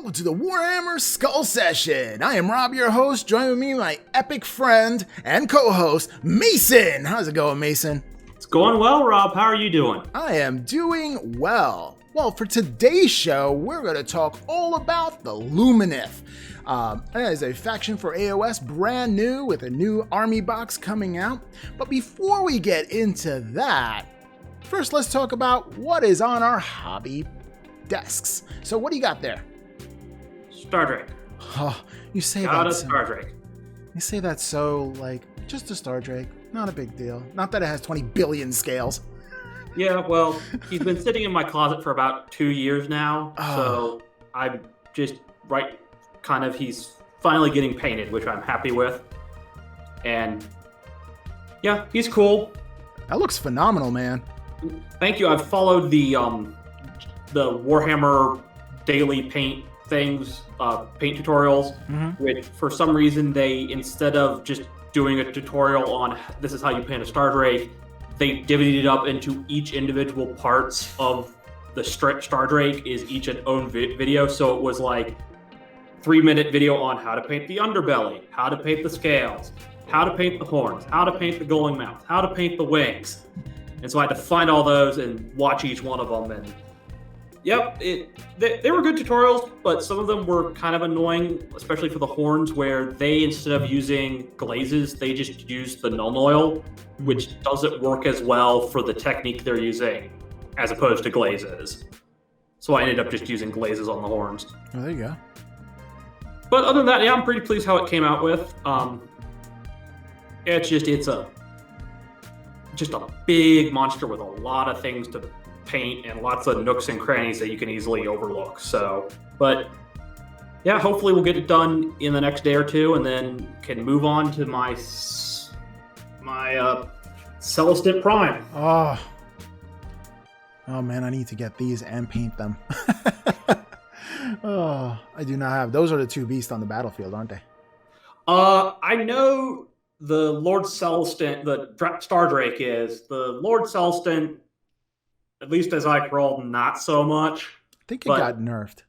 welcome to the Warhammer Skull Session. I am Rob, your host. Join with me, my epic friend and co-host, Mason. How's it going, Mason? It's going well, Rob. How are you doing? I am doing well. Well, for today's show, we're going to talk all about the Lumineth. That is a faction for AOS, brand new, with a new army box coming out. But before we get into that, first let's talk about what is on our hobby desks. So what do you got there? Stardrake. Oh, you say Got that a so, Stardrake. you say that so like just a Stardrake, not a big deal. Not that it has 20 billion scales. Yeah, well, he's been sitting in my closet for about 2 years now, so I'm just he's finally getting painted, which I'm happy with. And yeah, he's cool. That looks phenomenal, man. Thank you. I've followed the Warhammer daily paint things, paint tutorials, which for some reason they, instead of just doing a tutorial on this is how you paint a Stardrake, they divvied it up into each individual parts of the Stardrake is each an own video. So it was like 3-minute video on how to paint the underbelly, how to paint the scales, how to paint the horns, how to paint the glowing mouth, how to paint the wings. And so I had to find all those and watch each one of them. And yep, they were good tutorials, but some of them were kind of annoying, especially for the horns, where they, instead of using glazes, they just used the null oil, which doesn't work as well for the technique they're using as opposed to glazes. So I ended up just using glazes on the horns. Oh, there you go. But other than that, yeah, I'm pretty pleased how it came out with. It's just a big monster with a lot of things to paint and lots of nooks and crannies that you can easily overlook. So, but yeah, hopefully we'll get it done in the next day or two, and then can move on to my Celestant Prime. Oh man, I need to get these and paint them. Oh, I do not have. Those are the two beasts on the battlefield, aren't they? I know the Lord Celestant, the Stardrake is. The Lord Celestant, at least as I rolled, not so much. I think it got nerfed.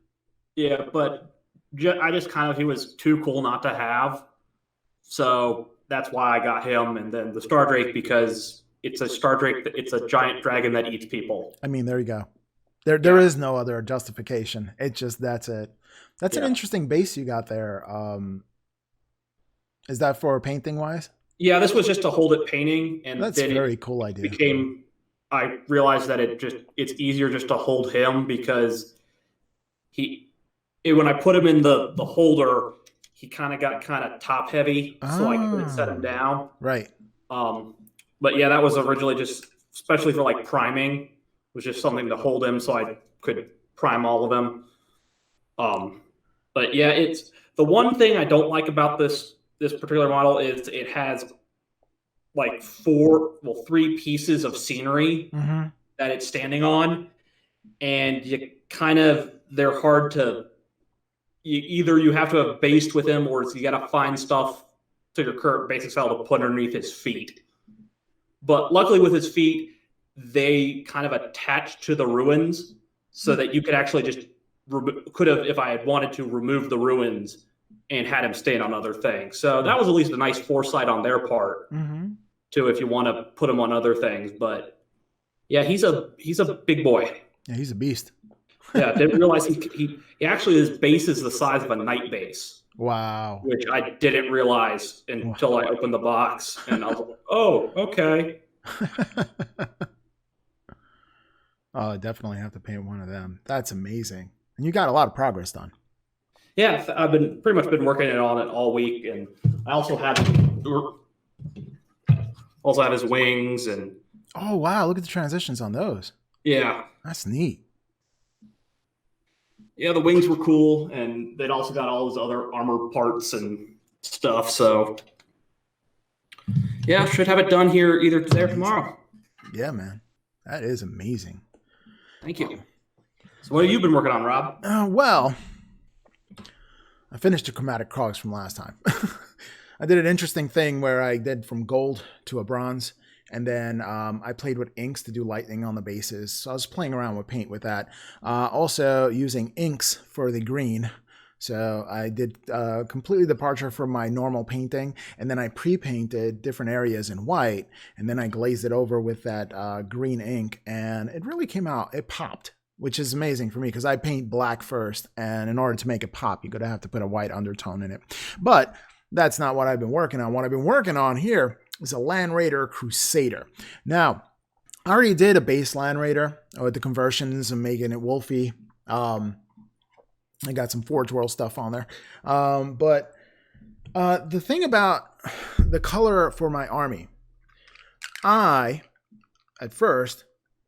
Yeah, but I just he was too cool not to have. So that's why I got him. And then the Stardrake, because it's a Stardrake, it's a giant dragon that eats people. I mean, there you go. There is no other justification. It's just, that's it. That's an interesting base you got there. Is that for painting wise? Yeah, this was just to hold it painting. And that's a very cool idea. I realized that it's easier just to hold him because when I put him in the holder, he got top heavy, so I couldn't set him down. Right. But yeah, that was originally just, especially for like priming, was just something to hold him so I could prime all of them. But yeah, it's the one thing I don't like about this particular model is it has like 3 pieces of scenery that it's standing on, and they're hard to. You have to have based with him, or you got to find stuff to your current basic style to put underneath his feet. But luckily, with his feet, they kind of attach to the ruins, so that you could actually just if I had wanted to, remove the ruins and had him stand on other things. So that was at least a nice foresight on their part, too, if you want to put him on other things. But yeah, he's a big boy. Yeah, he's a beast. Yeah, didn't realize he actually, his base is the size of a knight base. Wow. Which I didn't realize until I opened the box, and I was like, oh, okay. Oh, I definitely have to paint one of them. That's amazing. And you got a lot of progress done. Yeah, I've pretty much been working on it all week, and I also have his wings and. Oh wow! Look at the transitions on those. Yeah, that's neat. Yeah, the wings were cool, and they'd also got all his other armor parts and stuff. So yeah, should have it done here either today or tomorrow. Yeah, man, that is amazing. Thank you. So what have you been working on, Rob? Well, I finished the chromatic cogs from last time. I did an interesting thing where I did from gold to a bronze, and then I played with inks to do lightning on the bases. So I was playing around with paint with that. Also using inks for the green. So I did completely departure from my normal painting, and then I pre-painted different areas in white, and then I glazed it over with that green ink, and it really came out, it popped, which is amazing for me because I paint black first, and in order to make it pop, you're going to have to put a white undertone in it. But that's not what I've been working on. What I've been working on here is a Land Raider Crusader. Now, I already did a base Land Raider with the conversions and making it wolfy. I got some Forge World stuff on there. But the thing about the color for my army, I, at first,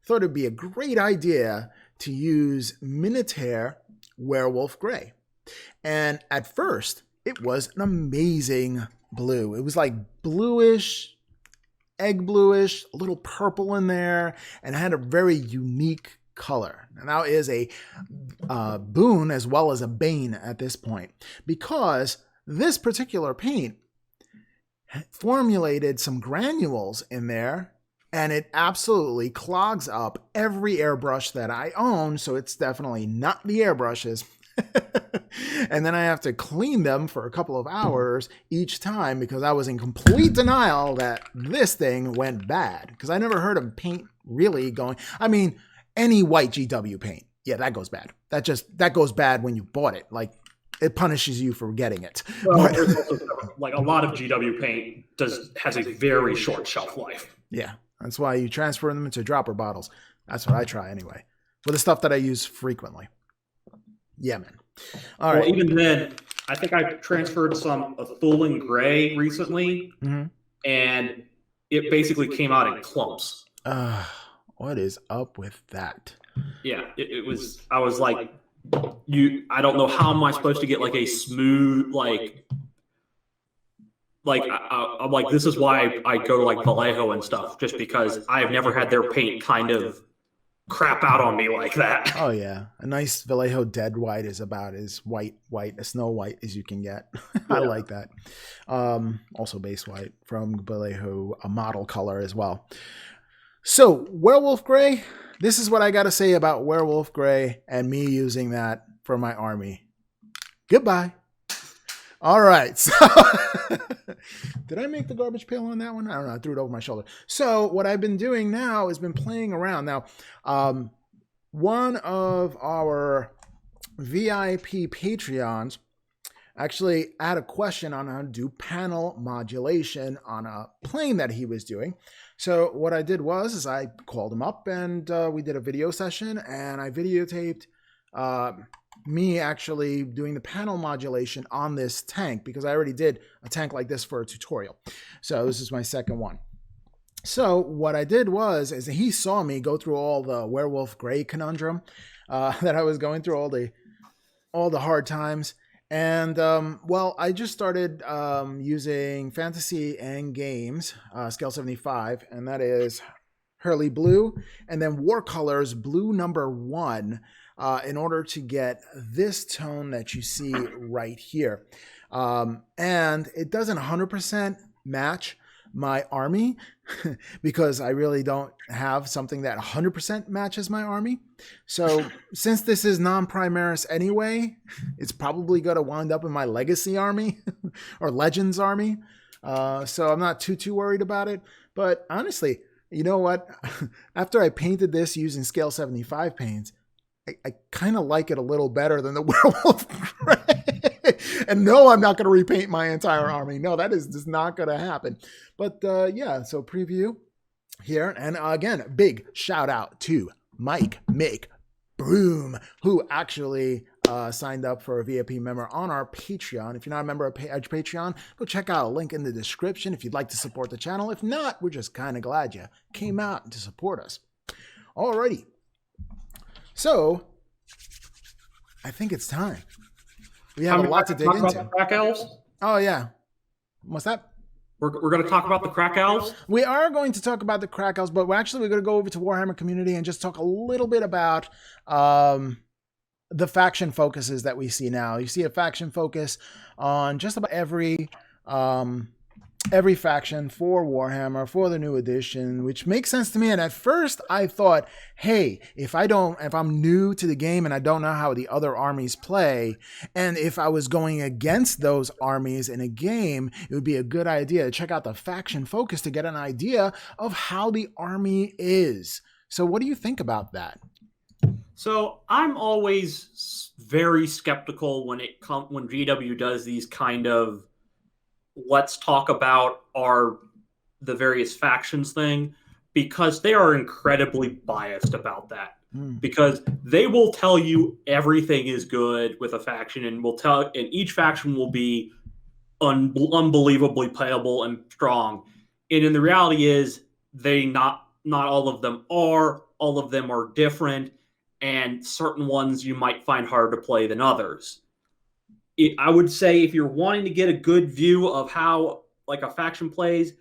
thought it'd be a great idea to use Minotaur Werewolf Gray. And at first, it was an amazing blue. It was like bluish, egg bluish, a little purple in there, and it had a very unique color. And that is a boon as well as a bane at this point, because this particular paint formulated some granules in there, and it absolutely clogs up every airbrush that I own, so it's definitely not the airbrushes. And then I have to clean them for a couple of hours each time because I was in complete denial that this thing went bad, because I never heard of paint really going. I mean, any white GW paint, yeah, that goes bad. That goes bad when you bought it. Like, it punishes you for getting it. Well, there's also, like, a lot of GW paint has a very short shelf life. Yeah, that's why you transfer them into dropper bottles. That's what I try anyway, with the stuff that I use frequently. Yeah, man. All right. Well, even then, I think I transferred some Thulin Gray recently, and it basically came out in clumps. What is up with that? Yeah, it was. I was like, I don't know how am I supposed to get like a smooth I'm like, this is why I go to like Vallejo and stuff, just because I have never had their paint kind of crap out on me like that. Oh yeah, a nice Vallejo dead white is about as white, a snow white as you can get. I like that. Also base white from Vallejo, a model color as well. So Werewolf Gray, this is what I got to say about Werewolf Gray and me using that for my army. Goodbye. All right. So did I make the garbage pail on that one? I don't know. I threw it over my shoulder. So what I've been doing now is been playing around. Now, one of our VIP Patreons actually had a question on how to do panel modulation on a plane that he was doing. So what I did was I called him up and we did a video session, and I videotaped me actually doing the panel modulation on this tank, because I already did a tank like this for a tutorial. So this is my second one. So what I did was he saw me go through all the Werewolf Gray conundrum that I was going through, all the hard times. And, well, I just started using Fantasy and Games, scale 75, and that is Hurley Blue, and then War Colors Blue #1, in order to get this tone that you see right here. And it doesn't 100% match my army because I really don't have something that 100% matches my army. So since this is non-Primaris anyway, it's probably going to wind up in my Legacy army or Legends army. So I'm not too worried about it. But honestly, you know what? After I painted this using scale 75 paints, I kind of like it a little better than the Werewolf Gray. And no, I'm not going to repaint my entire army. No, that is just not going to happen. But yeah, so preview here. And again, big shout out to Mike McBroom, who actually signed up for a VIP member on our Patreon. If you're not a member of Patreon, go check out a link in the description if you'd like to support the channel. If not, we're just kind of glad you came out to support us. Alrighty. So, I think it's time. We have a lot to dig into. About the Crack Elves? Oh, yeah. What's that? We're going to talk about the Crack Elves? We are going to talk about the Crack Elves, but we're going to go over to Warhammer Community and just talk a little bit about the faction focuses that we see now. You see a faction focus on just about every every faction for Warhammer for the new edition, which makes sense to me. And at first I thought, hey, if I'm new to the game and I don't know how the other armies play, and if I was going against those armies in a game, it would be a good idea to check out the faction focus to get an idea of how the army is. So what do you think about that? So I'm always very skeptical when GW does these kind of let's talk about the various factions thing, because they are incredibly biased about that. Because they will tell you everything is good with a faction, and each faction will be unbelievably playable and strong. And in the reality is not all of them are. All of them are different, and certain ones you might find harder to play than others. I would say if you're wanting to get a good view of how like a faction plays,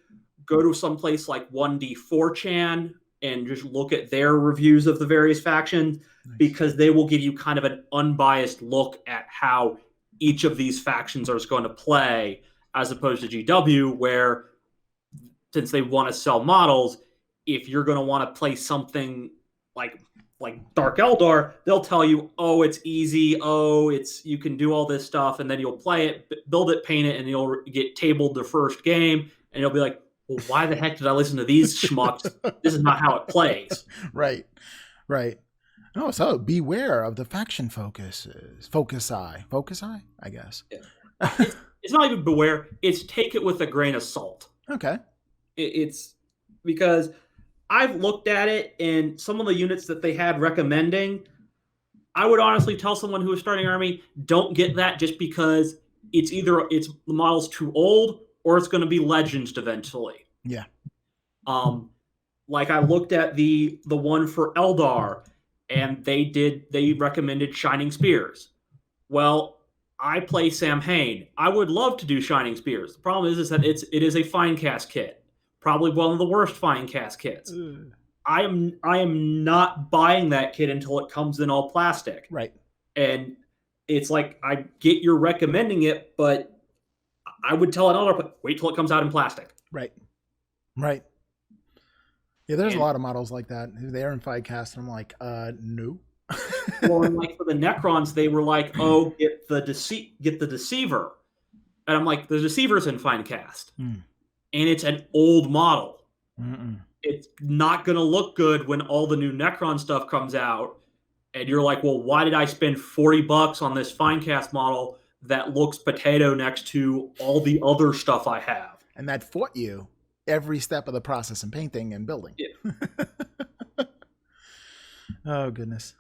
go to some place like 1D4chan and just look at their reviews of the various factions, because they will give you kind of an unbiased look at how each of these factions are going to play, as opposed to GW, where since they want to sell models, if you're going to want to play something like Dark Eldar, they'll tell you, oh, it's easy, you can do all this stuff, and then you'll play it, build it, paint it, and you'll get tabled the first game, and you'll be like, well, why the heck did I listen to these schmucks? This is not how it plays. Right. Oh, so beware of the faction focuses. Focusi, I guess. Yeah. It's not even beware, it's take it with a grain of salt. Okay. It's because I've looked at it, and some of the units that they had recommending, I would honestly tell someone who is starting an army, don't get that just because the model's too old or it's going to be Legends eventually. Yeah. Like I looked at the one for Eldar, and they recommended Shining Spears. Well, I play Samhain. I would love to do Shining Spears. The problem is that it is a fine cast kit. Probably one of the worst fine cast kits. I am not buying that kit until it comes in all plastic. Right. And it's like, I get you're recommending it, but I would tell another, wait till it comes out in plastic. Right. Yeah, there's a lot of models like that. They're in fine cast, and I'm like, no. Well, and like for the Necrons, they were like, oh, get the Deceiver. And I'm like, the Deceiver's in fine cast. And it's an old model. It's not going to look good when all the new Necron stuff comes out. And you're like, well, why did I spend $40 on this fine cast model that looks potato next to all the other stuff I have? And that fought you every step of the process in painting and building. Yeah. Oh, goodness.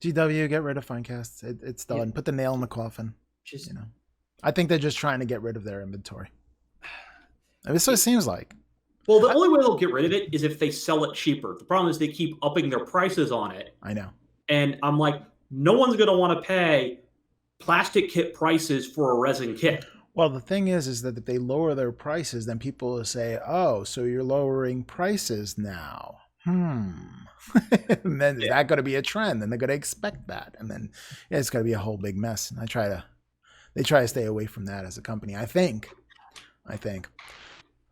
GW, get rid of fine casts. It's done. Yeah. Put the nail in the coffin. I think they're just trying to get rid of their inventory. That's what it seems like. Well, the only way they'll get rid of it is if they sell it cheaper. The problem is they keep upping their prices on it. I know. And I'm like, no one's going to want to pay plastic kit prices for a resin kit. Well, the thing is that if they lower their prices, then people will say, oh, so you're lowering prices now. And then is that going to be a trend? And they're going to expect that. And then it's going to be a whole big mess. And they try to stay away from that as a company, I think.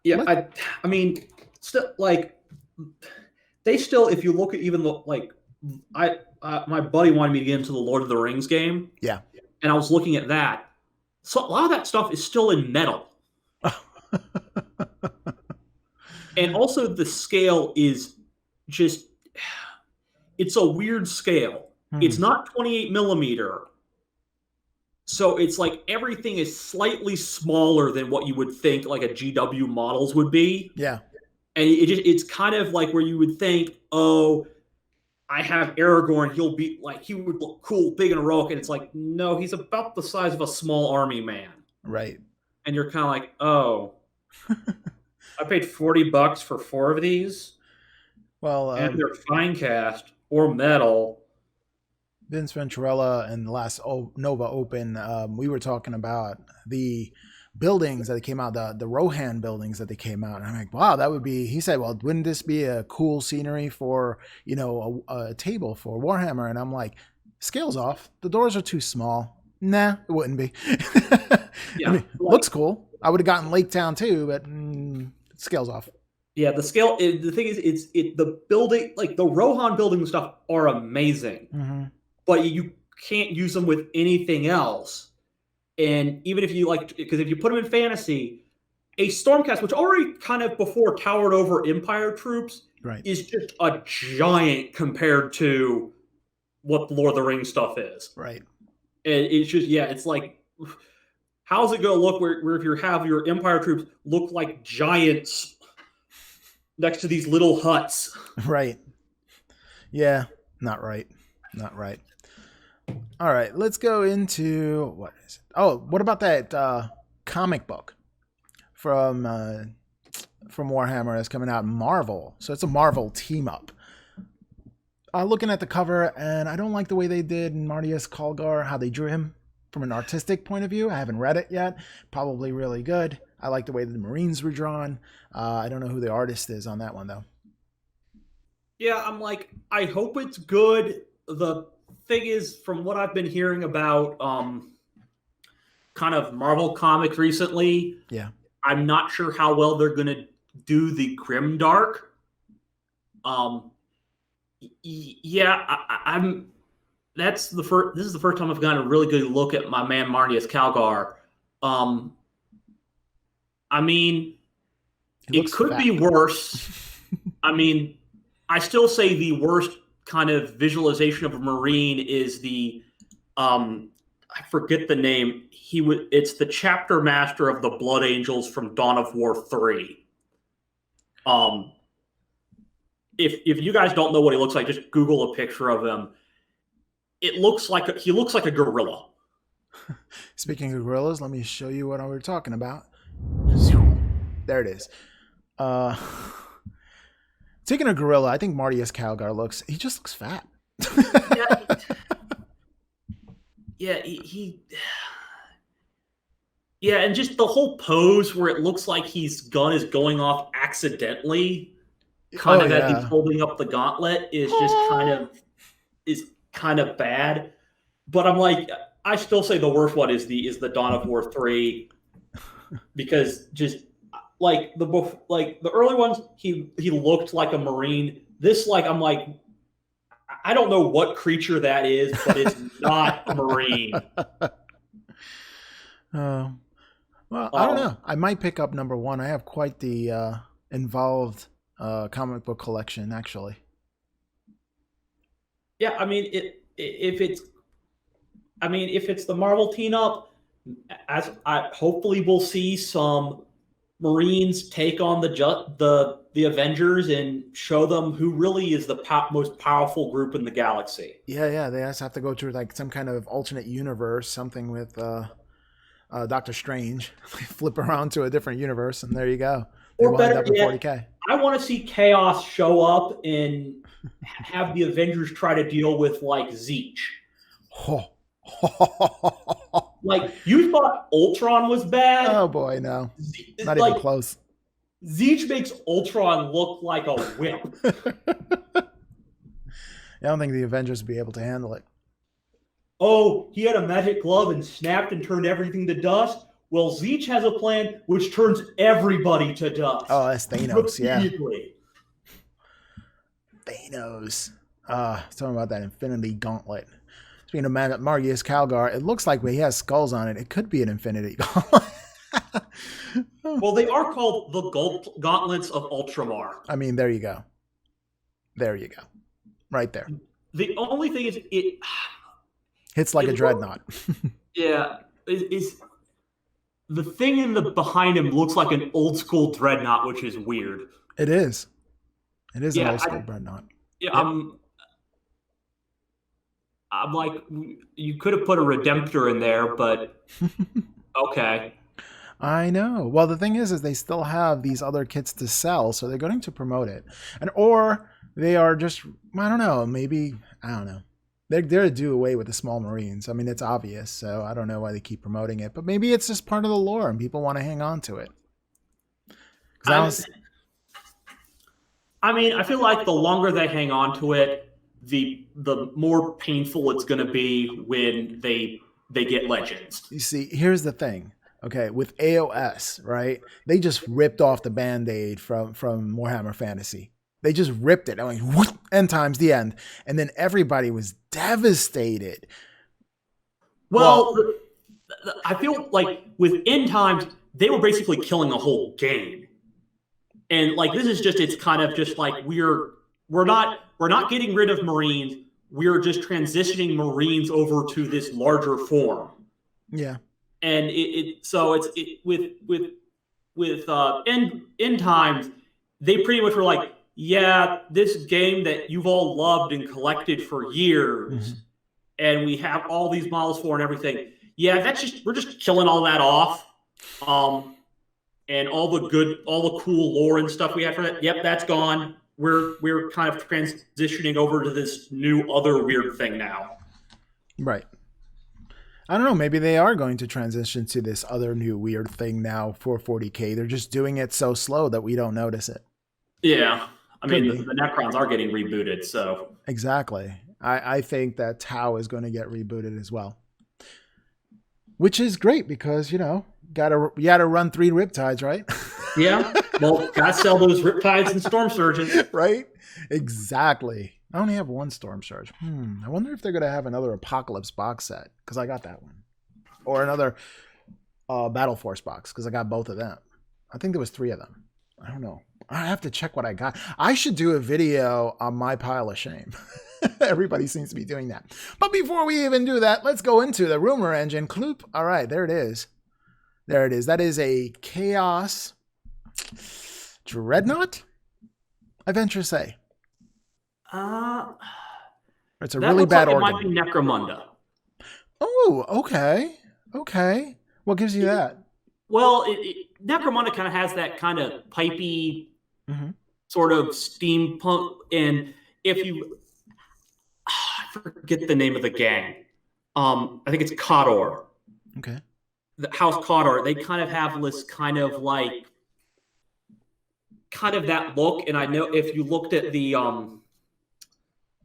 Yeah, I mean, still, like, they still, if you look at even the, like, my buddy wanted me to get into the Lord of the Rings game. Yeah. And I was looking at that. So a lot of that stuff is still in metal. And also the scale is just, it's a weird scale. It's not 28 millimeter. So it's like everything is slightly smaller than what you would think like a GW models would be. Yeah. And it's kind of like where you would think, oh, I have Aragorn, he would look cool, big and heroic, and it's like, no, he's about the size of a small army man. Right. And you're kind of like, oh, I paid $40 for 4 of these. Well, and they're fine cast or metal. Vince Venturella and the last Nova Open, we were talking about the buildings that came out, the Rohan buildings that they came out. And I'm like, wow, that would be, he said, well, wouldn't this be a cool scenery for, a table for Warhammer? And I'm like, scale's off. The doors are too small. Nah, it wouldn't be. Yeah, I mean, looks cool. I would have gotten Lake Town too, but scales off. Yeah, the scale. The thing is, the building, like the Rohan building and stuff, are amazing, but you can't use them with anything else. And even if you because if you put them in fantasy, a Stormcast, which already kind of before towered over Empire troops, is just a giant compared to what the Lord of the Rings stuff is. Right. And it's just, it's like, how's it going to look where if you have your Empire troops look like giants next to these little huts? Right. Yeah. Not right. Not right. All right. Let's go into, what is it? Oh, what about that comic book from Warhammer that's coming out in Marvel? So it's a Marvel team up. Looking at the cover, and I don't like the way they did Mardius Kalgar, how they drew him from an artistic point of view. I haven't read it yet. Probably really good. I like the way the Marines were drawn. I don't know who the artist is on that one, though. Yeah, I'm like, I hope it's good. The thing is, from what I've been hearing about kind of Marvel comics recently, I'm not sure how well they're going to do the Grimdark. I'm. That's the first. This is the first time I've gotten a really good look at my man Mardius Kalgar. I mean, it could be worse. I mean, I still say the worst kind of visualization of a Marine is the I forget the name. It's the chapter master of the Blood Angels from Dawn of War 3. If you guys don't know what he looks like, just Google a picture of him. He looks like a gorilla. Speaking of gorillas, let me show you what we were talking about. There it is. Taking a gorilla, I think Mardius Kalgar looks fat. And just the whole pose where it looks like his gun is going off accidentally, as he's holding up the gauntlet, is just kind of bad. But I'm like, I still say the worst one is the Dawn of War 3, because just like the early ones, he looked like a Marine. This, I'm like, I don't know what creature that is, but it's not a Marine. Well, I don't know. I might pick up number 1. I have quite the involved comic book collection, actually. Yeah, I mean, if it's the Marvel team up, hopefully we'll see some Marines take on the Avengers and show them who really is the most powerful group in the galaxy. Yeah, they just have to go through some kind of alternate universe, something with Doctor Strange. Flip around to a different universe, and there you go. They wind up in 40K. I want to see Chaos show up and have the Avengers try to deal with Zeech. You thought Ultron was bad? Oh boy, no. Not even close. Zeech makes Ultron look like a whip. I don't think the Avengers would be able to handle it. Oh, he had a magic glove and snapped and turned everything to dust? Well, Zeech has a plan which turns everybody to dust. Oh, that's Thanos, Thanos. Talking about that Infinity Gauntlet. Speaking of Mardius Kalgar, it looks like he has skulls on it. It could be an Infinity Gauntlet. Well, they are called the Gauntlets of Ultramar. I mean, there you go. There you go. Right there. The only thing is it hits like a dreadnought. Is the thing behind him looks like an old school dreadnought, which is weird. It is. It is an old school dreadnought. Yeah, yep. I'm like, you could have put a Redemptor in there, but okay. I know. Well, the thing is they still have these other kits to sell, so they're going to promote it, or they are just, I don't know. Maybe, I don't know. They're to do away with the small Marines. I mean, it's obvious, so I don't know why they keep promoting it. But maybe it's just part of the lore, and people want to hang on to it. I mean, I feel like the longer they hang on to it, the more painful it's going to be when they get legends. You see, here's the thing. Okay, with AOS, right? They just ripped off the Band-Aid from Warhammer Fantasy. They just ripped it. I mean, whoop, end times, the end. And then everybody was devastated. Well, I feel like with end times, they were basically killing a whole game. And like this is just, it's kind of just like we're not getting rid of Marines. We're just transitioning Marines over to this larger form. Yeah. And with end times, they pretty much were like, yeah, this game that you've all loved and collected for years, and we have all these models for and everything. Yeah, we're just killing all that off. And all the cool lore and stuff we had for that, yep, that's gone. We're kind of transitioning over to this new other weird thing now. Right. I don't know. Maybe they are going to transition to this other new weird thing now for 40K. They're just doing it so slow that we don't notice it. Yeah. I mean, the Necrons are getting rebooted, so. Exactly. I think that Tau is going to get rebooted as well. Which is great because, you gotta run 3 Riptides, right? Yeah. Well, gotta sell those Riptides and Storm Surges. Right? Exactly. I only have 1 Storm Surge. I wonder if they're going to have another Apocalypse box set, because I got that one. Or another Battle Force box, because I got both of them. I think there was 3 of them. I don't know. I have to check what I got. I should do a video on my pile of shame. Everybody seems to be doing that. But before we even do that, let's go into the rumor engine. Kloop. All right, there it is. There it is. That is a Chaos Dreadnought, I venture to say. It's a really bad organ. It might be Necromunda. Oh, okay. Okay. What gives you that? Well, Necromunda kind of has that kind of pipey sort of steampunk. And if you... I forget the name of the gang. I think it's Cawdor. Okay. The House Cawdor, they kind of have this kind of that look. And I know if you looked at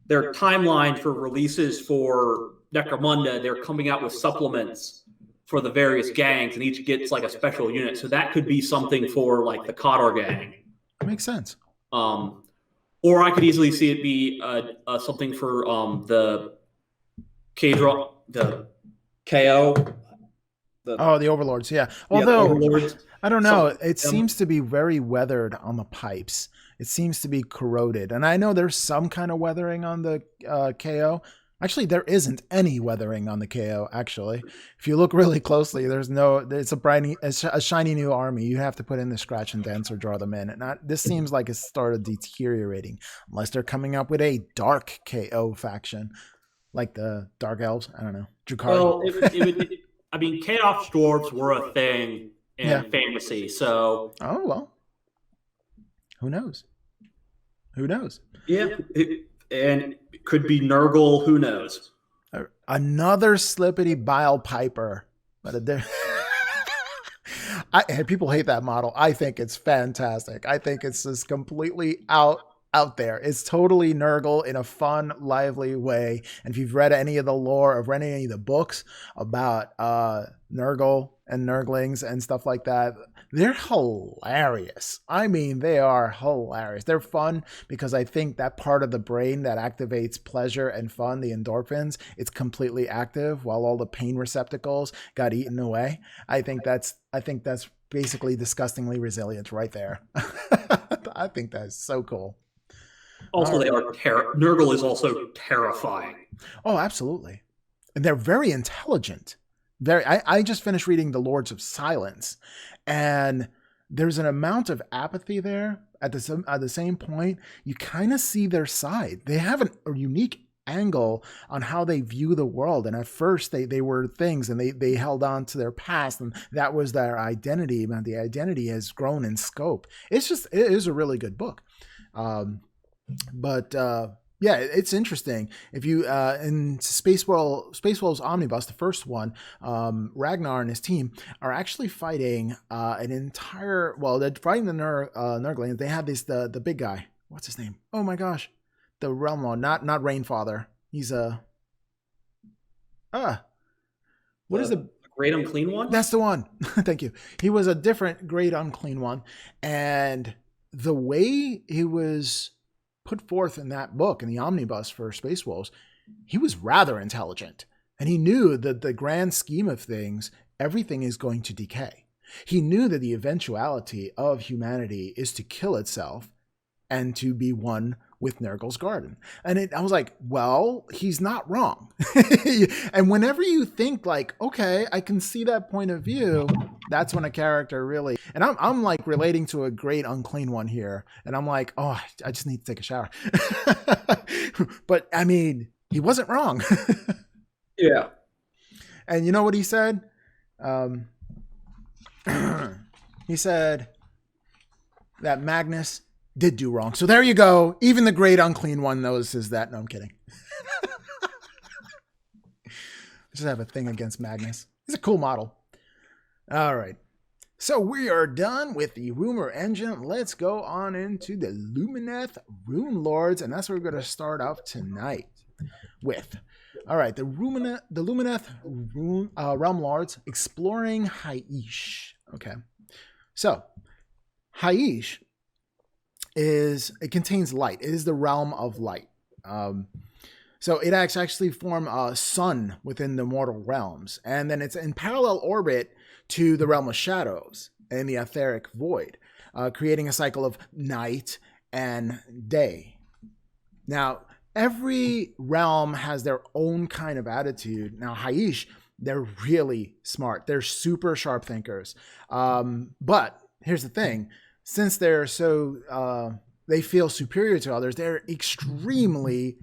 their timeline for releases for Necromunda, they're coming out with supplements for the various gangs, and each gets like a special unit. So that could be something for like the Cawdor gang. That makes sense. Or I could easily see it be something for the KO. The Overlords, yeah. Although, Overlords. I don't know. It seems to be very weathered on the pipes. It seems to be corroded. And I know there's some kind of weathering on the KO. Actually, there isn't any weathering on the KO, actually. If you look really closely, it's a shiny new army. You have to put in the scratch and dents or draw them in. And this seems like it's started deteriorating, unless they're coming up with a dark KO faction, like the Dark Elves. I don't know. Drukhari. Well, Chaos Dwarves were a thing in fantasy, so... Oh, well. Who knows? Who knows? Yeah, and it could be Nurgle, who knows? Another Slippity Bile Piper. But people hate that model. I think it's fantastic. I think it's just completely out there. It's totally Nurgle in a fun, lively way. And if you've read any of the lore or read any of the books about Nurgle and Nurglings and stuff like that, they're hilarious. I mean, they are hilarious. They're fun because I think that part of the brain that activates pleasure and fun, the endorphins, it's completely active while all the pain receptacles got eaten away. I think that's basically disgustingly resilient right there. I think that's so cool. Also, they are Nurgle is also terrifying. Oh, absolutely. And they're very intelligent. I just finished reading The Lords of Silence, and there's an amount of apathy there. At the same point, you kind of see their side. They have a unique angle on how they view the world. And at first, they were things, and they held on to their past, and that was their identity. And the identity has grown in scope. It is a really good book. Yeah, it's interesting. If you in Space Wolves Omnibus, the first one, Ragnar and his team are actually fighting an entire. Well, they're fighting the Nurglings. They have the big guy. What's his name? Oh my gosh, the Realm Lord, not Rainfather. He's a. What is the Great Unclean One? That's the one. Thank you. He was a different Great Unclean One. And the way he was put forth in that book, in the omnibus for Space Wolves, he was rather intelligent. And he knew that the grand scheme of things, everything is going to decay. He knew that the eventuality of humanity is to kill itself and to be one with Nurgle's garden. And I was like, well, he's not wrong. And whenever you think like, okay, I can see that point of view, that's when a character really, and I'm like relating to a Great Unclean One here. And I'm like, oh, I just need to take a shower. But I mean, he wasn't wrong. Yeah. And you know what he said? He said that Magnus did do wrong. So there you go. Even the Great Unclean One notices that. No, I'm kidding. I just have a thing against Magnus. He's a cool model. All right. So we are done with the rumor engine. Let's go on into the Lumineth Rune Lords, and that's what we're going to start off tonight with. All right, the Lumineth Realm Lords exploring Haish. Okay, so Haish it contains light. It is the realm of light. So it actually form a sun within the mortal realms, and then it's in parallel orbit to the realm of shadows and the etheric void, creating a cycle of night and day. Now, every realm has their own kind of attitude. Now, Haish, they're really smart. They're super sharp thinkers. But here's the thing. Since they're so, they feel superior to others, they're extremely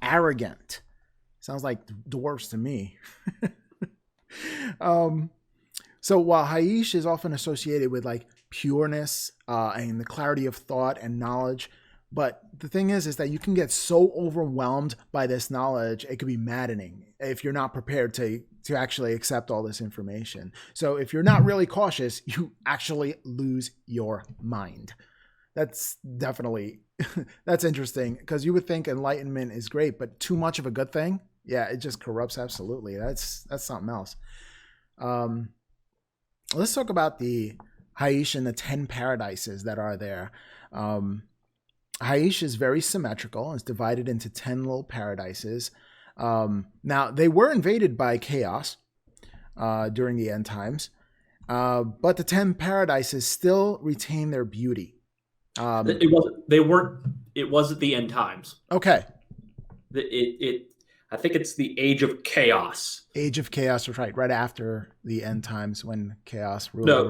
arrogant. Sounds like dwarves to me. So while Haish is often associated with like pureness and the clarity of thought and knowledge, but the thing is that you can get so overwhelmed by this knowledge, it could be maddening if you're not prepared to actually accept all this information. So if you're not really cautious, you actually lose your mind. That's definitely, that's interesting, because you would think enlightenment is great, but too much of a good thing, yeah, it just corrupts absolutely. That's something else. Let's talk about the Haish and the 10 paradises that are there. Haish is very symmetrical. It's divided into 10 little paradises. Now, they were invaded by chaos during the end times, but the 10 paradises still retain their beauty. It wasn't the end times. Okay. I think it's the Age of Chaos. Age of Chaos was right after the end times when chaos ruled. No,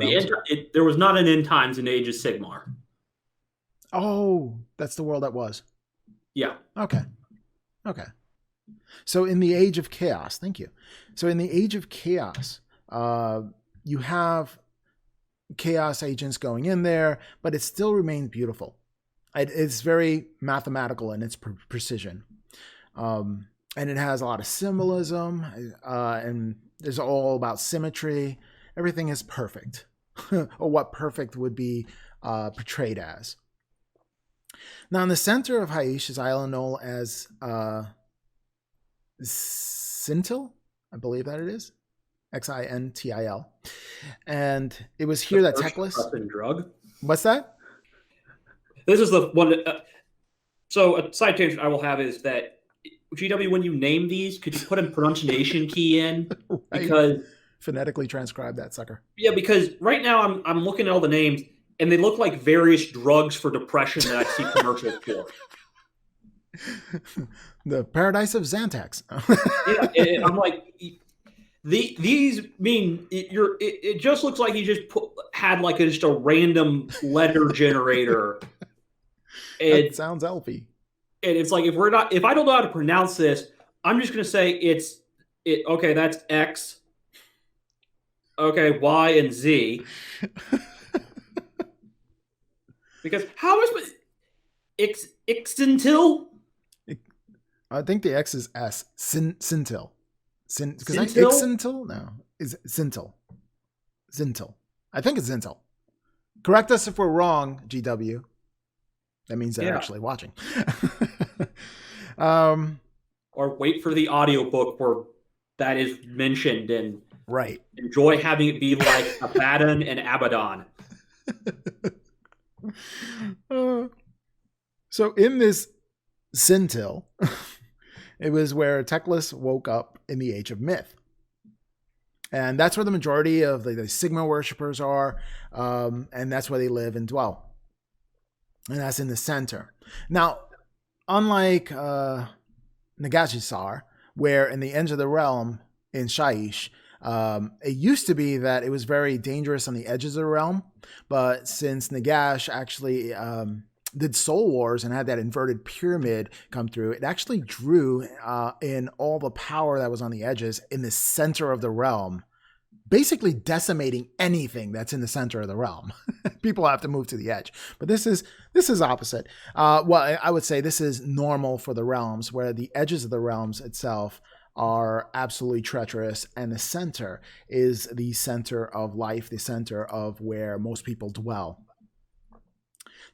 there was not an end times in Age of Sigmar. Oh, that's the world that was. Yeah. Okay. So in the Age of Chaos, thank you. So in the Age of Chaos, you have chaos agents going in there, but it still remains beautiful. It's very mathematical in its precision. And it has a lot of symbolism, and it's all about symmetry. Everything is perfect, or what perfect would be portrayed as. Now, in the center of Haish is island known as Xintil, I believe that it is, Xintil, and it was here that Teclis. Drug. What's that? This is the one. So a side tangent I will have is that GW, when you name these, could you put a pronunciation key in? Right. Because phonetically transcribe that sucker. Yeah, because right now I'm looking at all the names, and they look like various drugs for depression that I see commercials for. The Paradise of Xantax. Yeah, I'm like, these mean it just looks like he just had like just a random letter generator. It sounds elfy. And it's like, if I don't know how to pronounce this, I'm just gonna say okay, that's X. Okay, Y and Z. Because how is Xintil? I think the X is S. Xintil. Because Xintil? No, is Xintil. Xintil. I think it's Xintil. Correct us if we're wrong, GW. That means they're actually watching. Or wait for the audiobook where that is mentioned, and Right. Enjoy having it be like Abaddon and Abaddon. So in this Sintil, it was where Teclis woke up in the Age of Myth. And that's where the majority of the Sigma worshippers are, and that's where they live and dwell. And that's in the center. Now, unlike Nagagisar, where in the Ends of the Realm in Shaiish, it used to be that it was very dangerous on the edges of the realm, but since Nagash actually did Soul Wars and had that inverted pyramid come through, it actually drew in all the power that was on the edges in the center of the realm, basically decimating anything that's in the center of the realm. People have to move to the edge. But this is opposite. Well, I would say this is normal for the realms, where the edges of the realms itself are absolutely treacherous, and the center is the center of life, the center of where most people dwell.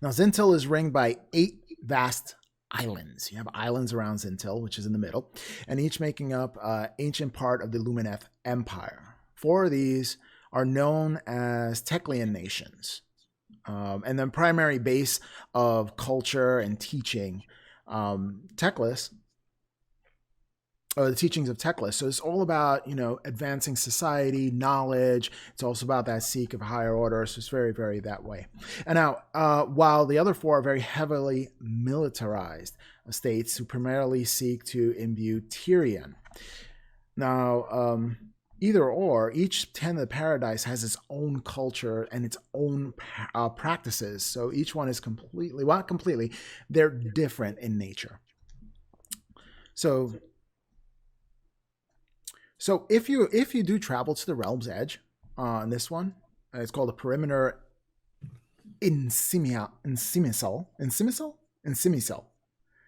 Now, Zintil is ringed by 8 vast islands. You have islands around Zintil, which is in the middle, and each making up an ancient part of the Lumineth Empire. 4 of these are known as Teclian nations. And the primary base of culture and teaching, Teclis, or the teachings of Teclis. So it's all about, advancing society, knowledge. It's also about that seek of higher order. So it's very, very that way. And now, while the other 4 are very heavily militarized states who primarily seek to imbue Tyrion. Now, either or, each Ten of the Paradise has its own culture and its own practices. So each one is completely, well, not completely, they're different in nature. So if you do travel to the Realm's Edge on this one, it's called the Perimeter Insimisal.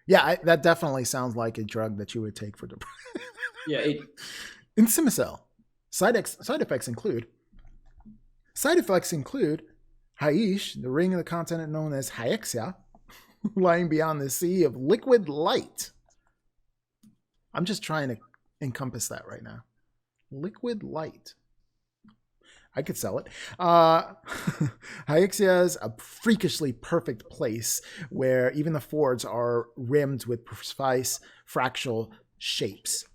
Yeah, that definitely sounds like a drug that you would take for depression. Yeah. Insimisal. Side effects include Haish, the ring of the continent known as Hyexia, lying beyond the sea of liquid light. I'm just trying to encompass that right now. Liquid light. I could sell it. Hyexia is a freakishly perfect place where even the fords are rimmed with precise fractal shapes.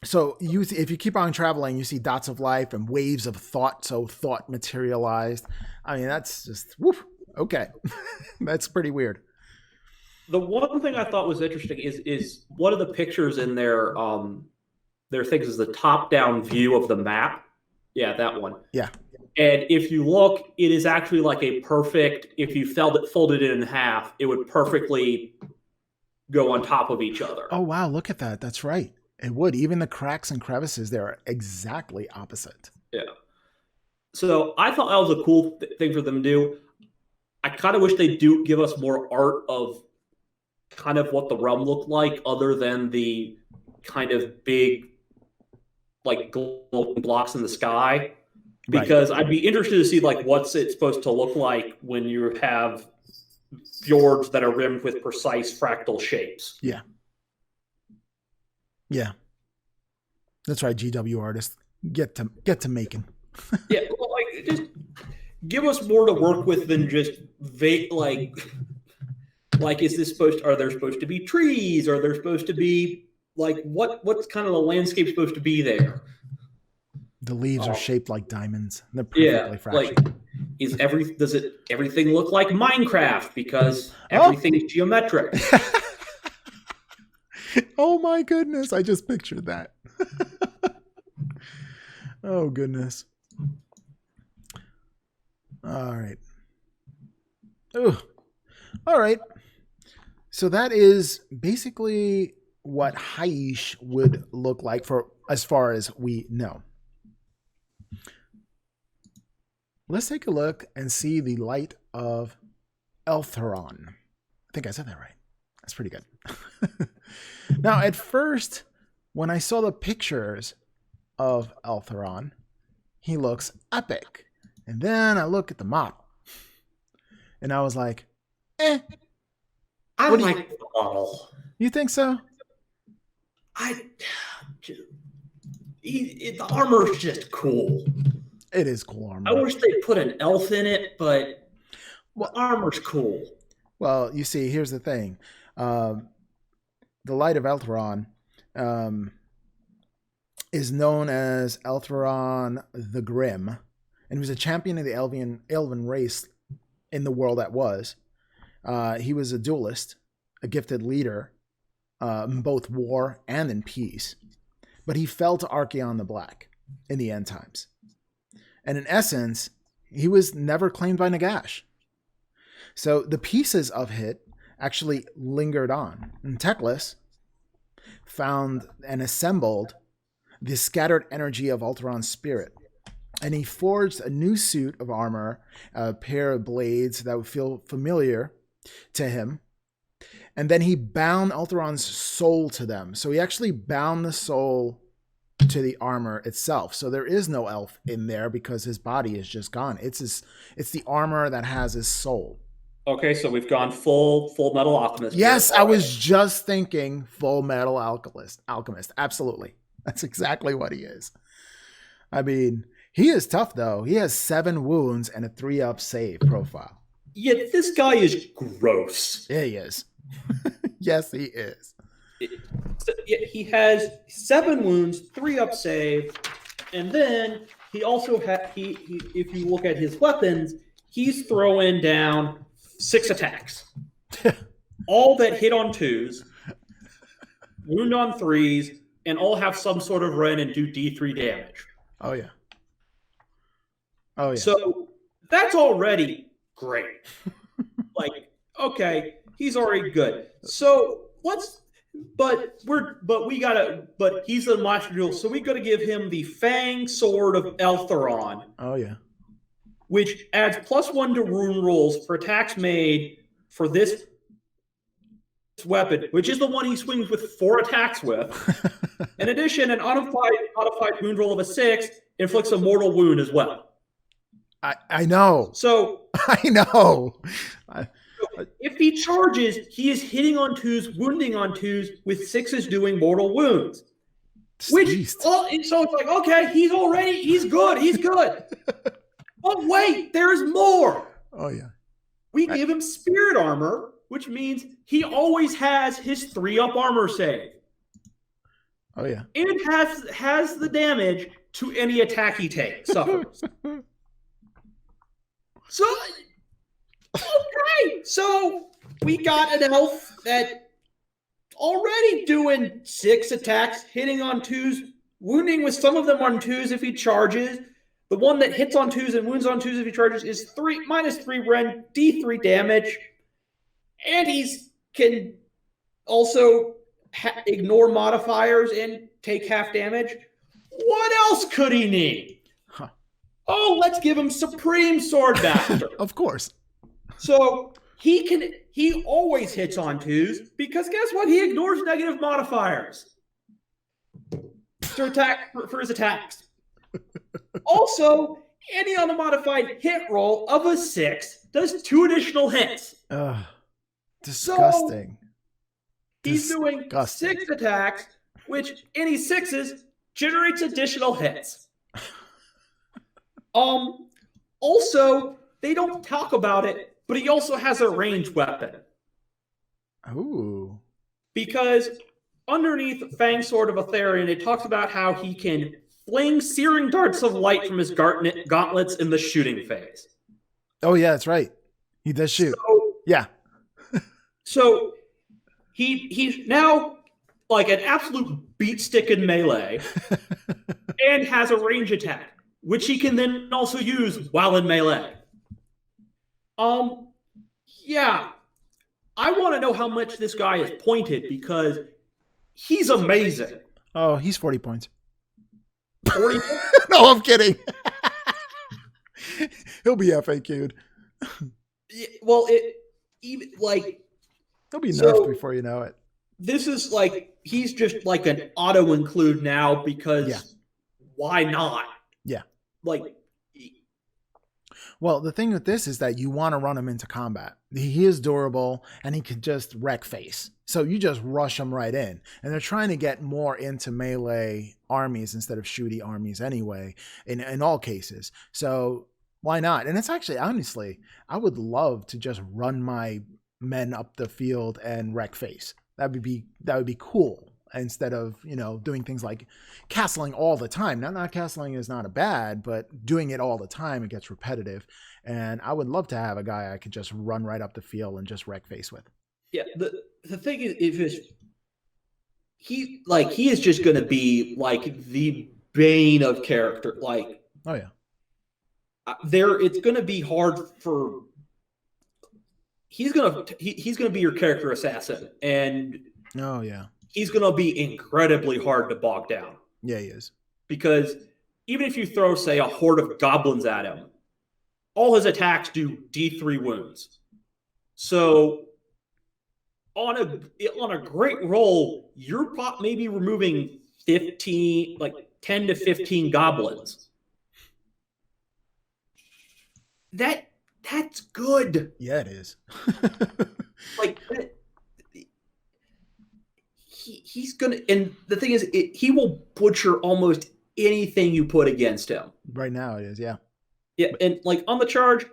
So if you keep on traveling, you see dots of life and waves of thought. So thought materialized. I mean, that's just woof. Okay, that's pretty weird. The one thing I thought was interesting is one of the pictures in their things is the top-down view of the map. Yeah, that one. Yeah. And if you look, it is actually like a perfect, if you folded it in half, it would perfectly go on top of each other. Oh, wow. Look at that. That's right. It would. Even the cracks and crevices there are exactly opposite. Yeah. So I thought that was a cool thing for them to do. I kind of wish they do give us more art of kind of what the realm looked like, other than the kind of big, like, glowing blocks in the sky. Because I'd be interested to see, like, what's it supposed to look like when you have fjords that are rimmed with precise fractal shapes. Yeah. Yeah. That's right, GW artists. Get to making. Yeah, well, like, just give us more to work with than just vague, like is this are there supposed to be trees? Are there supposed to be, like, what's kind of the landscape supposed to be there? The leaves are shaped like diamonds. They're perfectly fractured. Like, does everything look like Minecraft because everything is geometric? Oh my goodness, I just pictured that. Oh goodness. All right. Ooh. All right. So that is basically what Haish would look like for as far as we know. Let's take a look and see the light of Elrond. I think I said that right. That's pretty good. Now, at first, when I saw the pictures of Elrond, he looks epic. And then I look at the model, and I was like, I like the model. You think so? the armor's just cool. It is cool armor. I wish they put an elf in it, but the armor's cool. Well, you see, here's the thing. The Light of Elrond is known as Elrond the Grim, and he was a champion of the Elven race in the world that was. He was a duelist, a gifted leader, in both war and in peace. But he fell to Archaon the Black in the end times. And in essence, he was never claimed by Nagash. So the pieces of it actually lingered on. And Teclis found and assembled the scattered energy of Alderon's spirit. And he forged a new suit of armor, a pair of blades that would feel familiar to him. And then he bound Alderon's soul to them. So he actually bound the soul to the armor itself. So there is no elf in there because his body is just gone. It's the armor that has his soul. Okay, so we've gone full Metal Alchemist. Yes, I was just thinking Full Metal Alchemist. Absolutely. That's exactly what he is. I mean, he is tough though. He has 7 wounds and a 3-up save profile. Yeah, this guy is gross. Yeah, he is. Yes, he is. He has 7 wounds, 3-up save, and then he also if you look at his weapons, he's throwing down 6 attacks. All that hit on 2s, wound on 3s, and all have some sort of run and do D3 damage. Oh yeah. Oh yeah. So that's already great. Like, okay, he's already good. So but he's the master duel, so we gotta give him the Fang Sword of Elrond. Oh yeah. Which adds +1 to rune rolls for attacks made for this weapon, which is the one he swings with 4 attacks with. In addition, an modified wound roll of a 6 inflicts a mortal wound as well. I know. So I know. If he charges, he is hitting on 2s, wounding on 2s, with 6s doing mortal wounds. So it's like, okay, he's good. But wait, there's more. Oh yeah. We give him spirit armor, which means he always has his 3-up armor save. Oh yeah. And has the damage to any attack he suffers. So okay, so we got an elf that already doing 6 attacks, hitting on 2s, wounding with some of them on 2s if he charges. The one that hits on 2s and wounds on 2s if he charges is -3 Ren, D3 damage. And he can also ignore modifiers and take half damage. What else could he need? Huh. Oh, let's give him Supreme Swordmaster. Of course. So he always hits on 2s because guess what? He ignores negative modifiers to attack for his attacks. Also, any unmodified hit roll of a 6 does 2 additional hits. Disgusting. So he's doing 6 attacks, which any 6s generates additional hits. Also, they don't talk about it, but he also has a ranged weapon. Ooh. Because underneath Fang Sword of Aetherian, it talks about how he can fling searing darts of light from his gauntlets in the shooting phase. Oh yeah, that's right. He does shoot. So, yeah. So he's now like an absolute beat stick in melee and has a range attack, which he can then also use while in melee. Yeah. I want to know how much this guy is pointed because he's amazing. Oh, he's 40 points. 40? No, I'm kidding. He'll be FAQ'd. Yeah, well, he'll be nerfed before you know it. This is like, he's just like an auto include now because why not? Yeah. Like, Well, the thing with this is that you want to run him into combat. He is durable and he can just wreck face. So you just rush him right in. And they're trying to get more into melee armies instead of shooty armies anyway, in all cases. So why not? And it's actually, honestly, I would love to just run my men up the field and wreck face. That would be cool. Instead of, doing things like castling all the time. Not castling is not a bad, but doing it all the time, it gets repetitive. And I would love to have a guy I could just run right up the field and just wreck face with. Yeah, the thing is he is just going to be like the bane of character. Like, oh yeah, it's going to be hard for. He's gonna be your character assassin, and oh yeah. He's going to be incredibly hard to bog down. Yeah, he is. Because even if you throw, say, a horde of goblins at him, all his attacks do D3 wounds. So on a great roll, you're maybe removing 10 to 15 goblins. That's good. Yeah, it is. He's gonna, and the thing is, he will butcher almost anything you put against him. Right now, it is, yeah. Yeah, and like on the charge,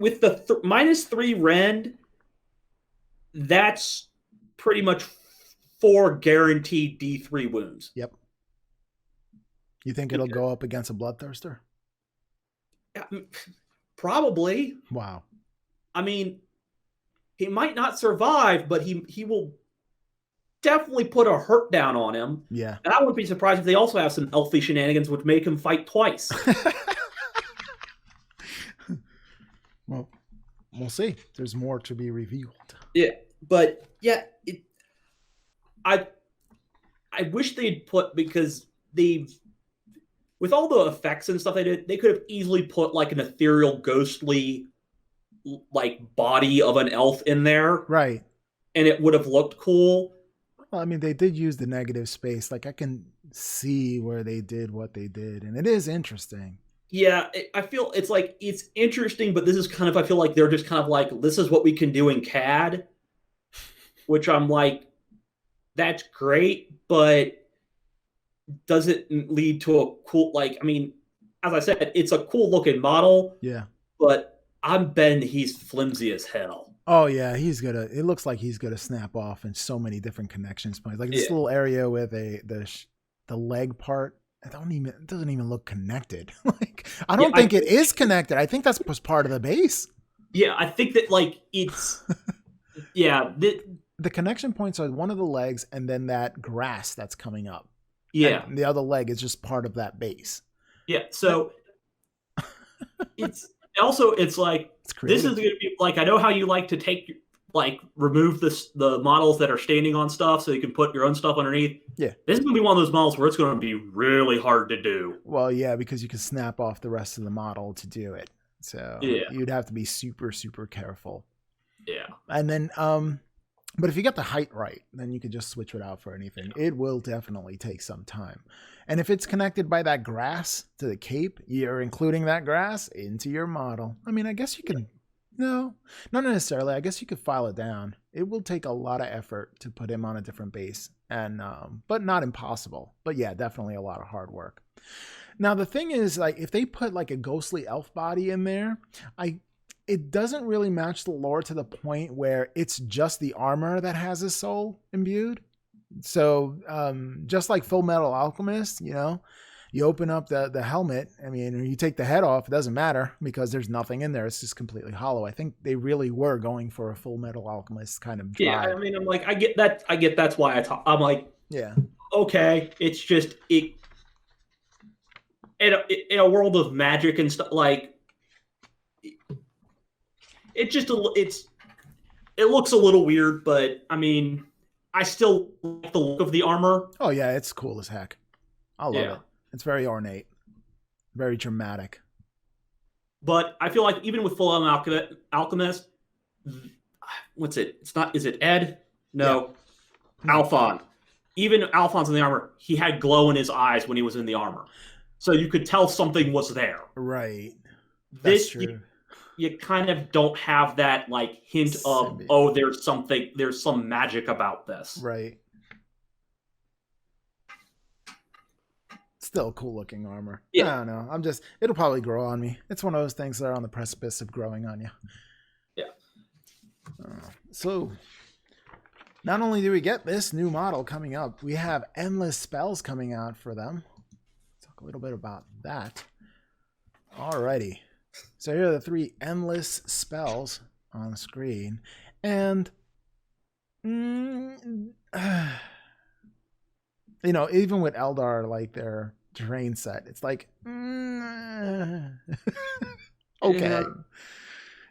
with the -3 rend, that's pretty much 4 guaranteed D3 wounds. Yep. You think it'll go up against a bloodthirster? Probably. Wow. I mean, he might not survive, but he will definitely put a hurt down on him. Yeah. And I wouldn't be surprised if they also have some elfy shenanigans which make him fight twice. Well, we'll see. There's more to be revealed. Yeah, but yeah, I wish they'd put, because with all the effects and stuff they did, they could have easily put like an ethereal, ghostly, like body of an elf in there. Right. And it would have looked cool. Well, I mean, they did use the negative space. Like, I can see where they did what they did, and it is interesting. Yeah, I feel it's interesting, but this is kind of, I feel like they're just kind of like, this is what we can do in CAD, which I'm like, that's great, but does it lead to a cool, like, I mean, as I said, it's a cool looking model. Yeah. But I'm betting he's flimsy as hell. Oh yeah, it looks like he's gonna snap off in so many different connections points. Like this little area with the leg part, it doesn't even look connected. Like, I don't think it is connected. I think that's just part of the base. Yeah, I think that like it's yeah. The connection points are one of the legs and then that grass that's coming up. Yeah. And the other leg is just part of that base. Yeah. So it's like, this is going to be like, I know how you like to remove the models that are standing on stuff so you can put your own stuff underneath. Yeah. This is going to be one of those models where it's going to be really hard to do. Well, yeah, because you can snap off the rest of the model to do it. So you'd have to be super, super careful. Yeah. And then, but if you get the height right, then you could just switch it out for anything. It will definitely take some time. And if it's connected by that grass to the cape, you're including that grass into your model. I mean, I guess you can, no, not necessarily. I guess you could file it down. It will take a lot of effort to put him on a different base, and but not impossible. But yeah, definitely a lot of hard work. Now, the thing is, like, if they put like a ghostly elf body in there, it doesn't really match the lore to the point where it's just the armor that has his soul imbued. So just like Full Metal Alchemist, you open up the helmet. I mean, you take the head off, it doesn't matter because there's nothing in there. It's just completely hollow. I think they really were going for a Full Metal Alchemist kind of drive. Yeah, I mean, I'm like, I get that. That's why I'm like, yeah, okay. It's just in a world of magic and stuff, like it looks a little weird, but I mean, I still like the look of the armor. Oh yeah, it's cool as heck. I love it. It's very ornate, very dramatic. But I feel like even with Full Alchemist, what's it? It's not. Is it Ed? No, yeah. Alphon. Even Alphon's in the armor. He had glow in his eyes when he was in the armor, so you could tell something was there. Right. This you kind of don't have that like hint of, oh, there's some magic about this. Right. Still cool looking armor. Yeah. I don't know. It'll probably grow on me. It's one of those things that are on the precipice of growing on you. Yeah. So not only do we get this new model coming up, we have endless spells coming out for them. Let's talk a little bit about that. Alrighty. So here are the 3 endless spells on the screen. And, you know, even with Eldar, like their terrain set, it's like, okay. Yeah.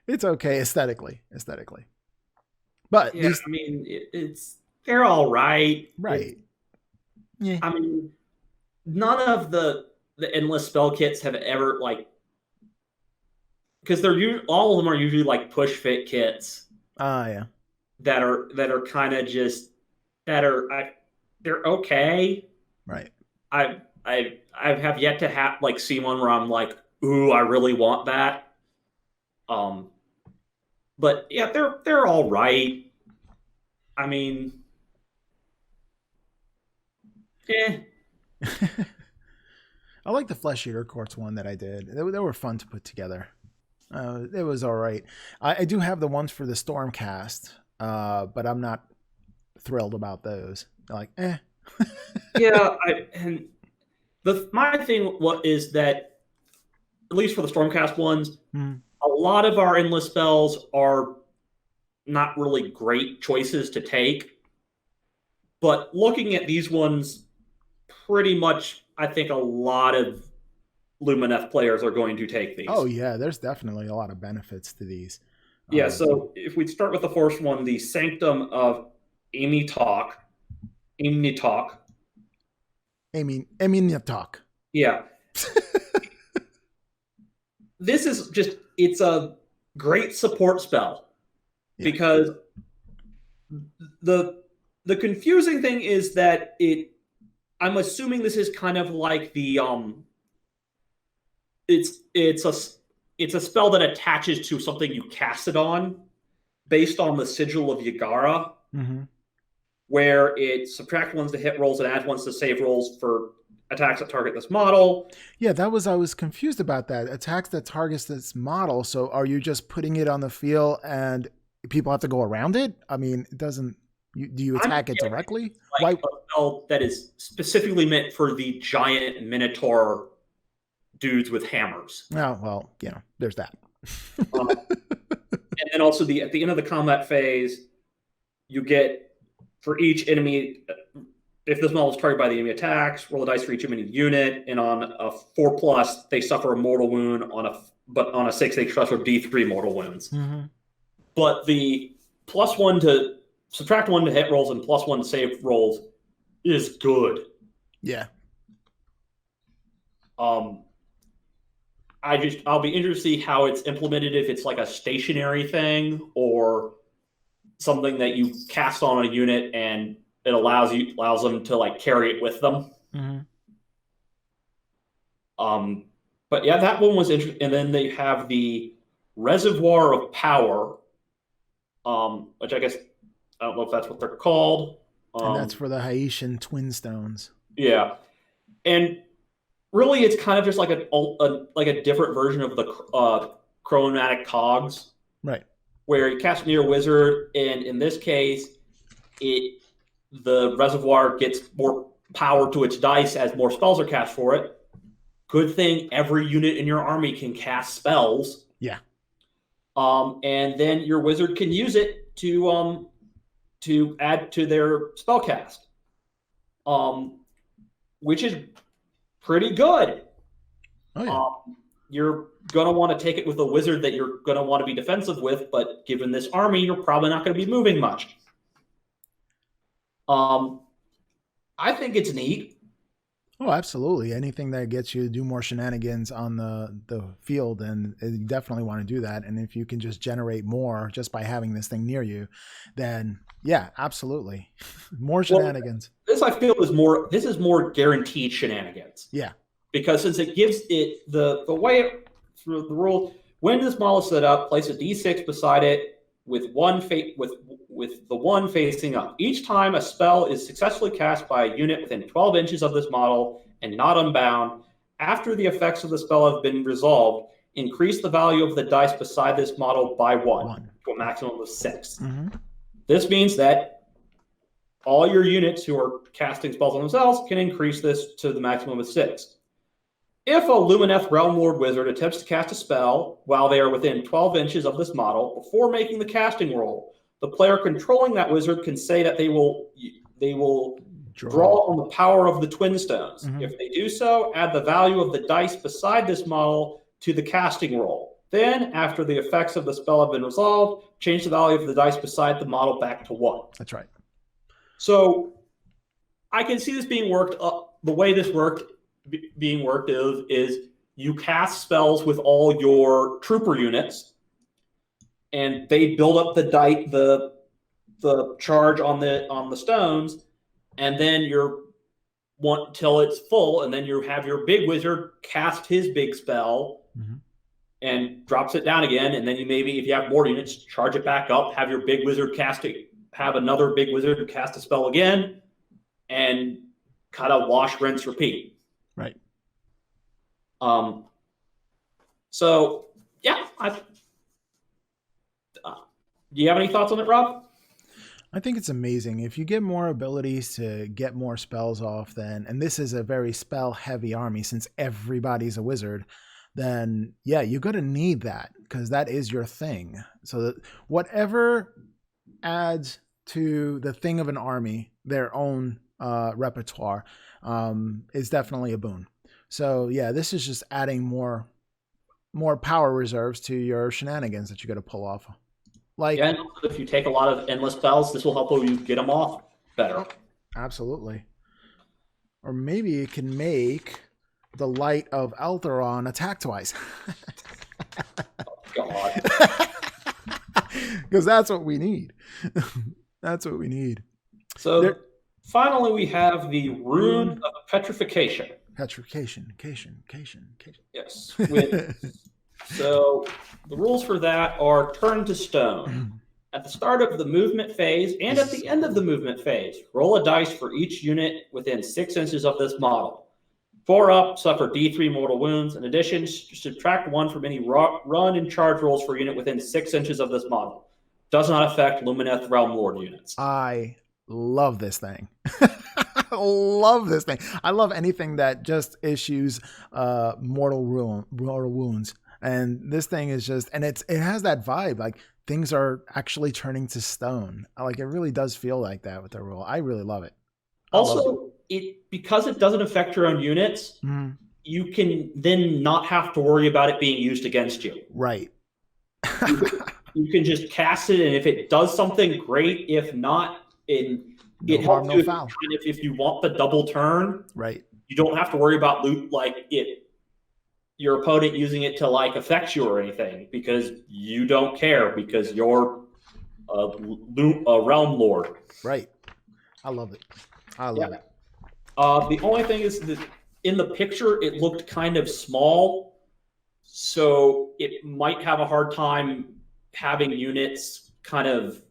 It's okay aesthetically. But yeah, I mean, they're all right. Right. Yeah. I mean, none of the endless spell kits have ever like, because all of them are usually like push fit kits. Yeah. That are kind of just they're okay. Right. I have yet to have like see one where I'm like, ooh, I really want that. But yeah, they're all right. I mean, I like the Flesh Eater Quartz one that I did. They were fun to put together. It was all right. I do have the ones for the Stormcast, but I'm not thrilled about those. Like, yeah, my thing is that, at least for the Stormcast ones, a lot of our endless spells are not really great choices to take. But looking at these ones, pretty much, I think a lot of Lumineth players are going to take these. Oh yeah, there's definitely a lot of benefits to these. Yeah, so if we start with the first one, the Sanctum of Amitok. Yeah. This is it's a great support spell. Yeah. Because the confusing thing is that I'm assuming this is kind of like the it's a spell that attaches to something you cast it on, based on the Sigil of Yagara, where it subtracts 1s to hit rolls and adds 1s to save rolls for attacks that target this model. Yeah, I was confused about that. Attacks that targets this model. So are you just putting it on the field and people have to go around it? I mean, it doesn't. Do you attack it directly? Like a spell that is specifically meant for the giant Minotaur dudes with hammers. Oh, well, there's that. And then also at the end of the combat phase, you get, for each enemy, if this model is targeted by the enemy attacks, roll a dice for each enemy unit, and on a 4+, they suffer a mortal wound. But on a 6, they suffer D3 mortal wounds. But the +1 to subtract 1 to hit rolls and +1 to save rolls is good. Yeah. I'll be interested to see how it's implemented, if it's like a stationary thing or something that you cast on a unit and it allows them to like carry it with them. But yeah, that one was interesting. And then they have the Reservoir of Power, which I guess, I don't know if that's what they're called. And that's for the Haitian Twin Stones. Yeah. And really, it's kind of just like a different version of the chromatic cogs. Right. Where you cast near wizard, and in this case, the reservoir gets more power to its dice as more spells are cast for it. Good thing every unit in your army can cast spells. Yeah. And then your wizard can use it to add to their spell cast. Which is pretty good. Oh, yeah. You're going to want to take it with a wizard that you're going to want to be defensive with, but given this army, you're probably not going to be moving much. I think it's neat. Oh, absolutely. Anything that gets you to do more shenanigans on the field, and you definitely want to do that. And if you can just generate more just by having this thing near you, then yeah, absolutely. More shenanigans. Well, this, I feel, is more guaranteed shenanigans. Yeah. Because since it gives it the way through the rules. When this model is set up, place a d6 beside it with the one facing up. Each time a spell is successfully cast by a unit within 12 inches of this model and not unbound, after the effects of the spell have been resolved, increase the value of the dice beside this model by one to a maximum of 6. Mm-hmm. This means that all your units who are casting spells on themselves can increase this to the maximum of 6. If a Lumineth Realm Lord wizard attempts to cast a spell while they are within 12 inches of this model before making the casting roll, the player controlling that wizard can say that they will draw on the power of the Twin Stones. Mm-hmm. If they do so, add the value of the dice beside this model to the casting roll. Then, after the effects of the spell have been resolved, change the value of the dice beside the model back to 1. That's right. So, I can see this being worked up. The way this being worked is you cast spells with all your trooper units, and they build up the charge on the stones, and then till it's full, and then you have your big wizard cast his big spell and drops it down again, and then you maybe, if you have more units, charge it back up, have your big wizard have another big wizard cast a spell again, and kind of wash, rinse, repeat. Right. So yeah, do you have any thoughts on it, Rob? I think it's amazing. If you get more abilities to get more spells off, and this is a very spell heavy army since everybody's a wizard, then yeah, you're going to need that because that is your thing. So that whatever adds to the thing of an army, their own repertoire, is definitely a boon. So yeah, this is just adding more power reserves to your shenanigans that you got to pull off. Like, yeah, and also if you take a lot of endless spells, this will help you get them off better. Absolutely. Or maybe you can make the Light of Alderaan attack twice. Oh, God. Because that's what we need. That's what we need. So finally, we have the Rune of Petrification. Petrification. Yes. So the rules for that are turn to stone. At the start of the movement phase and at the end of the movement phase, roll a dice for each unit within 6 inches of this model. 4 up, suffer D3 mortal wounds. In addition, subtract 1 from any run and charge rolls for a unit within 6 inches of this model. Does not affect Lumineth Realm Lord units. I love this thing. I love anything that just issues mortal wounds. And this thing is just, and it has that vibe, like things are actually turning to stone. Like it really does feel like that with the rule. I really love it. Also, because it doesn't affect your own units, you can then not have to worry about it being used against you. Right. You can just cast it, and if it does something, great. If not, it helps you if you want the double turn. Right. You don't have to worry about your opponent using it to affect you or anything, because you don't care, because you're a realm lord. Right. I love it. I love it. The only thing is that in the picture it looked kind of small, so it might have a hard time having units kind of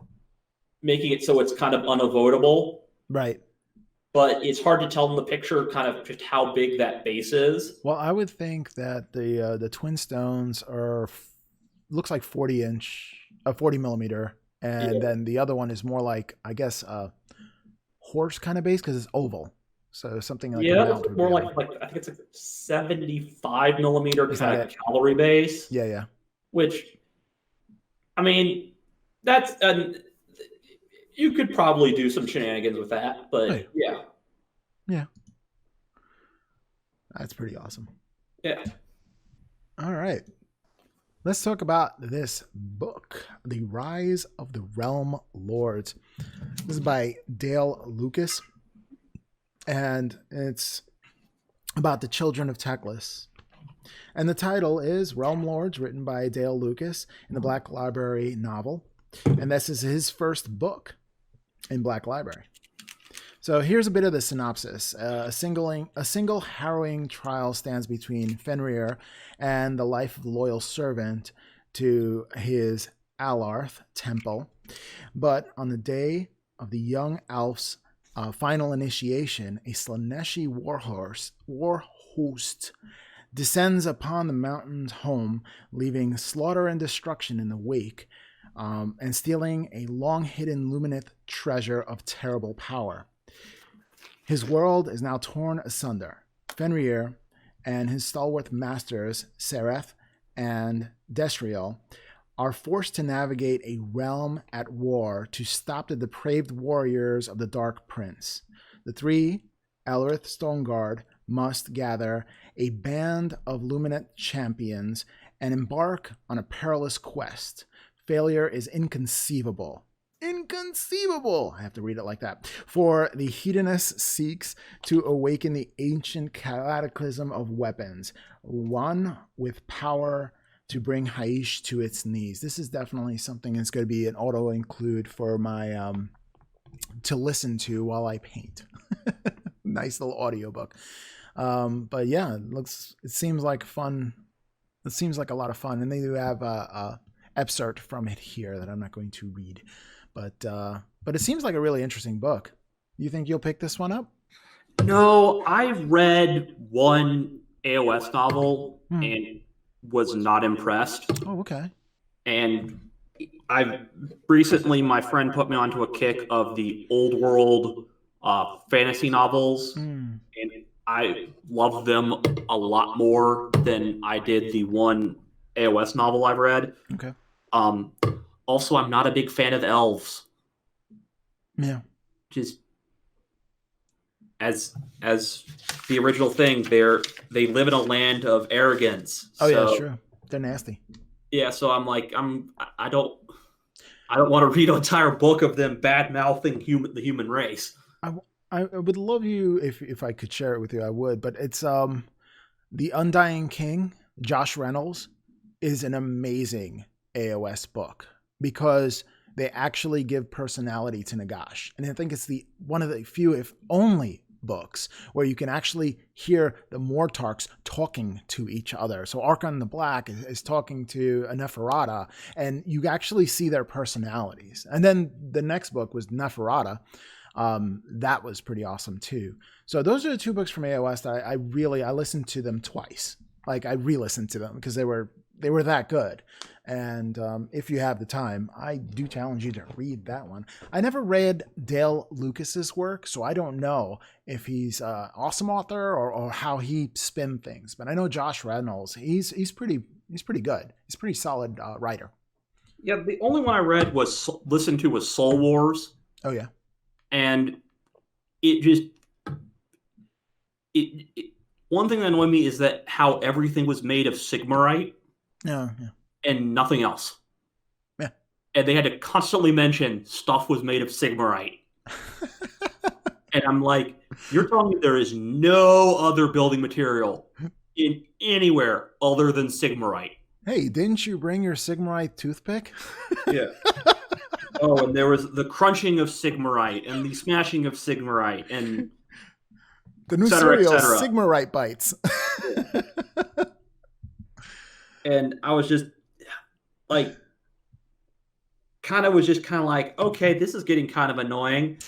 making it so it's kind of unavoidable. Right. But it's hard to tell in the picture kind of just how big that base is. Well, I would think that the Twin Stones looks like 40 millimeter, and then the other one is more like, I guess, a horse kind of base because it's oval. So something like it's more like I think it's a 75 millimeter kind of cavalry base. Yeah. Which, I mean, that's you could probably do some shenanigans with that, but yeah. That's pretty awesome. Yeah. All right. Let's talk about this book, The Rise of the Realm Lords. This is by Dale Lucas, and it's about the children of Teclis. And the title is Realm Lords, written by Dale Lucas in the Black Library novel. And this is his first book in Black Library. So here's a bit of the synopsis. A single harrowing trial stands between Fenrir and the life of the loyal servant to his Alarth temple. But on the day of the young elf's final initiation, a Slaneshi warhost descends upon the mountain's home, leaving slaughter and destruction in the wake, and stealing a long-hidden Lumineth treasure of terrible power. His world is now torn asunder. Fenrir and his stalwart masters, Sereth and Desriel, are forced to navigate a realm at war to stop the depraved warriors of the Dark Prince. The three, Elrith Stoneguard, must gather a band of Lumineth champions and embark on a perilous quest. Failure is inconceivable. Inconceivable! I have to read it like that. For the hedonist seeks to awaken the ancient cataclysm of weapons, one with power to bring Haish to its knees. This is definitely something that's going to be an auto include for my to listen to while I paint. Nice little audiobook. But yeah, it seems like fun. It seems like a lot of fun, and they do have a excerpt from it here that I'm not going to read. But it seems like a really interesting book. You think you'll pick this one up? No, I've read one AOS novel and was not impressed. Oh, okay. And I've recently, my friend put me onto a kick of the old world fantasy novels, and I love them a lot more than I did the one AOS novel I've read. Okay. Also, I'm not a big fan of elves. Yeah. Just as the original thing, they live in a land of arrogance. Oh yeah, sure. They're nasty. Yeah, so I'm like, I don't want to read an entire book of them bad mouthing the human race. I would love you if I could share it with you. I would, but it's The Undying King. Josh Reynolds is an amazing AOS book because they actually give personality to Nagash, and I think it's one of the few, if only, books where you can actually hear the Mortarks talking to each other. So Archon the Black is talking to a Neferata, and you actually see their personalities. And then the next book was Neferata. That was pretty awesome too. So those are the two books from AOS that I listened to them twice. Like I re-listened to them because they were that good. And if you have the time, I do challenge you to read that one. I never read Dale Lucas's work, so I don't know if he's an awesome author or how he spin things. But I know Josh Reynolds, he's pretty good. He's a pretty solid writer. Yeah, the only one I read was Soul Wars. Oh yeah, and it just one thing that annoyed me is that how everything was made of Sigmarite. Yeah. And nothing else. Yeah. And they had to constantly mention stuff was made of Sigmarite. And I'm like, you're telling me there is no other building material in anywhere other than Sigmarite? Hey, didn't you bring your Sigmarite toothpick? Yeah. Oh, and there was the crunching of Sigmarite and the smashing of Sigmarite and the new cereal, Sigmarite bites. Yeah. And I was just like, was just like, okay, this is getting kind of annoying.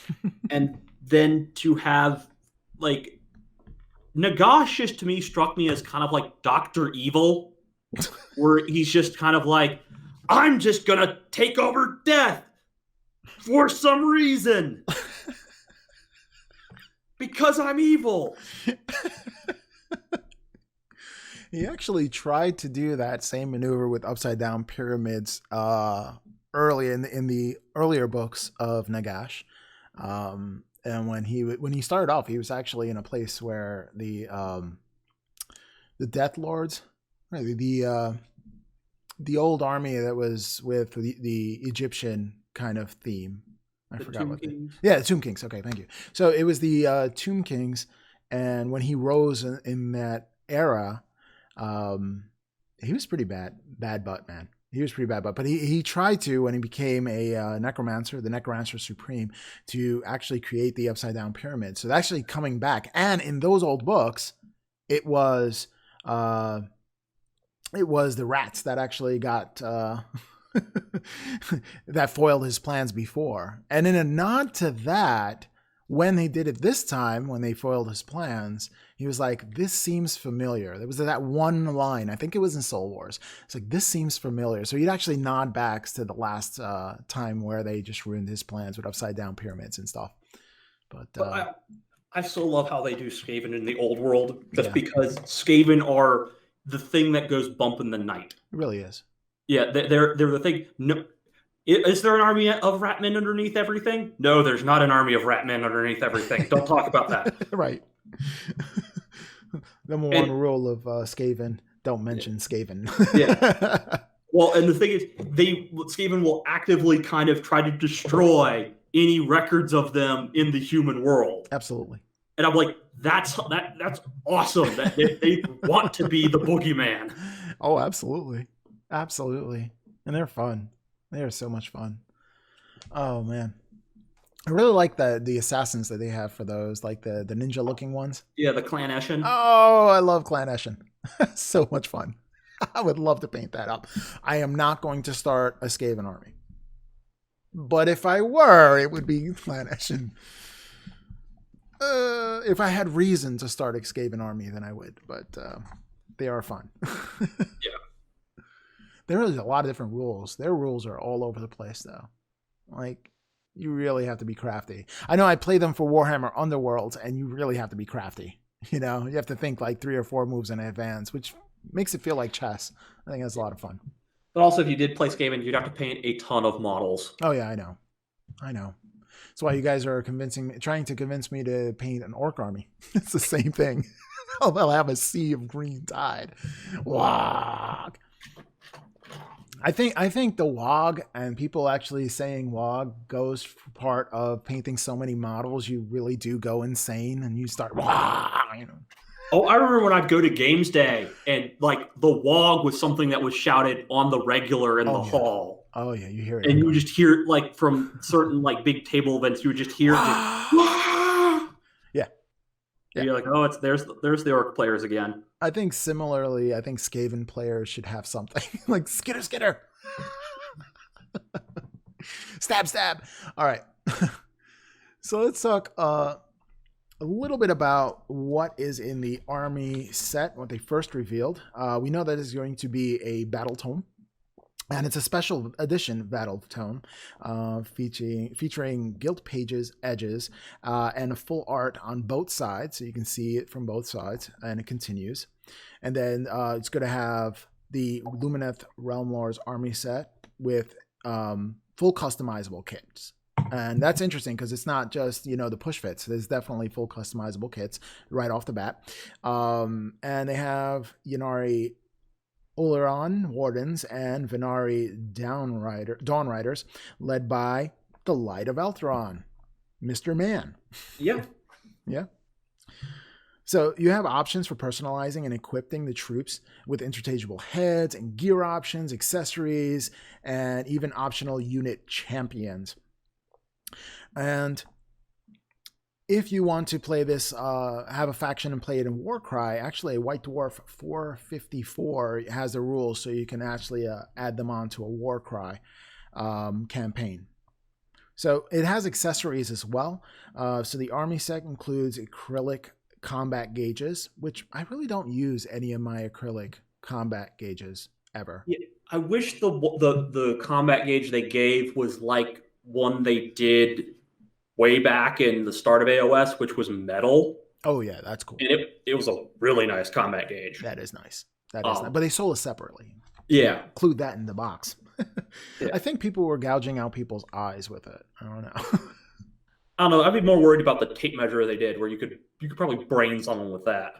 And then to have, like, Nagash just to me struck me as kind of like Dr. Evil, where he's just kind of like, I'm just going to take over death for some reason. Because I'm evil. He actually tried to do that same maneuver with upside down pyramids early in the earlier books of Nagash. And when he started off, he was actually in a place where the Death Lords, the old army that was with the Egyptian kind of theme. I forgot what. The Tomb Kings. Okay, thank you. So it was the Tomb Kings, and when he rose in that era. He was pretty bad butt, man. He was pretty bad, but he tried to, when he became a necromancer, the necromancer supreme, to actually create the upside down pyramid. So actually coming back, and in those old books, it was the rats that actually got that foiled his plans before. And in a nod to that, when they did it this time, when they foiled his plans, he was like, this seems familiar. There was that one line, I think it was in Soul Wars. It's like, this seems familiar. So he'd actually nod back to the last time where they just ruined his plans with upside down pyramids and stuff. But I still love how they do Skaven in the old world, just because Skaven are the thing that goes bump in the night. It really is. Yeah, they're the thing. No, is there an army of ratmen underneath everything? No, there's not an army of ratmen underneath everything. Don't talk about that. Right. Number one rule of Skaven: don't mention Skaven. Yeah. Well, and the thing is, Skaven will actively kind of try to destroy any records of them in the human world. Absolutely. And I'm like, that's awesome. That they want to be the boogeyman. Oh, absolutely. Absolutely. And they're fun. They are so much fun. Oh man. I really like the assassins that they have for those, like the ninja looking ones. Yeah, the Clan Eshin. Oh, I love Clan Eshin. So much fun. I would love to paint that up. I am not going to start a Skaven army. But if I were, it would be Clan Eshin. If I had reason to start a Skaven army, then I would. But they are fun. Yeah. There is a lot of different rules. Their rules are all over the place, though. Like, you really have to be crafty. I know I play them for Warhammer Underworlds, and you really have to be crafty. You know, you have to think like 3 or 4 moves in advance, which makes it feel like chess. I think that's a lot of fun. But also, if you did play Skaven, you'd have to paint a ton of models. Oh yeah, I know. That's why you guys are trying to convince me to paint an orc army. It's the same thing. They'll have a sea of green tide. Wow. I think the WOG and people actually saying WOG goes for part of painting so many models. You really do go insane and you start WOG, you know. Oh, I remember when I'd go to Games Day and like the WOG was something that was shouted on the regular in the hall. Oh yeah, you hear it. And you just hear like from certain like big table events, you would just hear Yeah. You're like, oh, there's the orc players again. I think similarly, Skaven players should have something like skitter. Stab. All right. So let's talk a little bit about what is in the army set, what they first revealed. We know that it's going to be a battle tome. And it's a special edition battle tome featuring gilt pages, edges, and a full art on both sides. So you can see it from both sides, and it continues. And then it's going to have the Lumineth Realm Lords army set with full customizable kits. And that's interesting because it's not just, the push fits. There's definitely full customizable kits right off the bat. And they have Ynnari Alderaan Wardens and Venari Dawn Riders, led by the Light of Elrond, Mr. Man. Yeah. Yeah. So you have options for personalizing and equipping the troops with interchangeable heads and gear options, accessories, and even optional unit champions. And if you want to play this, have a faction and play it in Warcry, actually a White Dwarf 454 has the rules, so you can actually add them on to a Warcry campaign. So it has accessories as well. So the army set includes acrylic combat gauges, which I really don't use any of my acrylic combat gauges ever. Yeah, I wish the combat gauge they gave was like one they did way back in the start of AOS, which was metal. Oh yeah, that's cool. And it was a really nice combat gauge. That is nice. Nice. But they sold it separately. Yeah. Include that in the box. Yeah. I think people were gouging out people's eyes with it. I don't know. I don't know. I'd be more worried about the tape measure they did, where you could probably brain someone with that.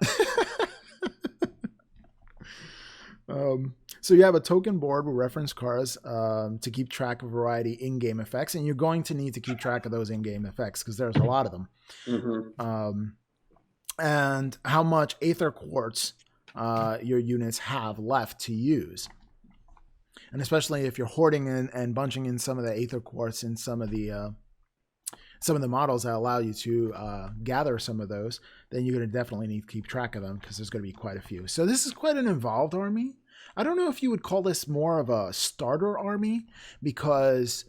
So you have a token board with reference cards to keep track of a variety of in-game effects, and you're going to need to keep track of those in-game effects because there's a lot of them. Mm-hmm. And how much Aether Quartz your units have left to use. And especially if you're hoarding and bunching in some of the Aether Quartz in some of the models that allow you to gather some of those, then you're going to definitely need to keep track of them because there's going to be quite a few. So this is quite an involved army. I don't know if you would call this more of a starter army because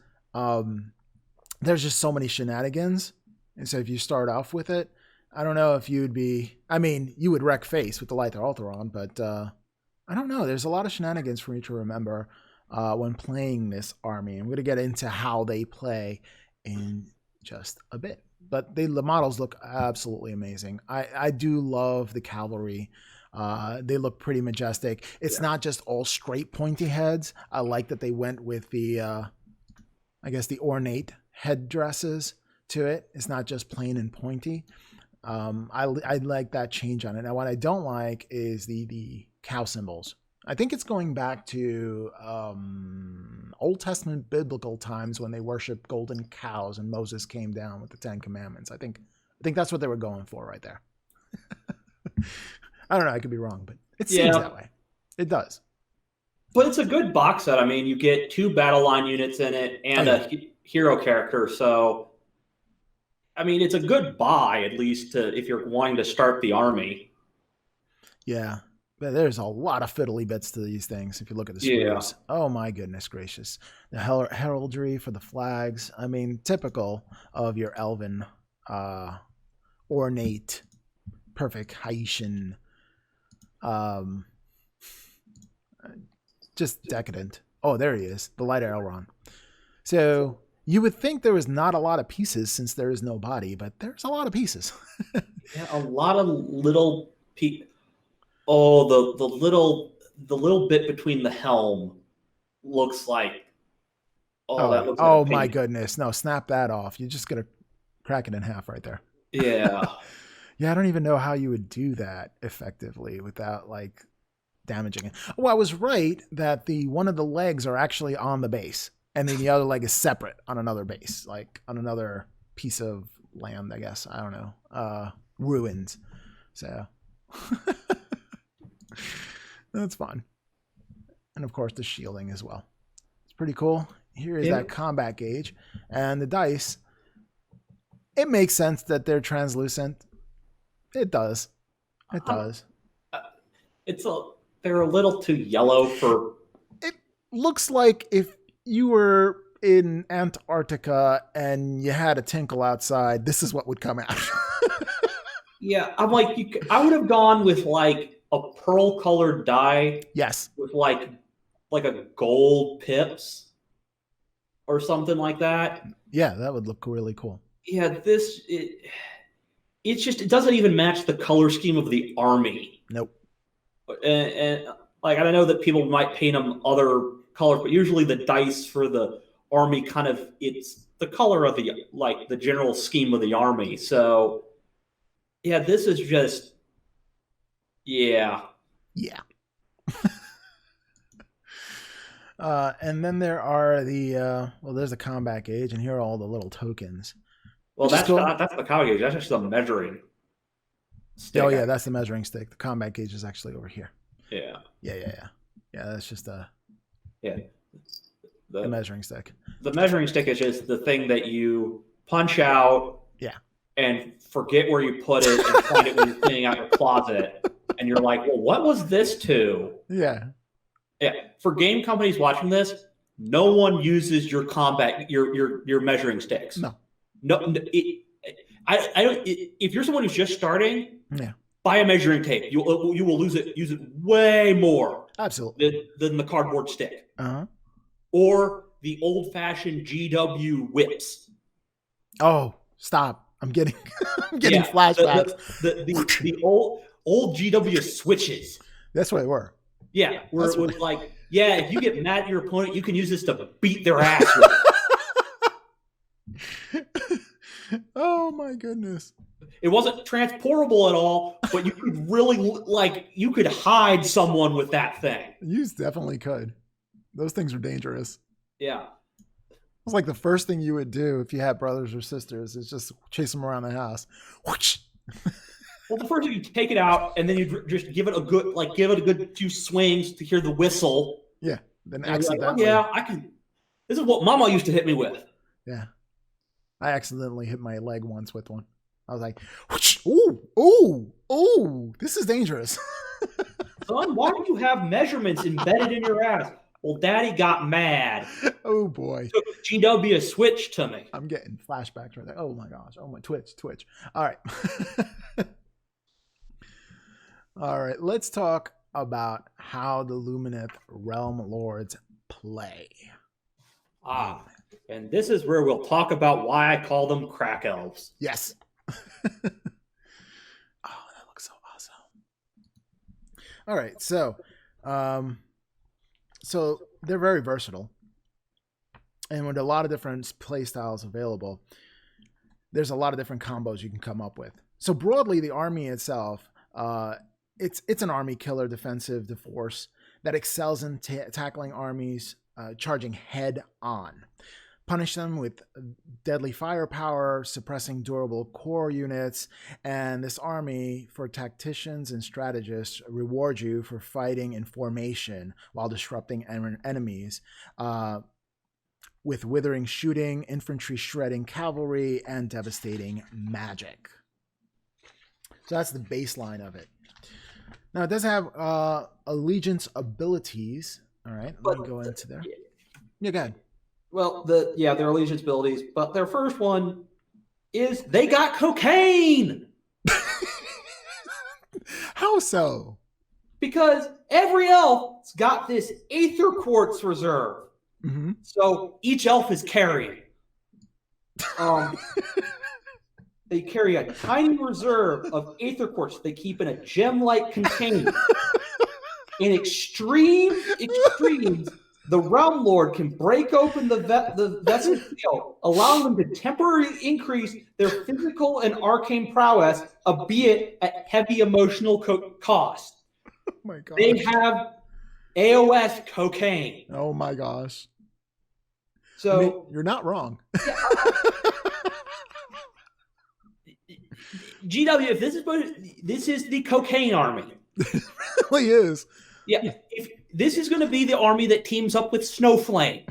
there's just so many shenanigans. And so if you start off with it, I don't know if you'd be... I mean, you would wreck face with the Light Aelves, but I don't know. There's a lot of shenanigans for me to remember when playing this army. I'm going to get into how they play in just a bit. But the models look absolutely amazing. I do love the cavalry. They look pretty majestic. It's not just all straight pointy heads. I like that they went with the, I guess, the ornate headdresses to it. It's not just plain and pointy. I like that change on it. Now, what I don't like is the cow symbols. I think it's going back to Old Testament biblical times when they worshiped golden cows and Moses came down with the Ten Commandments. I think that's what they were going for right there. I don't know. I could be wrong, but it seems that way. It does. But it's a good box set. I mean, you get 2 battle line units in it and a hero character. So, I mean, it's a good buy, at least if you're wanting to start the army. Yeah. But there's a lot of fiddly bits to these things if you look at the screws. Yeah. Oh, my goodness gracious. The heraldry for the flags. I mean, typical of your elven, ornate, perfect Haitian, just decadent. Oh, there he is, the Light Elrond. So you would think there was not a lot of pieces since there is no body, but there's a lot of pieces. Yeah, a lot of little pieces. Oh, the little bit between the helm looks like. Oh, that looks like oh my goodness! No, snap that off. You're just gonna crack it in half right there. Yeah. Yeah, I don't even know how you would do that effectively without like damaging it. Well, I was right that one of the legs are actually on the base, and then the other leg is separate on another base, like on another piece of land, I guess. I don't know. Ruins. So that's fun. And of course the shielding as well. It's pretty cool. Here is that combat gauge. And the dice. It makes sense that they're translucent. It does. It does. They're a little too yellow for... It looks like if you were in Antarctica and you had a tinkle outside, this is what would come out. Yeah, I'm like, I would have gone with like a pearl colored dye. Yes. With like a gold pips or something like that. Yeah, that would look really cool. Yeah, it's just, it doesn't even match the color scheme of the army. Nope. And like, I know that people might paint them other colors, but usually the dice for the army it's the color of the general scheme of the army. So yeah, this is just, yeah. Yeah. And then there are there's a combat gauge, and here are all the little tokens. Well, that's the combat gauge. That's just the measuring stick. Oh, yeah, that's the measuring stick. The combat gauge is actually over here. Yeah. Yeah, that's just the measuring stick. The measuring stick is just the thing that you punch out and forget where you put it and find it when you're cleaning out your closet. And you're like, well, what was this to? Yeah. Yeah. For game companies watching this, no one uses your your measuring sticks. No. I don't. If you're someone who's just starting, buy a measuring tape. You will use it way more. Absolutely. Than the cardboard stick. Uh-huh. Or the old-fashioned GW whips. Oh, stop! I'm getting flashbacks. The old GW switches. That's what they were. Yeah, where it was like, if you get mad at your opponent, you can use this to beat their ass with. Oh my goodness. It wasn't transportable at all, but you could really you could hide someone with that thing. You definitely could. Those things are dangerous. Yeah. It's like the first thing you would do if you had brothers or sisters is just chase them around the house. Well, the first thing you take it out and then you just give it a good few swings to hear the whistle. Yeah. Then And you're like, accidentally. oh, yeah, I can. This is what Mama used to hit me with. Yeah. I accidentally hit my leg once with one. I was like, ooh, ooh, ooh, this is dangerous. Son, why do you have measurements embedded in your ass? Well, Daddy got mad. Oh, boy. Took GW a switch to me. I'm getting flashbacks right there. Oh, my gosh. Oh, my Twitch. All right. All right. Let's talk about how the Lumineth Realm Lords play. And this is where we'll talk about why I call them crack elves. Yes. Oh, that looks so awesome. All right. So they're very versatile. And with a lot of different play styles available, there's a lot of different combos you can come up with. So broadly, the army itself, it's an army killer defensive force that excels in tackling armies, charging head on. Punish them with deadly firepower, suppressing durable core units, and this army, for tacticians and strategists, rewards you for fighting in formation while disrupting enemies, with withering shooting, infantry shredding cavalry, and devastating magic. So that's the baseline of it. Now it does have allegiance abilities. All right, let me go into there. Yeah, go ahead. Well, their allegiance abilities, but their first one is they got cocaine. How so? Because every elf's got this Aether Quartz reserve. Mm-hmm. So each elf is carrying. They carry a tiny reserve of Aether Quartz they keep in a gem-like container. In extremes, the Realm Lord can break open the vessel's seal, allowing them to temporarily increase their physical and arcane prowess, albeit at heavy emotional cost. Oh my gosh. They have AOS cocaine. Oh my gosh. So I mean, you're not wrong. GW, if this is the cocaine army. It really is. Yeah, if this is going to be the army that teams up with Snowflame.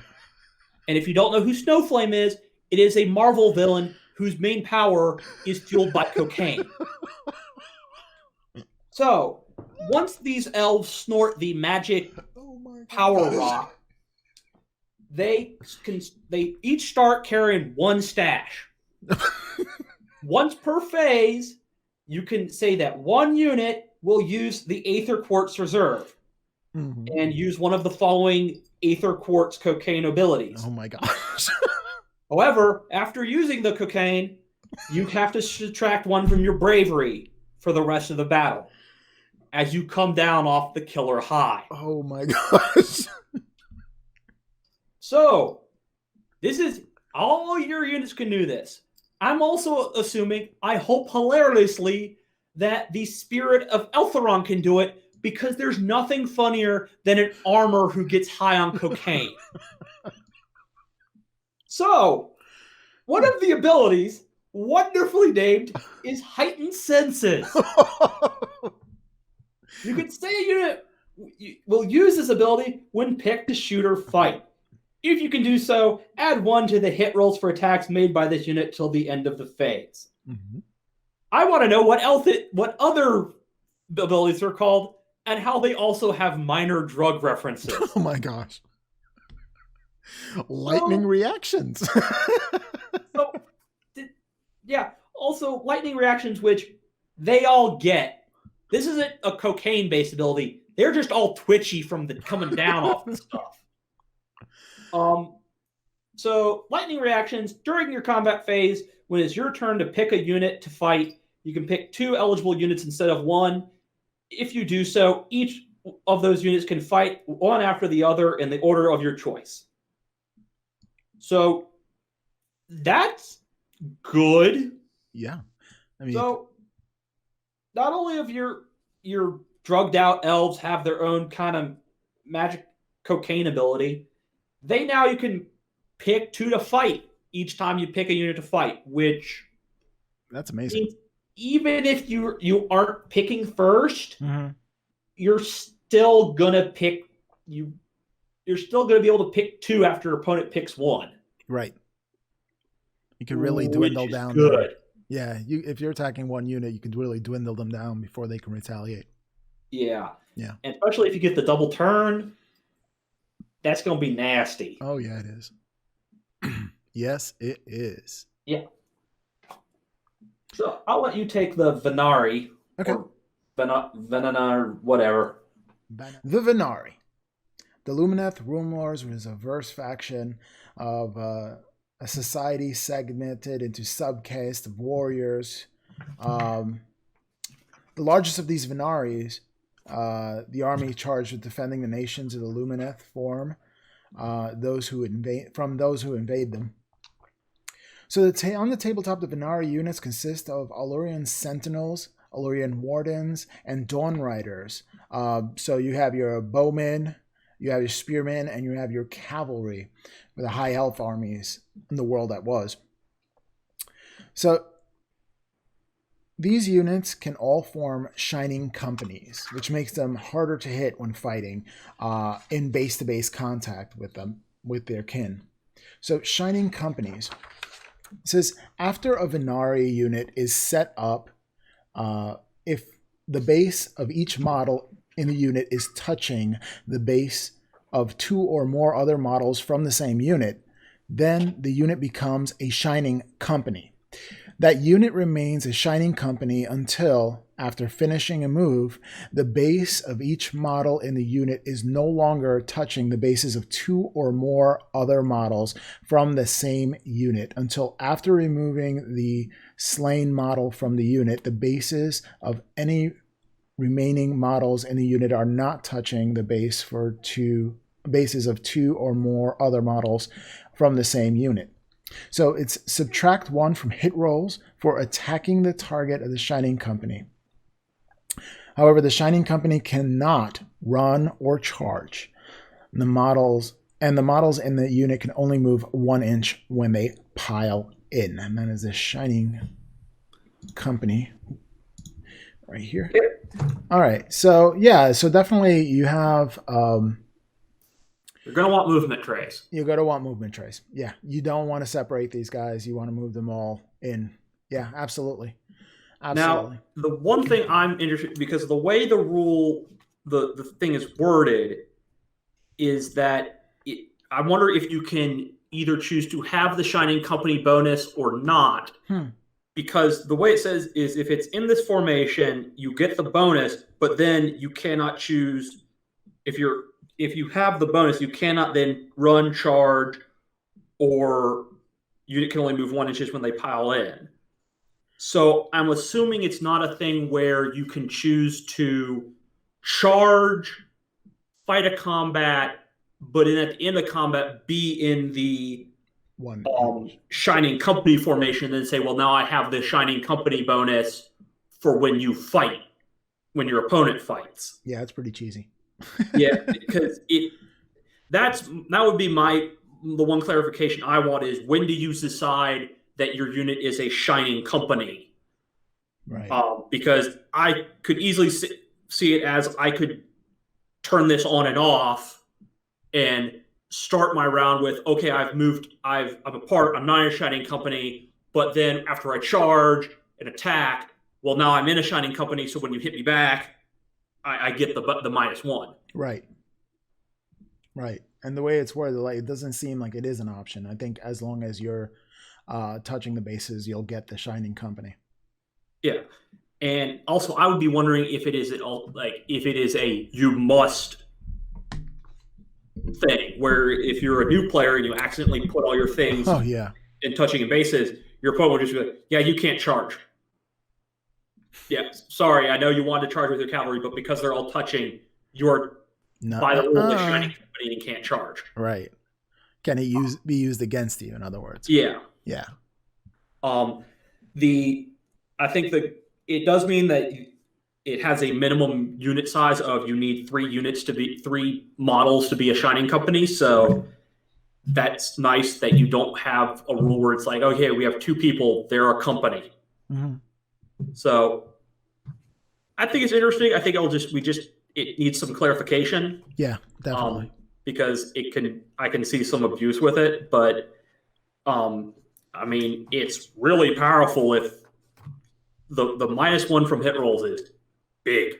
And if you don't know who Snowflame is, it is a Marvel villain whose main power is fueled by cocaine. So, once these elves snort the magic power rock, they each start carrying one stash. Once per phase, you can say that one unit will use the Aether Quartz reserve. Mm-hmm. And use one of the following Aether Quartz cocaine abilities. Oh my gosh. However, after using the cocaine, you have to subtract one from your bravery for the rest of the battle as you come down off the killer high. Oh my gosh. So, this is all your units can do this. I'm also assuming, I hope hilariously, that the Spirit of Elrond can do it, because there's nothing funnier than an armor who gets high on cocaine. So, one of the abilities, wonderfully named, is Heightened Senses. You can say a unit will use this ability when picked to shoot or fight. If you can do so, add 1 to the hit rolls for attacks made by this unit till the end of the phase. Mm-hmm. I want to know what other abilities are called, and how they also have minor drug references. Oh my gosh. Lightning reactions. Also lightning reactions, which they all get. This isn't a cocaine-based ability. They're just all twitchy from the coming down off the stuff. So lightning reactions, during your combat phase, when it's your turn to pick a unit to fight, you can pick 2 eligible units instead of 1. If you do so, each of those units can fight one after the other in the order of your choice. So that's good. Yeah. I mean, so not only of your drugged out elves have their own kind of magic cocaine ability, you can pick 2 to fight each time you pick a unit to fight, which that's amazing. Even if you aren't picking first, mm-hmm. you're still gonna pick you're still going to be able to pick 2 after your opponent picks 1. Right. You can really dwindle down. Good. Yeah, if you're attacking 1 unit, you can really dwindle them down before they can retaliate. Yeah. Yeah. And especially if you get the double turn, that's going to be nasty. Oh, yeah, it is. Yes, it is. Yeah. So I'll let you take the Venari. Okay. Or Venana, whatever. The Venari. The Lumineth Rumors was a verse faction of a society segmented into subcastes of warriors. The largest of these Venaris, the army charged with defending the nations of the Lumineth form, those who invade them. So on the tabletop, the Venari units consist of Alderaan Sentinels, Alderaan Wardens, and Dawn Riders. So you have your bowmen, you have your spearmen, and you have your cavalry for the high elf armies in the world that was. So these units can all form shining companies, which makes them harder to hit when fighting in base-to-base contact with their kin. So shining companies. It says after a Venari unit is set up, if the base of each model in the unit is touching the base of 2 or more other models from the same unit, then the unit becomes a shining company. That unit remains a shining company until, after finishing a move, the base of each model in the unit is no longer touching the bases of 2 or more other models from the same unit. Until after removing the slain model from the unit, the bases of any remaining models in the unit are not touching the bases of 2 or more other models from the same unit. So it's subtract 1 from hit rolls for attacking the target of the Shining Company. However, the Shining Company cannot run or charge. The models in the unit can only move 1 inch when they pile in. And that is the Shining Company right here. All right. So yeah, so definitely you have you're going to want movement trays. You're going to want movement trays. Yeah. You don't want to separate these guys. You want to move them all in. Yeah, absolutely. Absolutely. Now, the one thing I'm interested, because the way the rule, the thing is worded, is that I wonder if you can either choose to have the Shining Company bonus or not. Because the way it says is if it's in this formation, you get the bonus, but then you cannot choose if you have the bonus, you cannot then run, charge, or you can only move 1 inches when they pile in. So I'm assuming it's not a thing where you can choose to charge, fight a combat, but then at the end of combat be in the Shining Company formation and then say, well, now I have the Shining Company bonus for when you fight, when your opponent fights. Yeah, it's pretty cheesy. Yeah, because that would be the one clarification I want is when do you decide that your unit is a Shining Company? Right. Because I could easily see it as I could turn this on and off and start my round with, okay, I'm apart, I'm not a Shining Company, but then after I charge and attack, well, now I'm in a Shining Company, so when you hit me back, I get the -1. Right. Right. And the way it's worded, like, it doesn't seem like it is an option. I think as long as you're touching the bases, you'll get the Shining Company. Yeah. And also, I would be wondering if it is a you must thing, where if you're a new player and you accidentally put all your things in touching and bases, your opponent will just be like, yeah, you can't charge. Yeah, sorry, I know you wanted to charge with your cavalry, but because they're all touching, you're by the rule of the Shining Company and can't charge. Right. Can it be used against you, in other words? Yeah. Yeah. I think that it does mean that it has a minimum unit size of you need 3 models to be a Shining Company. So that's nice that you don't have a rule where it's like, okay, we have 2 people, they're a company. Mm-hmm. So I think it's interesting. I think it needs some clarification. Yeah, definitely. because I can see some abuse with it, but I mean, it's really powerful if the -1 from hit rolls is big.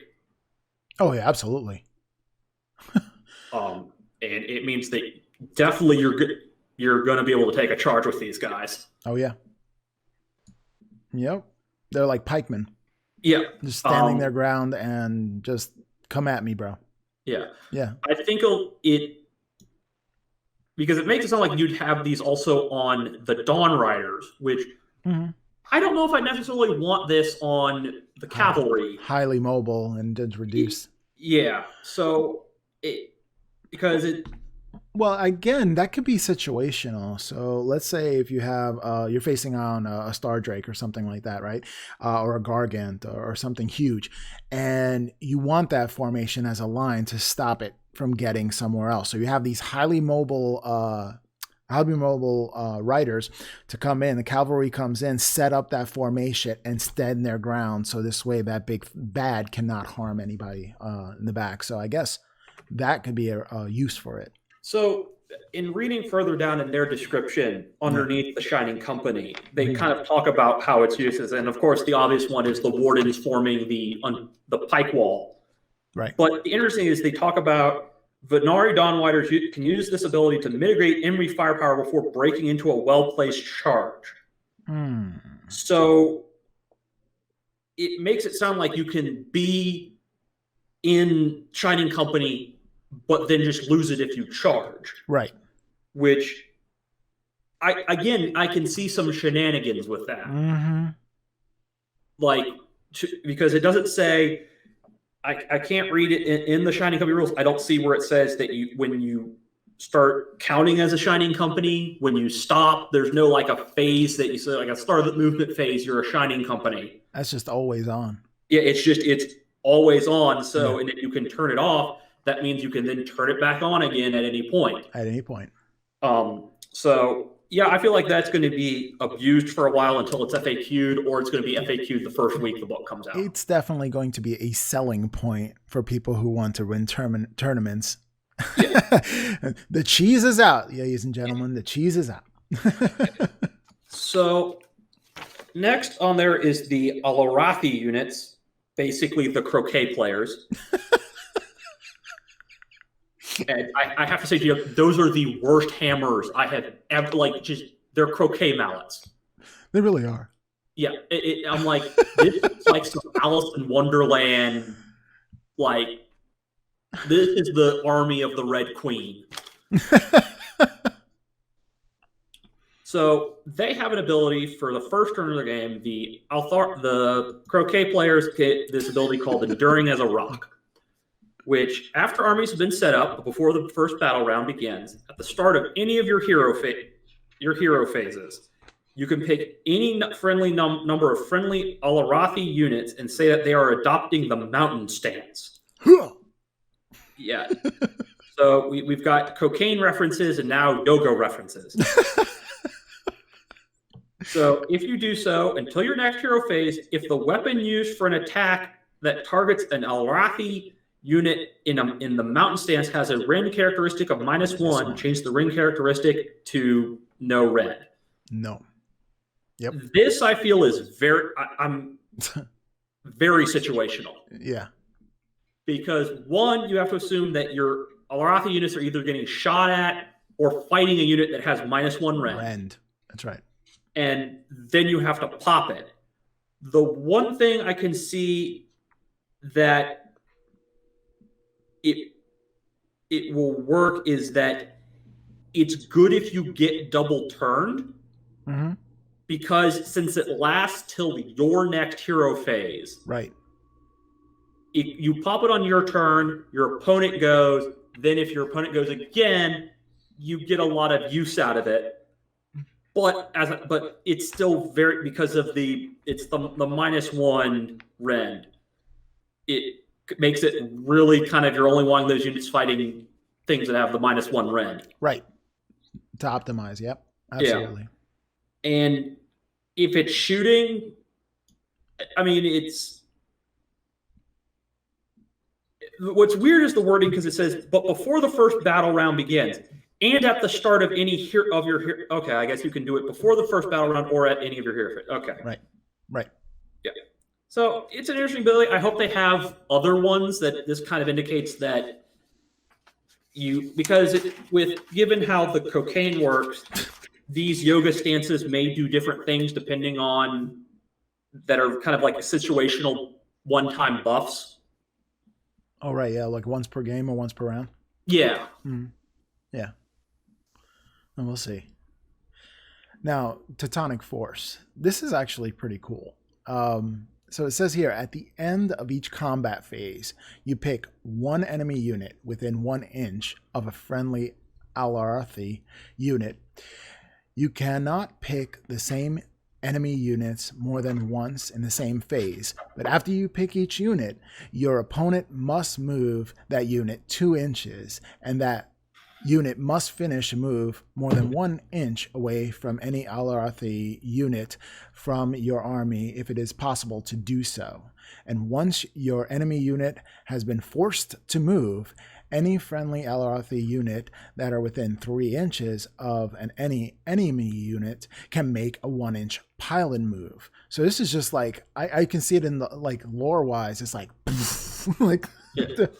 Oh yeah, absolutely. And it means that definitely you're going to be able to take a charge with these guys. Oh yeah. Yep. They're like pikemen. Yeah. Just standing their ground and just come at me, bro. Yeah. Yeah. I think because it makes it sound like you'd have these also on the Dawn Riders, which I don't know if I necessarily want this on the cavalry. Highly mobile and just reduce. Yeah. So because it. Well, again, that could be situational. So let's say if you have you're facing on a Star Drake or something like that, right? Or a Gargant or something huge, and you want that formation as a line to stop it from getting somewhere else. So you have these highly mobile riders to come in. The cavalry comes in, set up that formation, and stand their ground. So this way, that big bad cannot harm anybody in the back. So I guess that could be a use for it. So in reading further down in their description underneath the Shining Company, they kind of talk about how its uses. And of course, the obvious one is the wardens forming the pike wall. Right. But the interesting is they talk about Venari Dawnriders can use this ability to mitigate enemy firepower before breaking into a well-placed charge. So it makes it sound like you can be in Shining Company but then just lose it if you charge. Right. Which, I can see some shenanigans with that. Like, because it doesn't say, I can't read it in the Shining Company rules. I don't see where it says that when you start counting as a Shining Company, when you stop, there's no like a phase that you say, like a start of the movement phase, you're a Shining Company. That's just always on. Yeah, it's always on. So, and if you can turn it off, that means you can then turn it back on again at any point. At any point. So, yeah, I feel like that's going to be abused for a while until it's FAQ'd, or it's going to be FAQ'd the first week the book comes out. It's definitely going to be a selling point for people who want to win tournaments. Yeah. The cheese is out, ladies and gentlemen. The cheese is out. So, next on there is the Alarathi units, basically the croquet players. And I have to say to you, those are the worst hammers I have ever, like, just, they're croquet mallets. They really are. Yeah, I'm like, this is like some Alice in Wonderland, like, this is the army of the Red Queen. So they have an ability for the first turn of the game. The croquet players get this ability called Enduring as a Rock, which, after armies have been set up before the first battle round begins, at the start of any of your hero phases, you can pick any friendly number of friendly Alarathi units and say that they are adopting the mountain stance. Yeah. So we've got cocaine references and now yoga references. So if you do so, until your next hero phase, if the weapon used for an attack that targets an Alarathi unit in the mountain stance has a rend characteristic of -1, change the rend characteristic to no rend. No. Yep. This I feel is I'm very situational. Yeah. Because one, you have to assume that your Alarathi units are either getting shot at or fighting a unit that has -1 rend. That's right. And then you have to pop it. The one thing I can see that it will work is that it's good if you get double turned, because since it lasts till your next hero phase, right? You pop it on your turn, your opponent goes. Then if your opponent goes again, you get a lot of use out of it. But it's still because of it's the -1 rend. It makes it really kind of, you're only wanting those units fighting things that have the -1 rend. Right. To optimize. Yep. Absolutely. Yeah. And if it's shooting, I mean, what's weird is the wording because it says, but before the first battle round begins, and at the start of any okay, I guess you can do it before the first battle round or at any of your hero phase. Okay. Right. Yeah. So it's an interesting ability. I hope they have other ones that this kind of indicates that because given how the cocaine works, these yoga stances may do different things depending on that are kind of like situational one-time buffs. Oh, right. Yeah. Like once per game or once per round. Yeah. Mm-hmm. Yeah. And we'll see. Now, Teutonic Force. This is actually pretty cool. So it says here, at the end of each combat phase, you pick one enemy unit within 1 inch of a friendly Alderaan unit. You cannot pick the same enemy units more than once in the same phase, but after you pick each unit, your opponent must move that unit 2 inches, and that unit must finish a move more than 1 inch away from any Alderaan unit from your army if it is possible to do so. And once your enemy unit has been forced to move, any friendly Alderaan unit that are within 3 inches of any enemy unit can make a 1 inch pile-in move. So this is just like, I can see it in the like lore wise, it's like like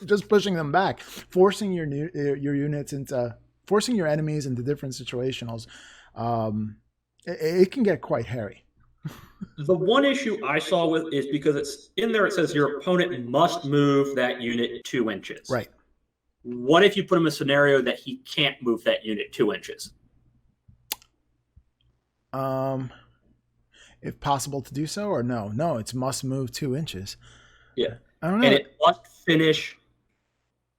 just pushing them back, forcing your units into, forcing your enemies into different situationals. It can get quite hairy. The one issue I saw with is because it's in there, it says your opponent must move that unit 2 inches. Right. What if you put him in a scenario that he can't move that unit 2 inches? If possible to do so, or no, it's must move 2 inches. Yeah. I don't know. And it must finish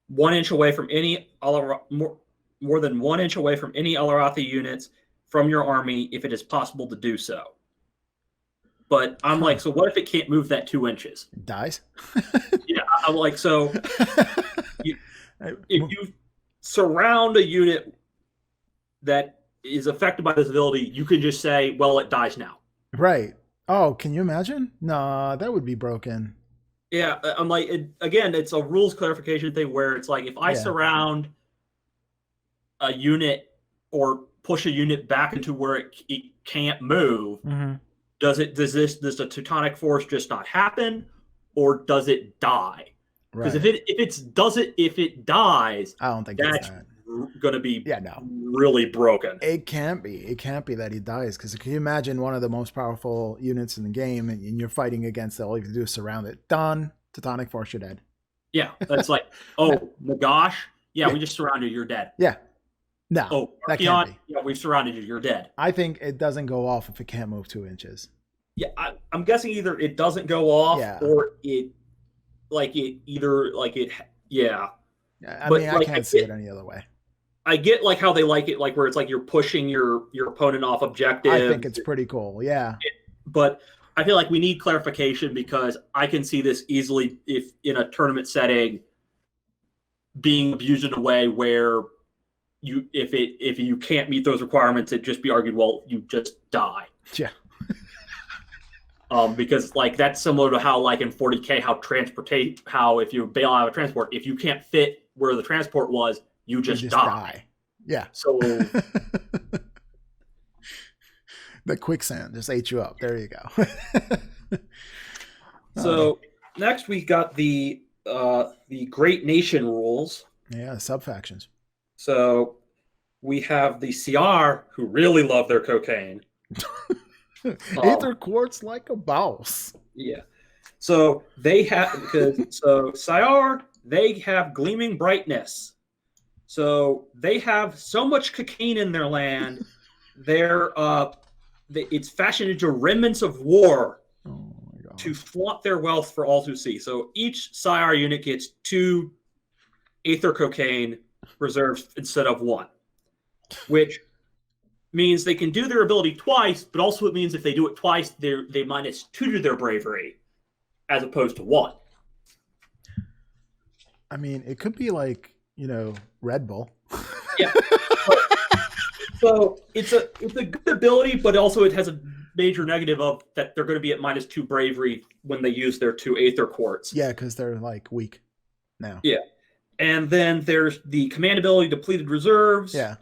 1 inch away from any more than 1 inch away from any Alderaan units from your army if it is possible to do so. But I'm like, so what if it can't move that 2 inches? It dies? Yeah, I'm like, so if you surround a unit that is affected by this ability, you can just say, well, it dies now. Right. Oh, can you imagine? Nah, that would be broken. Yeah, I'm like, again, it's a rules clarification thing where it's like, if I surround a unit or push a unit back into where it can't move, does the Teutonic Force just not happen, or does it die? Because if it dies, I don't think that's going to be really broken. It can't be. It can't be that he dies, because can you imagine one of the most powerful units in the game and you're fighting against it, all you have to do is surround it. Done. Teutonic Force, you're dead. Yeah, that's like, oh, Nagash? Yeah, we just surrounded you, you're dead. Yeah. No, oh, that can't be. Yeah, we've surrounded you, you're dead. I think it doesn't go off if it can't move 2 inches. Yeah, I'm guessing either it doesn't go off or yeah. I mean, I can't see it any other way. I get like how they like it, like where it's like you're pushing your opponent off objective. I think it's pretty cool, yeah. But I feel like we need clarification, because I can see this easily if in a tournament setting being abused in a way where if you can't meet those requirements, it just be argued, well, you just die. Yeah. Because like that's similar to how like in 40K how if you bail out of a transport, if you can't fit where the transport was, you just die. Yeah. So the quicksand just ate you up. There you go. So next we got the Great Nation rules. Yeah, sub-factions. So we have the CR, who really love their cocaine. Aether Quartz like a boss. Yeah. So they have CR, they have gleaming brightness. So they have so much cocaine in their land. It's fashioned into remnants of war to flaunt their wealth for all to see. So each CR unit gets 2 Aether cocaine reserves instead of 1, which means they can do their ability twice, but also it means if they do it twice, they -2 to their bravery, as opposed to 1. I mean, it could be like, Red Bull. Yeah. So it's a good ability, but also it has a major negative of that they're going to be at -2 bravery when they use their 2 Aether quartz. Yeah, because they're like weak. now. Yeah. And then there's the command ability Depleted Reserves. Yeah.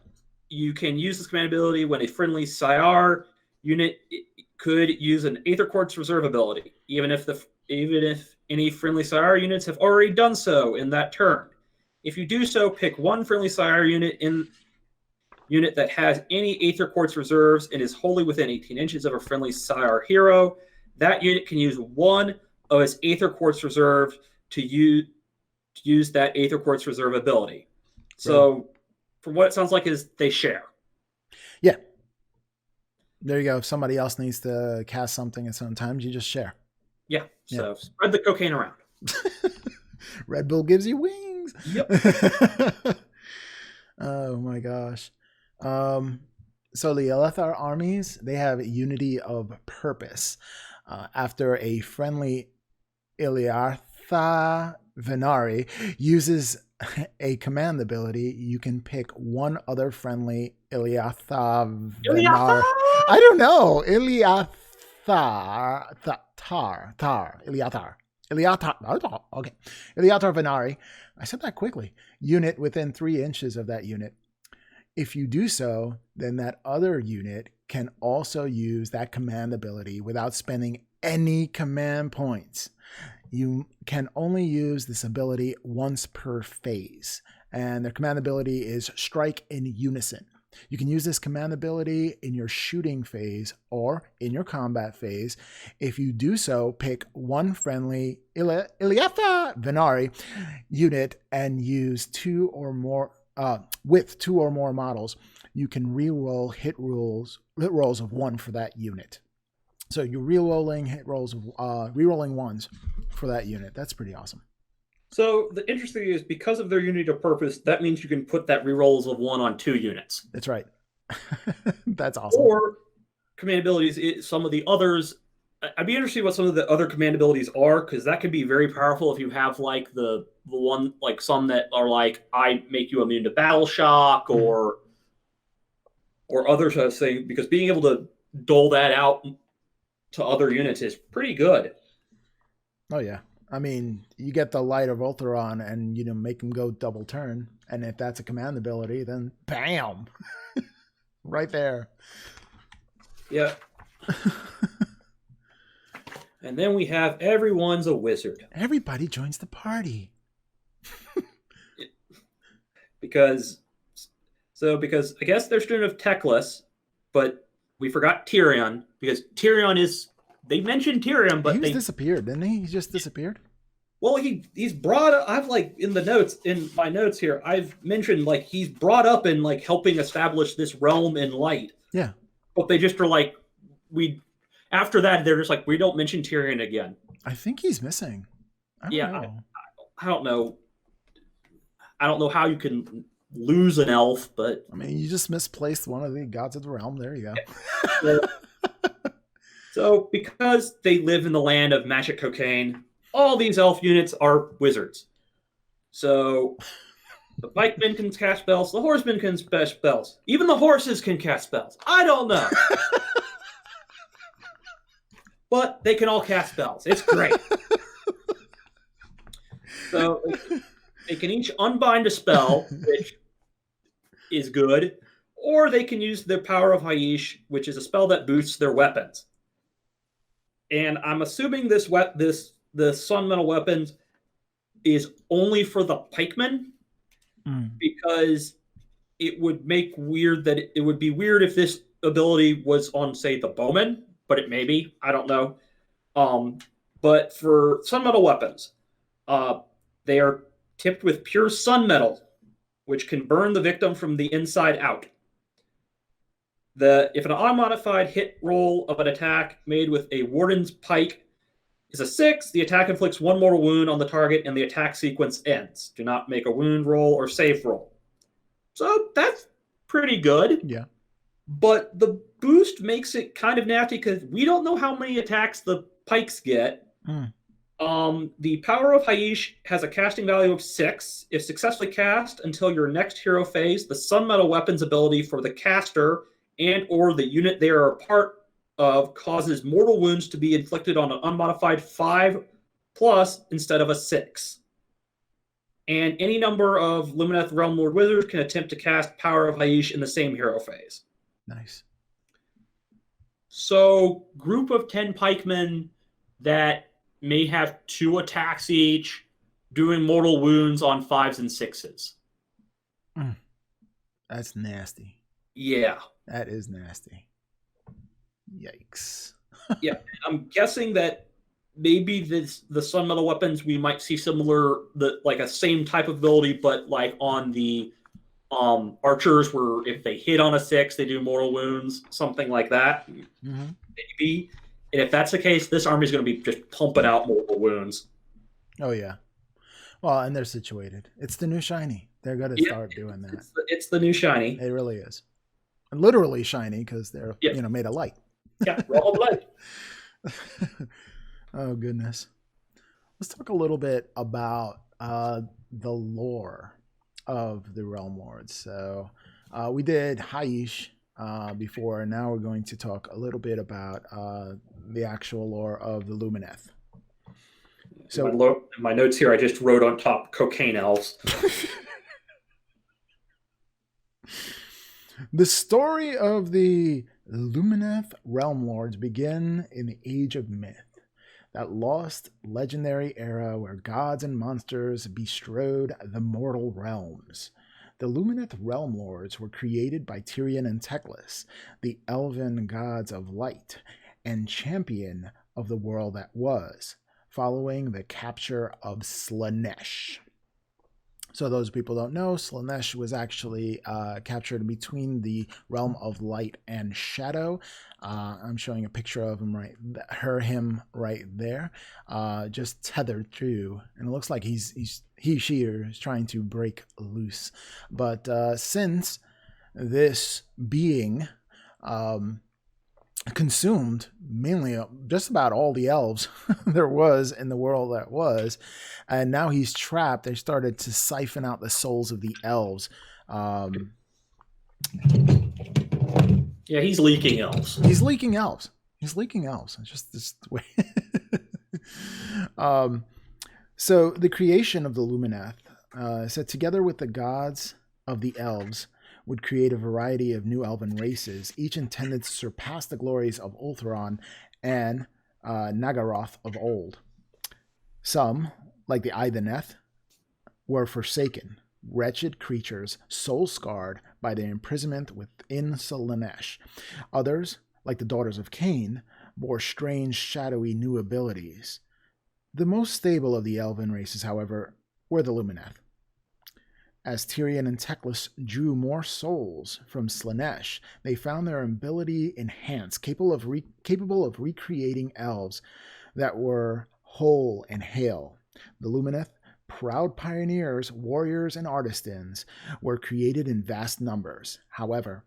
You can use this command ability when a friendly thir unit could use an Aether Quartz reserve ability, even if any friendly thir units have already done so in that turn. If you do so, pick one friendly thir unit that has any Aether Quartz reserves and is wholly within 18 inches of a friendly thir hero. That unit can use one of its Aether Quartz reserves to use that Aether Quartz reserve ability. So, from what it sounds like, is they share. Yeah. There you go. If somebody else needs to cast something at some times, you just share. Yeah. So spread the cocaine around. Red Bull gives you wings. Yep. Oh my gosh. So the Elethar armies, they have unity of purpose. After a friendly Iliartha Venari uses a command ability, you can pick one other friendly Iliartha Venari. I don't know. Iliartha. Iliatar. Okay. Iliatar Venari. I said that quickly. Unit within 3 inches of that unit. If you do so, then that other unit can also use that command ability without spending any command points. You can only use this ability once per phase, and their command ability is Strike in Unison. You can use this command ability in your shooting phase or in your combat phase. If you do so, pick one friendly Iliatha Venari unit and use two or more models. You can reroll hit rolls of 1 for that unit. So you're rerolling hit rolls of rerolling 1s for that unit. That's pretty awesome. So the interesting thing is, because of their unity of purpose, that means you can put that rerolls of 1 on 2 units. That's right. That's awesome. Or command abilities, some of the others. I'd be interested in what some of the other command abilities are, because that could be very powerful if you have like the one, like some that are like, I make you immune to battle shock, or others I was saying, because being able to dole that out to other units is pretty good. Oh yeah. I mean, you get the Light of Alderaan and, make them go double turn. And if that's a command ability, then bam! Right there. Yeah. And then we have everyone's a wizard. Everybody joins the party. Because I guess they're student of Teclis, but we forgot Tyrion, because Tyrion is... They mentioned Tyrion, but he disappeared, didn't he? He just disappeared? Well, he's brought up... I've, in my notes here, I've mentioned, he's brought up in, helping establish this realm in light. Yeah. But they just are after that, they're just we don't mention Tyrion again. I think he's missing. I don't know. I don't know. I don't know how you can lose an elf, but... I mean, you just misplaced one of the gods of the realm. There you go. So, because they live in the land of magic cocaine, all these elf units are wizards. So, the pikemen can cast spells, the horsemen can cast spells, even the horses can cast spells. I don't know. But they can all cast spells. It's great. So, they can each unbind a spell, which is good, or they can use the power of Haish, which is a spell that boosts their weapons. And I'm assuming the sun metal weapons is only for the pikemen, because it would make weird that it would be weird if this ability was on, say, the bowmen, but it may be. I don't know. But for sun metal weapons, they are tipped with pure sun metal, which can burn the victim from the inside out. If an unmodified hit roll of an attack made with a Warden's Pike is a 6, the attack inflicts 1 mortal wound on the target and the attack sequence ends. Do not make a wound roll or save roll. So that's pretty good. Yeah. But the boost makes it kind of nasty, because we don't know how many attacks the Pikes get. The power of Haish has a casting value of 6. If successfully cast until your next hero phase, the sun metal weapons ability for the caster and or the unit they are a part of causes mortal wounds to be inflicted on an unmodified 5+ instead of a 6. And any number of Lumineth Realm Lord Wizards can attempt to cast Power of Haish in the same hero phase. Nice. So, group of 10 pikemen that may have 2 attacks each, doing mortal wounds on 5s and 6s. That's nasty. Yeah. That is nasty. Yikes. Yeah, I'm guessing that maybe the Sun Metal weapons, we might see similar, like a same type of ability, but like on the archers, where if they hit on a 6, they do mortal wounds, something like that. Mm-hmm. Maybe. And if that's the case, this army is going to be just pumping out mortal wounds. Oh, yeah. Well, and they're situated. It's the new shiny. They're going to start doing that. It's the new shiny. It really is. Literally shiny, because they're made of light. Yeah, raw light. Oh, goodness. Let's talk a little bit about the lore of the Realm Lords. So we did Haish before, and now we're going to talk a little bit about the actual lore of the Lumineth. So in my notes here, I just wrote on top cocaine elves. The story of the Lumineth Realm Lords begin in the Age of Myth, that lost legendary era where gods and monsters bestrode the mortal realms. The Lumineth Realm Lords were created by Tyrion and Teclis, the elven gods of light and champion of the world that was, following the capture of Slaanesh. So those people don't know, Slaanesh was actually captured between the realm of light and shadow. I'm showing a picture of him him right there, just tethered through, and it looks like she is trying to break loose. But since this being consumed mainly just about all the elves there was in the world that was, and now he's trapped, they started to siphon out the souls of the elves. Yeah, he's leaking elves. He's leaking elves. It's just this way. So the creation of the Lumineth, said together with the gods of the elves, would create a variety of new elven races, each intended to surpass the glories of Ulthuan and Nagaroth of old. Some, like the Idoneth, were forsaken, wretched creatures, soul-scarred by their imprisonment within Slaanesh. Others, like the Daughters of Cain, bore strange, shadowy new abilities. The most stable of the elven races, however, were the Lumineth. As Tyrion and Teclis drew more souls from Slaanesh, they found their ability enhanced, capable of recreating elves that were whole and hale. The Lumineth, proud pioneers, warriors, and artisans, were created in vast numbers. However,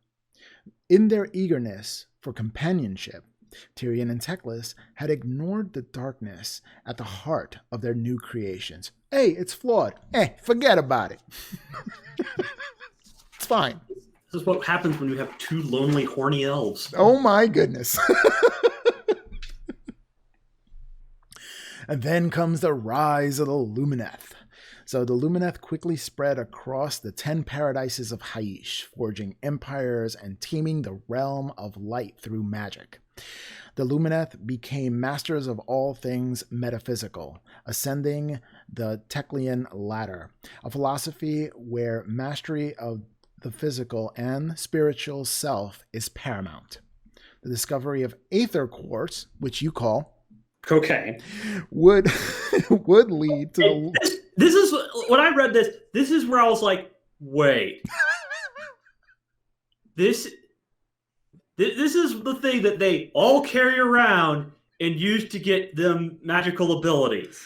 in their eagerness for companionship, Tyrion and Teclis had ignored the darkness at the heart of their new creations. Hey, it's flawed. Hey, forget about it. It's fine. This is what happens when you have 2 lonely, horny elves. Oh my goodness. And then comes the rise of the Lumineth. So the Lumineth quickly spread across the 10 paradises of Haish, forging empires and taming the realm of light through magic. The Lumineth became masters of all things metaphysical, ascending the Teclian ladder, a philosophy where mastery of the physical and spiritual self is paramount. The discovery of Aether Quartz, which you call cocaine, would lead to This is when I read this. This is where I was like, wait, this is the thing that they all carry around and use to get them magical abilities.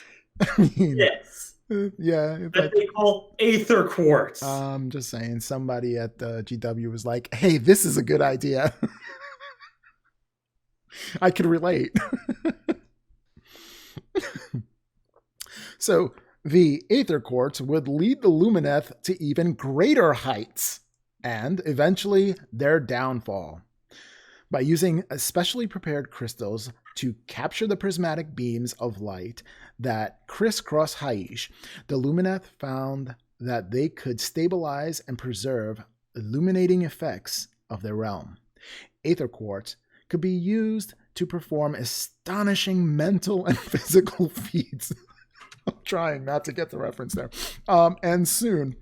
Yes. Yeah. That they call Aether Quartz. I'm just saying, somebody at the GW was like, hey, this is a good idea. I could relate. So the Aether Quartz would lead the Lumineth to even greater heights and eventually their downfall. By using specially prepared crystals To capture the prismatic beams of light that crisscross Heish, the Lumineth found that they could stabilize and preserve illuminating effects of their realm. Aether Quartz could be used to perform astonishing mental and physical feats. I'm trying not to get the reference there. And soon,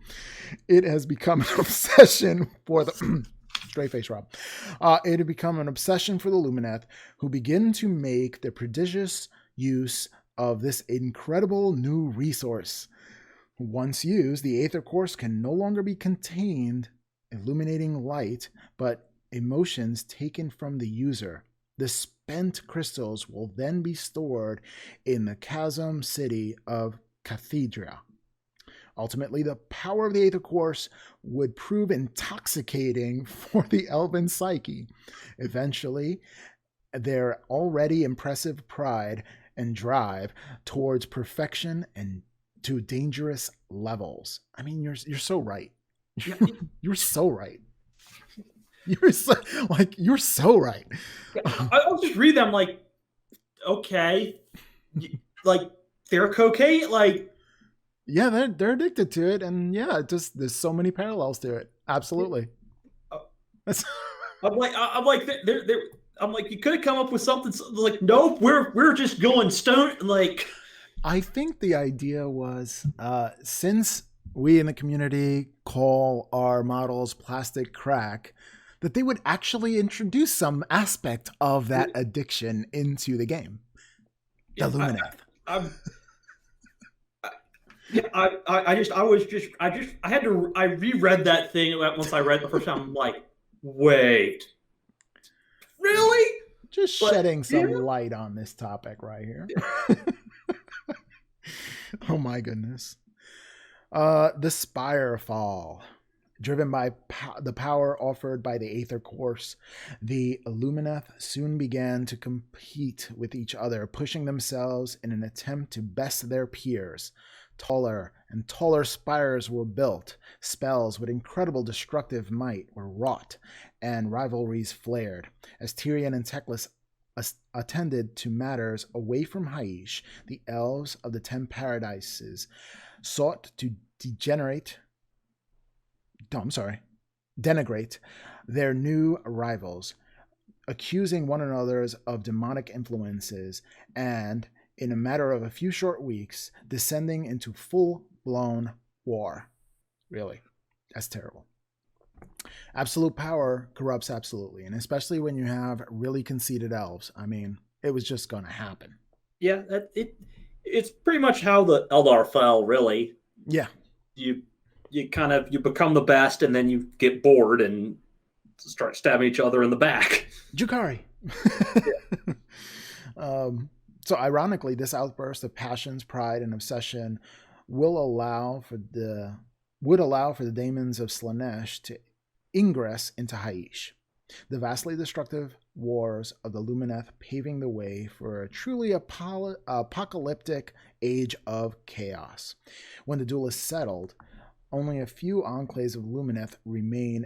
it has become an obsession for the... Straight face, Rob. It had become an obsession for the Lumineth, who begin to make the prodigious use of this incredible new resource. Once used, the Aether Quartz can no longer be contained, illuminating light, but emotions taken from the user. The spent crystals will then be stored in the chasm city of Cathedra. Ultimately, the power of the Aether Quartz would prove intoxicating for the elven psyche. Eventually, their already impressive pride and drive towards perfection and to dangerous levels. I mean, you're so right. You're so right. You're so right. I'll just read them like, okay, like they're cocaine, like. Yeah, they're addicted to it, and yeah, just there's so many parallels to it. Absolutely. I'm like, you could have come up with something like, nope, we're just going stone. Like, I think the idea was, since we in the community call our models plastic crack, that they would actually introduce some aspect of that addiction into the game. The Lumineth. I reread that thing once I read it the first time. I'm like, wait, really? Just shedding some light on this topic right here. Oh my goodness. The Spire Fall. Driven by the power offered by the Aether Quartz, the Lumineth soon began to compete with each other, pushing themselves in an attempt to best their peers. Taller and taller spires were built, spells with incredible destructive might were wrought, and rivalries flared. As Tyrion and Teclis attended to matters away from Heish, the elves of the Ten Paradises sought to denigrate their new rivals, accusing one another of demonic influences, and in a matter of a few short weeks, descending into full-blown war. Really, that's terrible. Absolute power corrupts absolutely, and especially when you have really conceited elves. I mean, it was just going to happen. Yeah, it's pretty much how the Eldar fell, really. Yeah. You become the best, and then you get bored and start stabbing each other in the back. Jukari. Yeah. So ironically, this outburst of passions, pride, and obsession would allow for the daemons of Slaanesh to ingress into Heish. The vastly destructive wars of the Lumineth paving the way for a truly apocalyptic age of chaos. When the duel is settled, only a few enclaves of Lumineth remain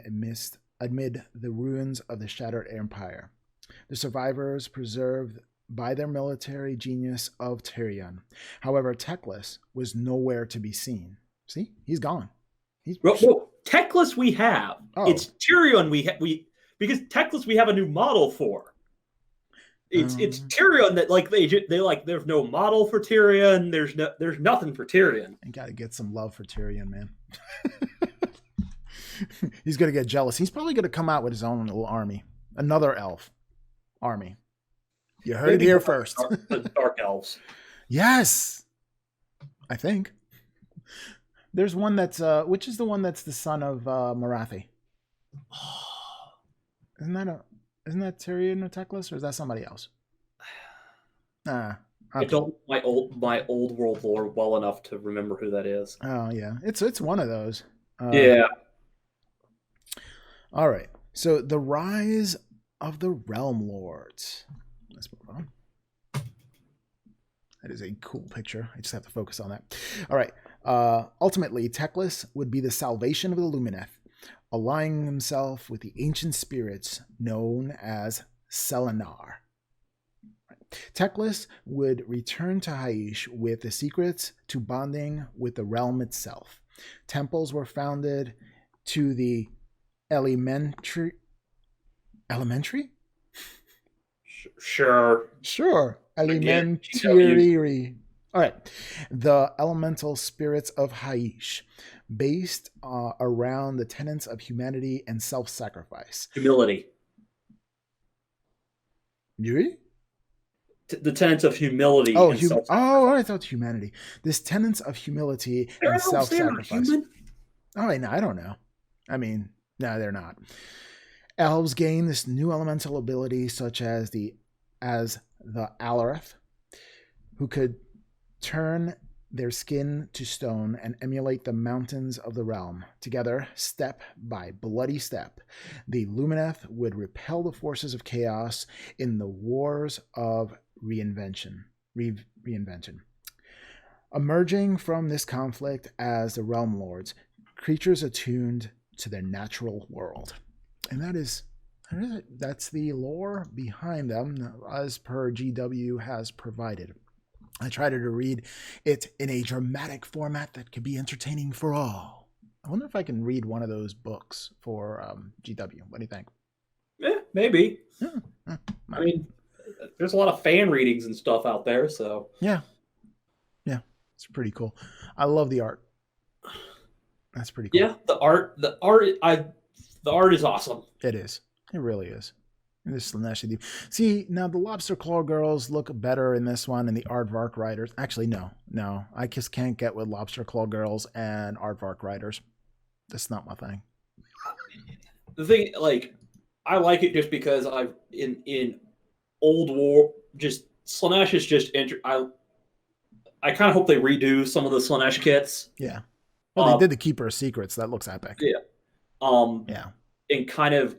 amid the ruins of the shattered empire. The survivors preserved by their military genius of Tyrion. However, Teclis was nowhere to be seen. See, he's gone. Well, Teclis we have. Oh. It's Tyrion because Teclis we have a new model for. It's Tyrion that they like. There's no model for Tyrion. There's nothing for Tyrion. I gotta get some love for Tyrion, man. He's gonna get jealous. He's probably gonna come out with his own little army, another elf army. You heard it here first. The Dark Elves. Yes, I think there's one that's which is the one that's the son of Marathi. Isn't that Tyrion or Teclis, or is that somebody else? Okay. I don't know my old world lore well enough to remember who that is. Oh yeah, it's one of those. Yeah. All right. So the rise of the Realm Lords. Let's move on. That is a cool picture. I just have to focus on that. All right. Ultimately, Teclis would be the salvation of the Lumineth, aligning himself with the ancient spirits known as Selenar. Right. Teclis would return to Haish with the secrets to bonding with the realm itself. Temples were founded to the elementary? Sure. Elementary. All right. The elemental spirits of Haish, based around the tenets of humanity and self-sacrifice. Humility. Yuri? The tenets of humility. Oh, I thought humanity. This tenets of humility and self-sacrifice. Oh, wait, no, I don't know. I mean, no, they're not. Elves gain this new elemental ability, such as the Alderaan, who could turn their skin to stone and emulate the mountains of the realm. Together, step by bloody step, the Lumineth would repel the forces of chaos in the wars of reinvention. Emerging from this conflict as the Realm Lords, creatures attuned to their natural world. And that's the lore behind them, as per GW has provided. I tried to read it in a dramatic format that could be entertaining for all. I wonder if I can read one of those books for GW. What do you think? Yeah, maybe. Yeah. I mean, there's a lot of fan readings and stuff out there, so. Yeah, it's pretty cool. I love the art. That's pretty cool. Yeah, the art is awesome. It is. It really is. This Slaanesh. See, now the Lobster Claw girls look better in this one, and the Aardvark riders. Actually, no. I just can't get with Lobster Claw girls and Aardvark riders. That's not my thing. The thing, like, I like it just because I've in Old War, just Slaanesh is just. I kind of hope they redo some of the Slaanesh kits. Yeah. Well, they did the Keeper of Secrets. That looks epic. Yeah. Yeah. And kind of.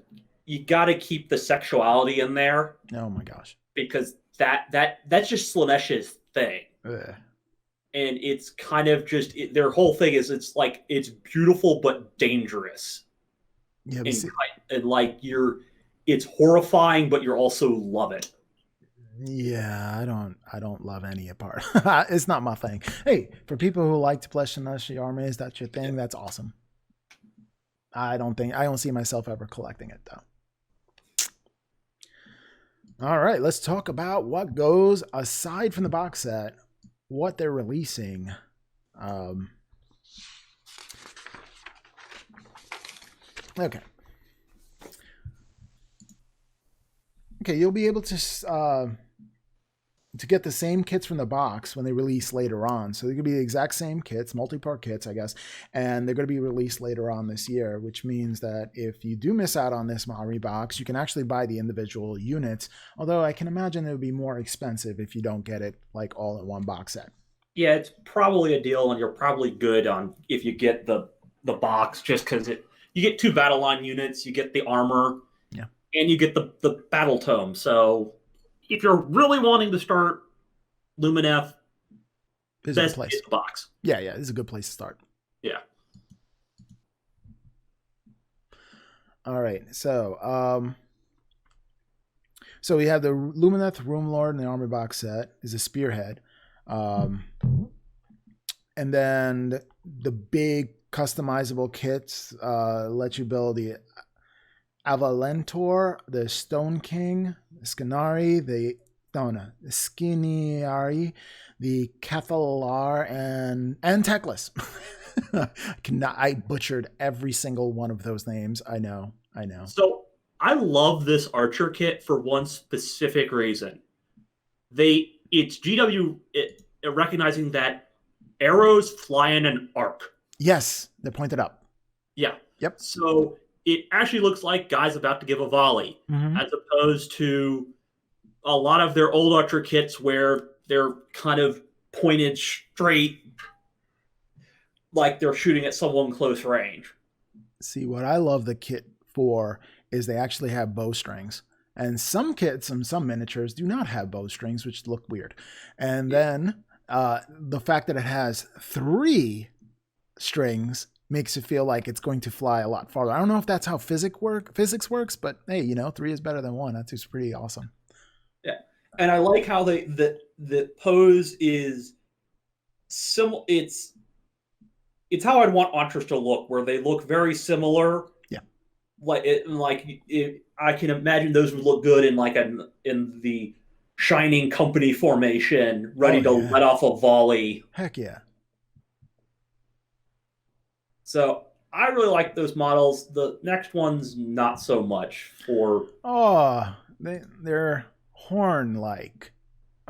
You got to keep the sexuality in there. Oh my gosh! Because that's just Slaanesh's thing, and it's kind of just their whole thing is it's beautiful but dangerous. Yeah, and like it's horrifying, but you also love it. Yeah, I don't love any part. It's not my thing. Hey, for people who like to play Slaanesh armies, that's your thing. That's awesome. I don't see myself ever collecting it though. All right, let's talk about what goes aside from the box set, what they're releasing. Okay, you'll be able to get the same kits from the box when they release later on. So they're going to be the exact same kits, multi-part kits, I guess, and they're going to be released later on this year, which means that if you do miss out on this Maori box, you can actually buy the individual units, although I can imagine it would be more expensive if you don't get it like all in one box set. Yeah, it's probably a deal, and you're probably good on if you get the box, just because you get 2 battle line units, you get the armor, yeah, and you get the battle tome, so... If you're really wanting to start Lumineth, best place. Box. Yeah, this is a good place to start. Yeah. All right, so we have the Lumineth Room Lord and the Armor box set is a spearhead, and then the big customizable kits let you build the Avalentor, the Stone King, the Skinari, the Skiniari, the Cathalar, and Teclis. I butchered every single one of those names. I know. So I love this Archer kit for one specific reason. It's GW recognizing that arrows fly in an arc. Yes, they're pointed up. Yeah. Yep. So it actually looks like guys about to give a volley, as opposed to a lot of their old Archer kits where they're kind of pointed straight, like they're shooting at someone close range. See, what I love the kit for is they actually have bowstrings. And some kits and some miniatures do not have bowstrings, which look weird. And then the fact that it has 3 strings makes it feel like it's going to fly a lot farther. I don't know if that's how physics works, but hey, 3 is better than 1. That's just pretty awesome. Yeah. And I like how the pose is similar. It's how I'd want Entras to look, where they look very similar. Yeah. I can imagine those would look good in in the Shining Company formation, ready to let off a volley. Heck yeah. So I really like those models. The next one's not so much for. Oh, they're horn-like.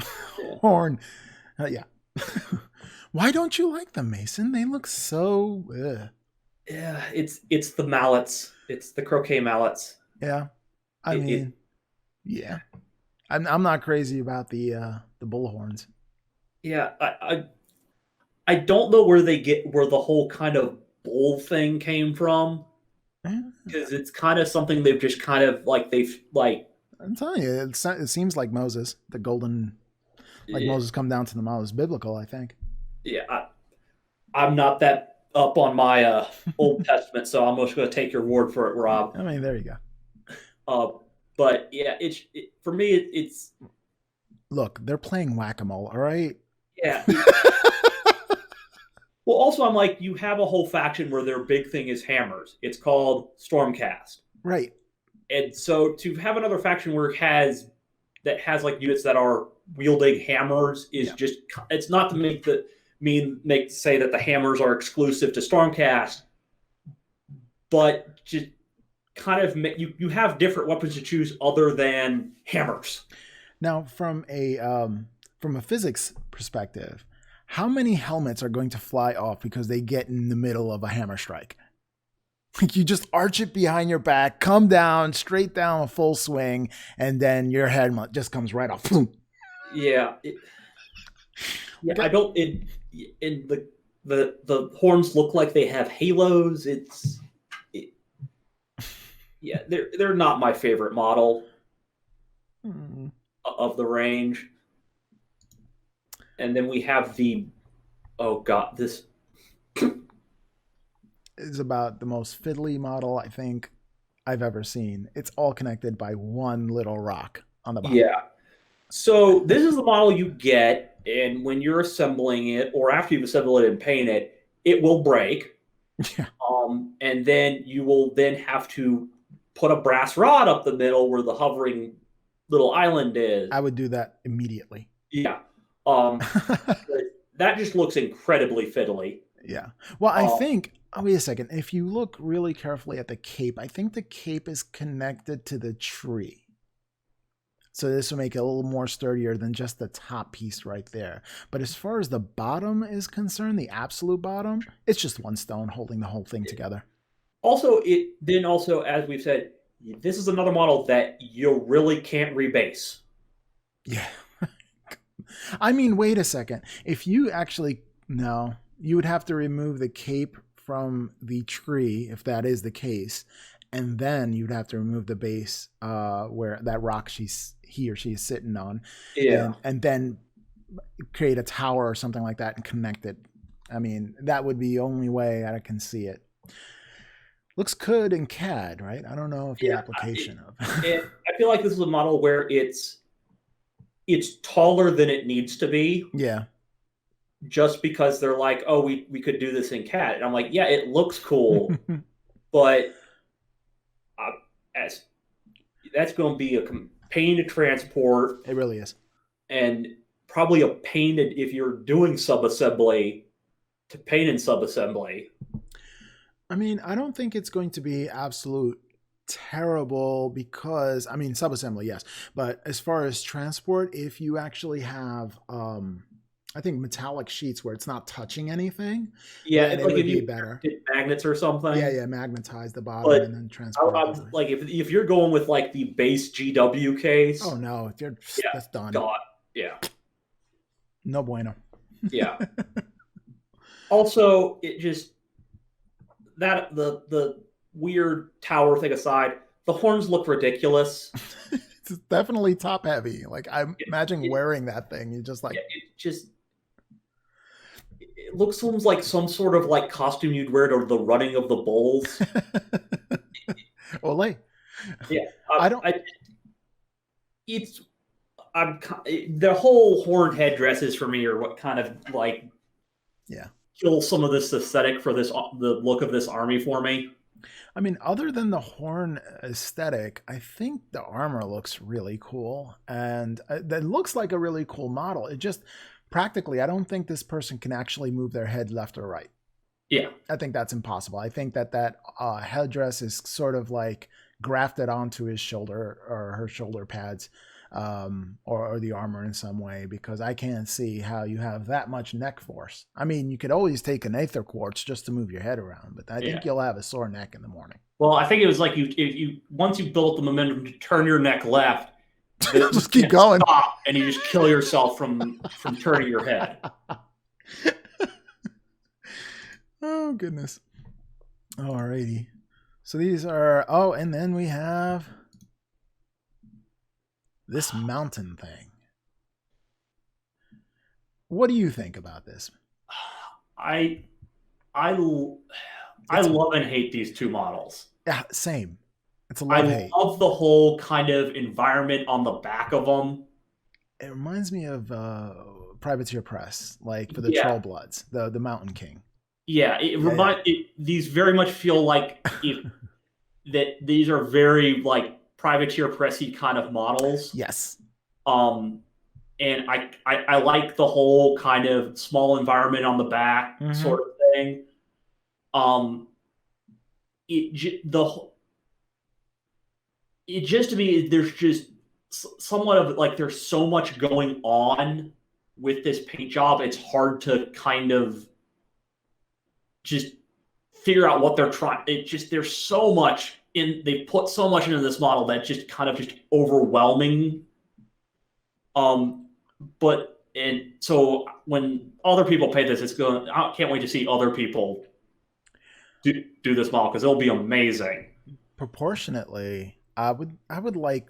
Yeah. Horn. Yeah. Why don't you like them, Mason? They look so. Yeah, it's the mallets. It's the croquet mallets. Yeah. I mean, yeah. I'm not crazy about the bullhorns. Yeah, I don't know where the whole kind of bull thing came from, because it's kind of something they've just kind of I'm telling you, it seems like Moses, the golden, Moses come down to the Mount. It's biblical, I think. Yeah, I'm not that up on my Old Testament, so I'm just going to take your word for it, Rob. I mean, there you go. But yeah, for me, it's. Look, they're playing whack-a-mole, all right? Yeah. Well, also, I'm like, you have a whole faction where their big thing is hammers. It's called Stormcast. Right. And so to have another faction where it has units that are wielding hammers is just, it's not to say that the hammers are exclusive to Stormcast, but just kind of you have different weapons to choose other than hammers. Now, from a physics perspective, how many helmets are going to fly off because they get in the middle of a hammer strike? Like, you just arch it behind your back, come down, straight down a full swing, and then your head just comes right off. Yeah. I don't. The horns look like they have halos. They're not my favorite model of the range. And then we have this is about the most fiddly model I think I've ever seen. It's all connected by one little rock on the bottom. Yeah. So this is the model you get, and when you're assembling it, or after you've assembled it and paint it, it will break. Yeah. And then you will have to put a brass rod up the middle where the hovering little island is. I would do that immediately. Yeah. That just looks incredibly fiddly. Yeah. Well, I think, wait a second. If you look really carefully at the cape, I think the cape is connected to the tree. So this will make it a little more sturdier than just the top piece right there. But as far as the bottom is concerned, the absolute bottom, it's just one stone holding the whole thing together. Also, as we've said, this is another model that you really can't rebase. Yeah. I mean, wait a second. If you actually, no, you would have to remove the cape from the tree, if that is the case, and then you'd have to remove the base where that rock he or she is sitting on, and then create a tower or something like that and connect it. I mean, that would be the only way I can see it. Looks good in CAD, right? I don't know if the application of. I feel like this is a model where it's taller than it needs to be. Yeah. Just because they're like, oh, we could do this in CAD. And I'm like, yeah, it looks cool, but that's going to be a pain to transport. It really is. And probably a pain if you're doing subassembly to paint in subassembly. I mean, I don't think it's going to be absolute terrible because, I mean, subassembly, yes. But as far as transport, if you actually have, I think metallic sheets where it's not touching anything, it would be better. Magnets or something. Yeah, magnetize the bottom and then transport. Like if you're going with like the base GW case. Oh no, that's done. God, yeah. No bueno. Yeah. Also, it just that the weird tower thing aside, the horns look ridiculous. It's definitely top heavy. Like I imagine wearing that thing. You just like it looks almost like some sort of like costume you'd wear to the running of the bulls. Ole. Yeah, the whole horned headdresses for me are what kind of like kill some of this aesthetic for the look of this army for me. I mean, other than the horn aesthetic, I think the armor looks really cool, and that looks like a really cool model. It just practically, I don't think this person can actually move their head left or right. Yeah, I think that's impossible. I think that headdress is sort of like grafted onto his shoulder or her shoulder pads, or the armor in some way, because I can't see how you have that much neck force. I mean, you could always take an Aether Quartz just to move your head around, but I think you'll have a sore neck in the morning. Well, I think it was like once you built the momentum to turn your neck left, just keep going, stop, and you just kill yourself from turning your head. Oh, goodness. Alrighty. So these are... Oh, and then we have this mountain thing. What do you think about this? I love and hate these two models. Yeah, same. It's a love-hate. I love the whole kind of environment on the back of them. It reminds me of Privateer Press, like for the Troll Bloods, the Mountain King. Yeah, these very much feel like that these are very like Privateer Pressy kind of models. Yes. And I like the whole kind of small environment on the back sort of thing. It just to me, there's just somewhat of like there's so much going on with this paint job. It's hard to kind of just figure out what they're trying. There's so much they put so much into this model that just kind of just overwhelming. So when other people pay this, I can't wait to see other people do this model because it'll be amazing. Proportionately, I would like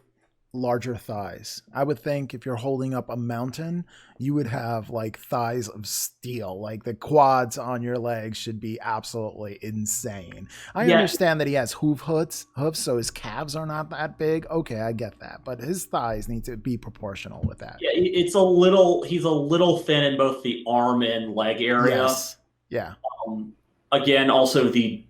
larger thighs. I would think if you're holding up a mountain, you would have like thighs of steel. Like the quads on your legs should be absolutely insane. I understand that he has hoofs, so his calves are not that big. Okay, I get that. But his thighs need to be proportional with that. Yeah, he's a little thin in both the arm and leg area. Yes. Yeah. Again, also the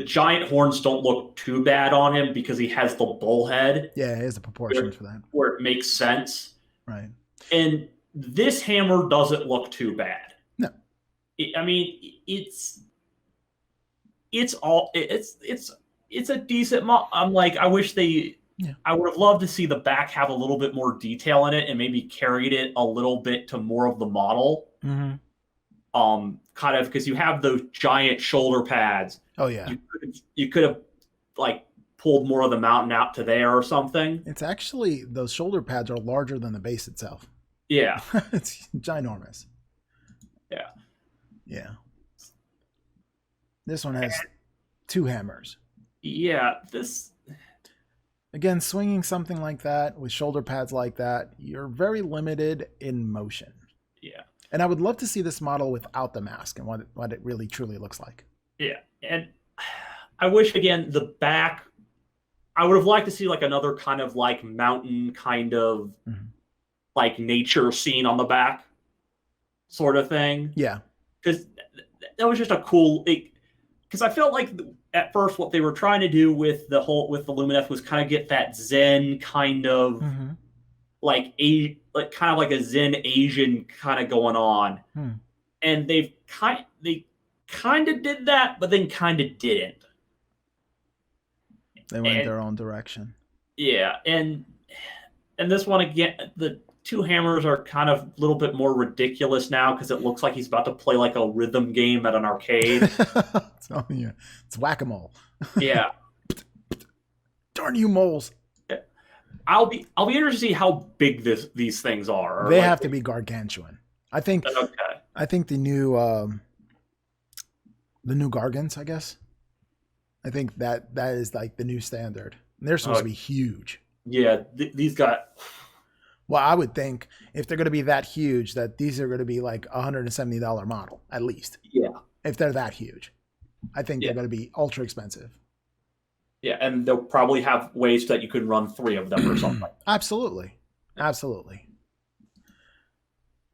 giant horns don't look too bad on him because he has the bull head. Yeah, he has the proportions for that. Where it makes sense. Right. And this hammer doesn't look too bad. No. I mean, it's a decent I'm like, I wish I would have loved to see the back have a little bit more detail in it and maybe carried it a little bit to more of the model. Mm-hmm. Kind of because you have those giant shoulder pads. Oh yeah. You could have like pulled more of the mountain out to there or something. It's actually, those shoulder pads are larger than the base itself. Yeah. It's ginormous. Yeah. Yeah. This one has two hammers. Yeah. Again, swinging something like that with shoulder pads like that, you're very limited in motion. Yeah. And I would love to see this model without the mask and what it really truly looks like. Yeah. And I wish, again, the back, I would have liked to see like another kind of like mountain kind of like nature scene on the back sort of thing. Yeah. Because that was just a cool, because I felt like at first what they were trying to do with the Lumineth was kind of get that Zen kind of kind of like a Zen Asian kind of going on. And they kind of did that, but then kind of didn't. They went their own direction. Yeah, and this one again, the two hammers are kind of a little bit more ridiculous now because it looks like he's about to play like a rhythm game at an arcade. It's whack-a-mole. Yeah. Darn you moles. I'll be interested to see how big these things are. They have to be gargantuan. I think. Okay. I think the new Gargants, I guess. I think that is like the new standard. And they're supposed to be huge. Yeah, these got. Well, I would think if they're going to be that huge, that these are going to be like $170 model at least. Yeah. If they're that huge, I think they're going to be ultra expensive. Yeah, and they'll probably have ways that you could run 3 of them or something. Absolutely.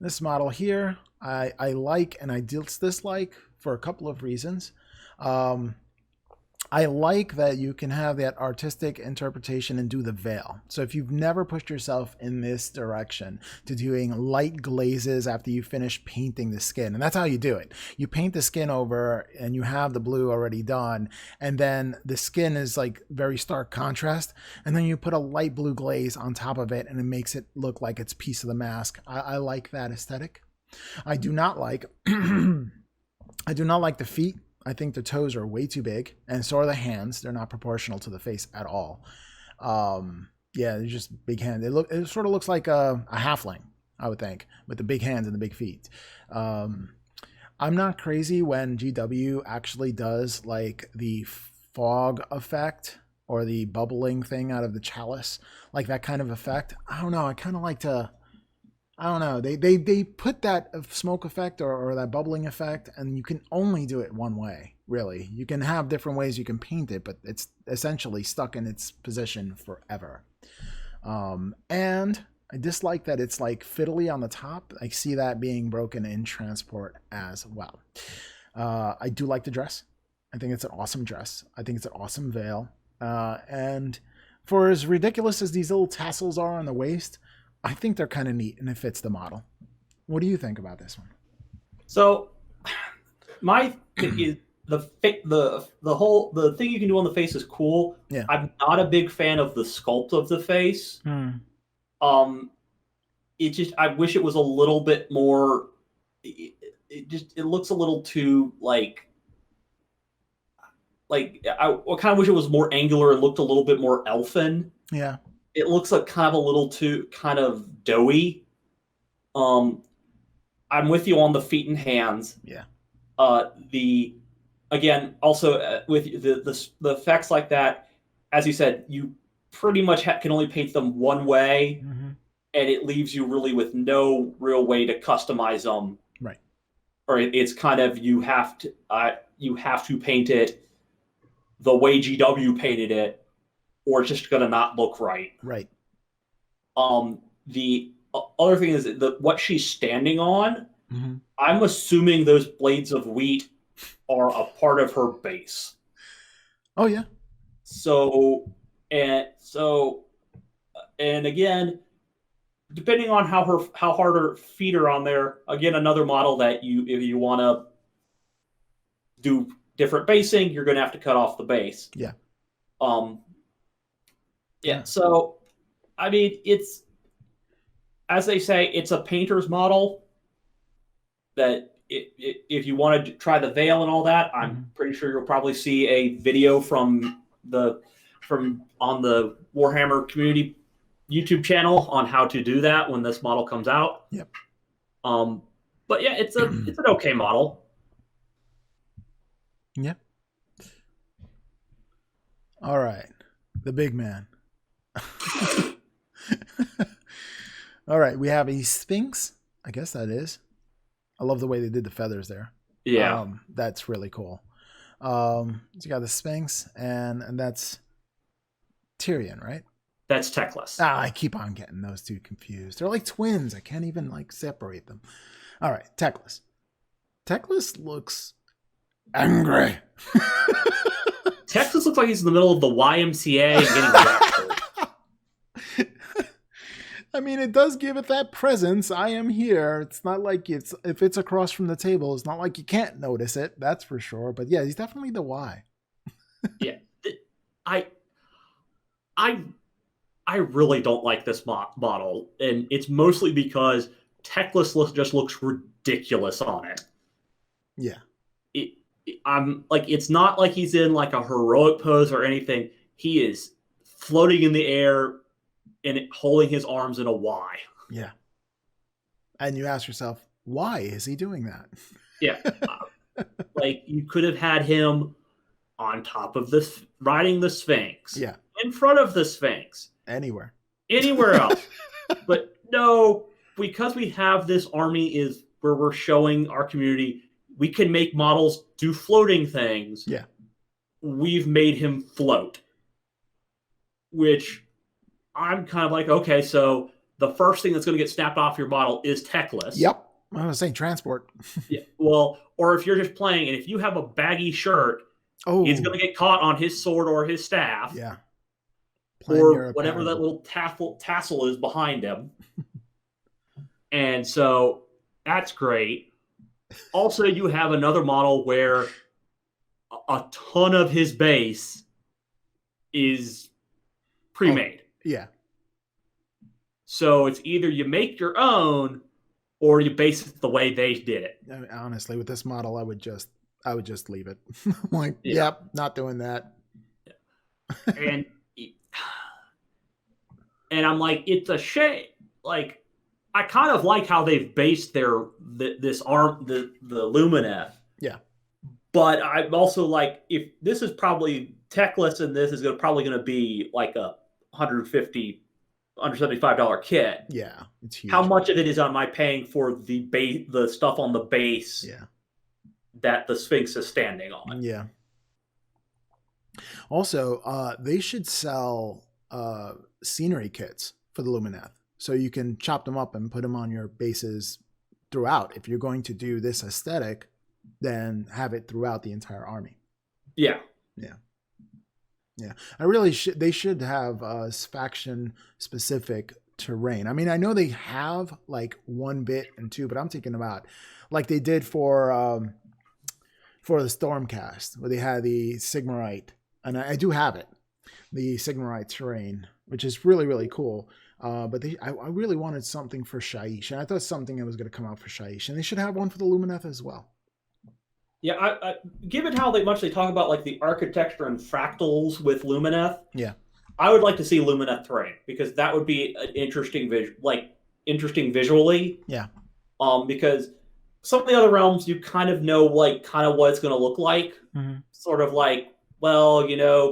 This model here, I like and I dislike for a couple of reasons. I like that you can have that artistic interpretation and do the veil. So if you've never pushed yourself in this direction to doing light glazes after you finish painting the skin, and that's how you do it. You paint the skin over and you have the blue already done, and then the skin is like very stark contrast, and then you put a light blue glaze on top of it and it makes it look like it's a piece of the mask. I like that aesthetic. I do not like the feet. I think the toes are way too big, and so are the hands. They're not proportional to the face at all. Yeah, they're just big hands. It sort of looks like a halfling, I would think, with the big hands and the big feet. I'm not crazy when GW actually does like the fog effect or the bubbling thing out of the chalice, like that kind of effect. I don't know. I kind of like to. I don't know. They put that smoke effect or that bubbling effect, and you can only do it one way, really. You can have different ways you can paint it, but it's essentially stuck in its position forever. And I dislike that it's like fiddly on the top. I see that being broken in transport as well. I do like the dress. I think it's an awesome dress. I think it's an awesome veil. And for as ridiculous as these little tassels are on the waist, I think they're kind of neat, and it fits the model. What do you think about this one? So, my thing is the thing you can do on the face is cool. Yeah. I'm not a big fan of the sculpt of the face. It just, I wish it was a little bit more. It looks a little too like I kind of wish it was more angular and looked a little bit more elfin. Yeah. It looks like kind of a little too kind of doughy. I'm with you on the feet and hands. Yeah. Also with the effects like that, as you said, you pretty much can only paint them one way, and it leaves you really with no real way to customize them. Right. Or it's kind of you have to paint it the way GW painted it, or it's just going to not look right. Right. The other thing is what she's standing on. Mm-hmm. I'm assuming those blades of wheat are a part of her base. Oh yeah. So again, depending on how hard her feet are on there, again, another model that if you want to do different basing, you're going to have to cut off the base. Yeah. Yeah, so, I mean, it's, as they say, it's a painter's model that if you want to try the veil and all that, I'm pretty sure you'll probably see a video on the Warhammer community YouTube channel on how to do that when this model comes out. Yep. But yeah, it's an okay model. Yeah. All right. The big man. All right, we have a Sphynx. I guess that is. I love the way they did the feathers there. Yeah. That's really cool. So you got the Sphynx, and that's Tyrion, right? That's Teclis. I keep on getting those two confused. They're like twins. I can't even like separate them. All right, Teclis. Teclis looks angry. Teclis looks like he's in the middle of the YMCA and getting raptured. I mean, it does give it that presence. I am here. It's not like if it's across from the table, it's not like you can't notice it. That's for sure. But yeah, he's definitely the Y. Yeah, I really don't like this model, and it's mostly because Teclis just looks ridiculous on it. Yeah. I'm like, it's not like he's in like a heroic pose or anything. He is floating in the air and holding his arms in a Y. Yeah. And you ask yourself, why is he doing that? Yeah. Like, you could have had him on top of this, riding the Sphynx. Yeah. In front of the Sphynx. Anywhere else. But no, because we have this army is where we're showing our community we can make models do floating things. Yeah. We've made him float. Which I'm kind of like, okay, so the first thing that's going to get snapped off your model is techless. Yep. I was saying transport. Yeah. Well, or if you're just playing, and if you have a baggy shirt, it's going to get caught on his sword or his staff. Yeah. Or whatever that little tassel is behind him. And so that's great. Also, you have another model where a ton of his base is pre-made. Yeah. So it's either you make your own or you base it the way they did it. I mean, honestly, with this model, I would just leave it. Like, yep, not doing that. And I'm like, it's a shame. Like, I kind of like how they've based the Lumineth. Yeah. But I'm also like, if this is probably techless, and this is probably going to be like a $175 kit. Yeah, it's huge. How much of it is am I paying for the stuff on the base? Yeah. That the Sphynx is standing on. Yeah. Also, they should sell scenery kits for the Lumineth, so you can chop them up and put them on your bases throughout. If you're going to do this aesthetic, then have it throughout the entire army. Yeah. Yeah. Yeah. They should have faction specific terrain. I mean, I know they have like 1 bit and 2, but I'm thinking about like they did for the Stormcast, where they had the Sigmarite, and I do have it, the Sigmarite terrain, which is really, really cool. But I really wanted something for Shyish, and I thought something was going to come out for Shyish, and they should have one for the Lumineth as well. Yeah, I given how much they talk about like the architecture and fractals with Lumineth, yeah, I would like to see Lumineth terrain, because that would be an interesting visually. Yeah. Because some of the other realms, you kind of know what it's going to look like. Mm-hmm. Sort of like, well,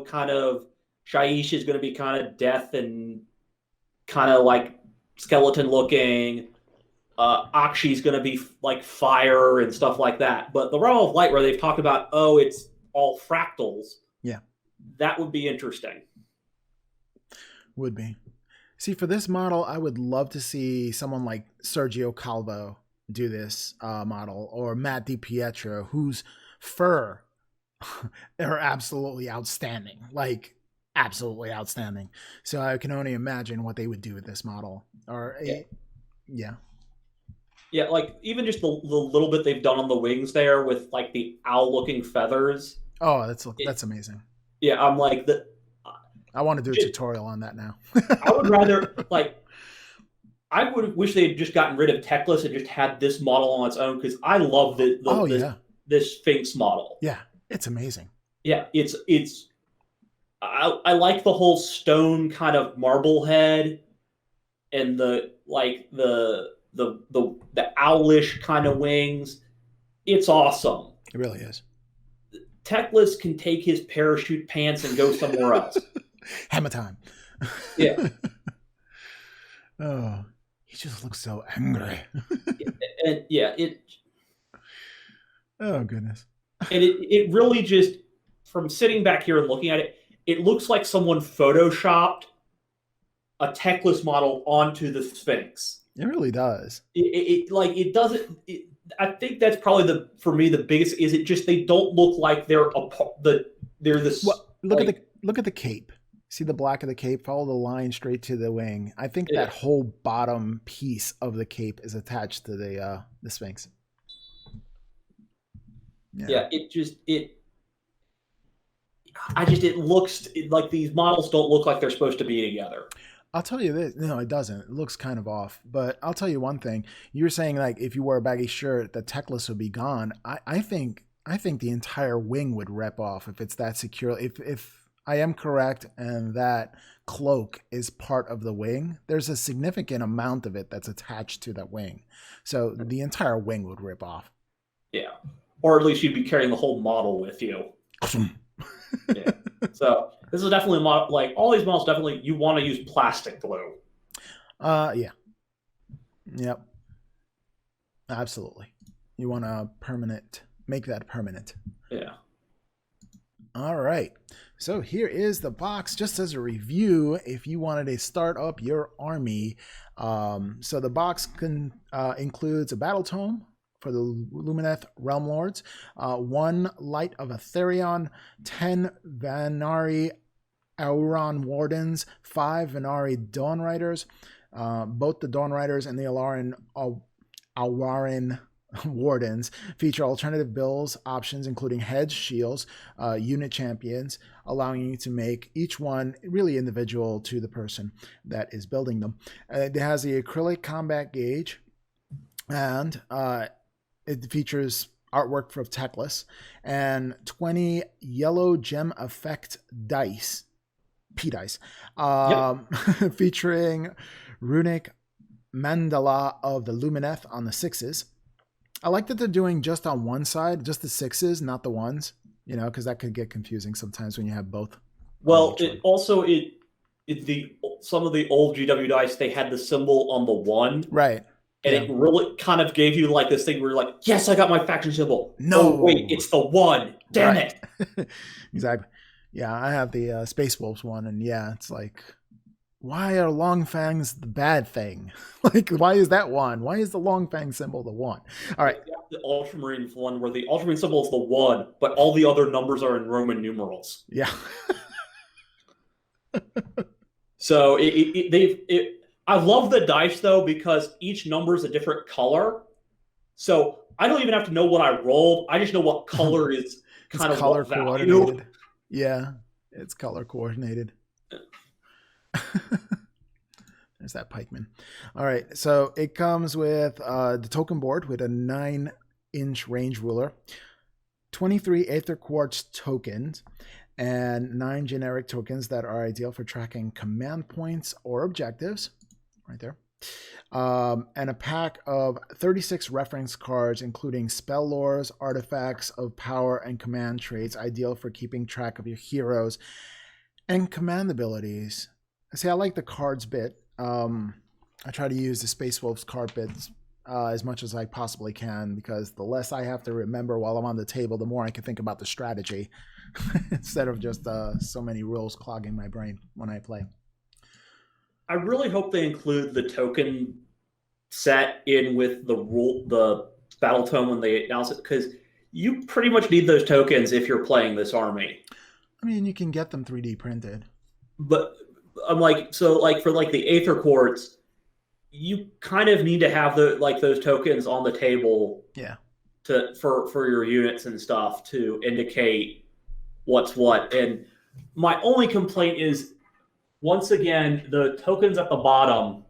kind of Shyish is going to be kind of death and kind of like skeleton looking. Akshi's going to be like fire and stuff like that. But the Realm of Light, where they've talked about, it's all fractals. Yeah. That would be interesting. Would be. See, for this model, I would love to see someone like Sergio Calvo do this model, or Matt DiPietro, whose fur are absolutely outstanding. Like, absolutely outstanding. So I can only imagine what they would do with this model. Yeah. Yeah, like even just the little bit they've done on the wings there with like the owl-looking feathers. Oh, that's amazing. Yeah, I'm like I want to do a tutorial on that now. I would rather I would wish they had just gotten rid of techless and just had this model on its own, because I love this Sphynx model. Yeah, it's amazing. Yeah, I like the whole stone kind of marble head and the owlish kind of wings. It's awesome. It really is. Techless can take his parachute pants and go somewhere else. Hammer time. Yeah. Oh, he just looks so angry. And yeah, oh goodness. And it really just, from sitting back here and looking at it, it looks like someone photoshopped a techless model onto the Sphynx. It really does. It doesn't. I think that's probably for me the biggest is it just they don't look like they're this. Well, look at the cape. See the black of the cape? Follow the line straight to the wing. I think that whole bottom piece of the cape is attached to the Sphynx. Yeah. It looks like these models don't look like they're supposed to be together. I'll tell you this. No, it doesn't. It looks kind of off. But I'll tell you one thing. You were saying like if you wore a baggy shirt, the techless would be gone. I think the entire wing would rip off if it's that secure. If I am correct and that cloak is part of the wing, there's a significant amount of it that's attached to that wing. So the entire wing would rip off. Yeah. Or at least you'd be carrying the whole model with you. Yeah. So this is definitely a model, like all these models definitely you want to use plastic glue. Yeah. Yep. Absolutely. You want to make that permanent. Yeah. All right. So here is the box just as a review if you wanted to start up your army. So the box includes a battle tome for the Lumineth Realm Lords, 1 Light of Aetherion, 10 Vanari Elrond Wardens, 5 Vanari Dawn Riders. Both the Dawn Riders and the Alderaan Wardens feature alternative builds options, including heads, shields, unit champions, allowing you to make each one really individual to the person that is building them. It has the acrylic combat gauge, and it features artwork for Techless and 20 yellow gem effect dice, P-dice, featuring runic mandala of the Lumineth on the 6s. I like that they're doing just on one side, just the 6s, not the 1s, because that could get confusing sometimes when you have both. Well, some of the old GW dice, they had the symbol on the 1. Right. And it really kind of gave you like this thing where you're like, yes, I got my faction symbol. No. Oh, wait, it's the 1. Damn it. Exactly. Yeah, I have the Space Wolves one, and yeah, it's like, why are long fangs the bad thing? Like, why is that 1? Why is the long fang symbol the 1? All right. The Ultramarine one where the Ultramarine symbol is the 1, but all the other numbers are in Roman numerals. Yeah. So I love the dice though, because each number is a different color. So I don't even have to know what I rolled. I just know what color is kind of color coordinated. Yeah, it's color coordinated. There's that pikeman. All right, so it comes with the token board with a 9-inch range ruler, 23 Aether Quartz tokens, and 9 generic tokens that are ideal for tracking command points or objectives. Right there. And a pack of 36 reference cards, including spell lores, artifacts of power, and command traits, ideal for keeping track of your heroes and command abilities. See, I like the cards bit. I try to use the Space Wolves card bits as much as I possibly can, because the less I have to remember while I'm on the table, the more I can think about the strategy instead of just so many rules clogging my brain when I play. I really hope they include the token set in with the battle tome when they announce it, because you pretty much need those tokens if you're playing this army. I mean, you can get them 3D printed. But I'm like, so like for like the Aether Quartz, you kind of need to have those tokens on the table. Yeah. For your units and stuff to indicate what's what. And my only complaint is, once again, the tokens at the bottom,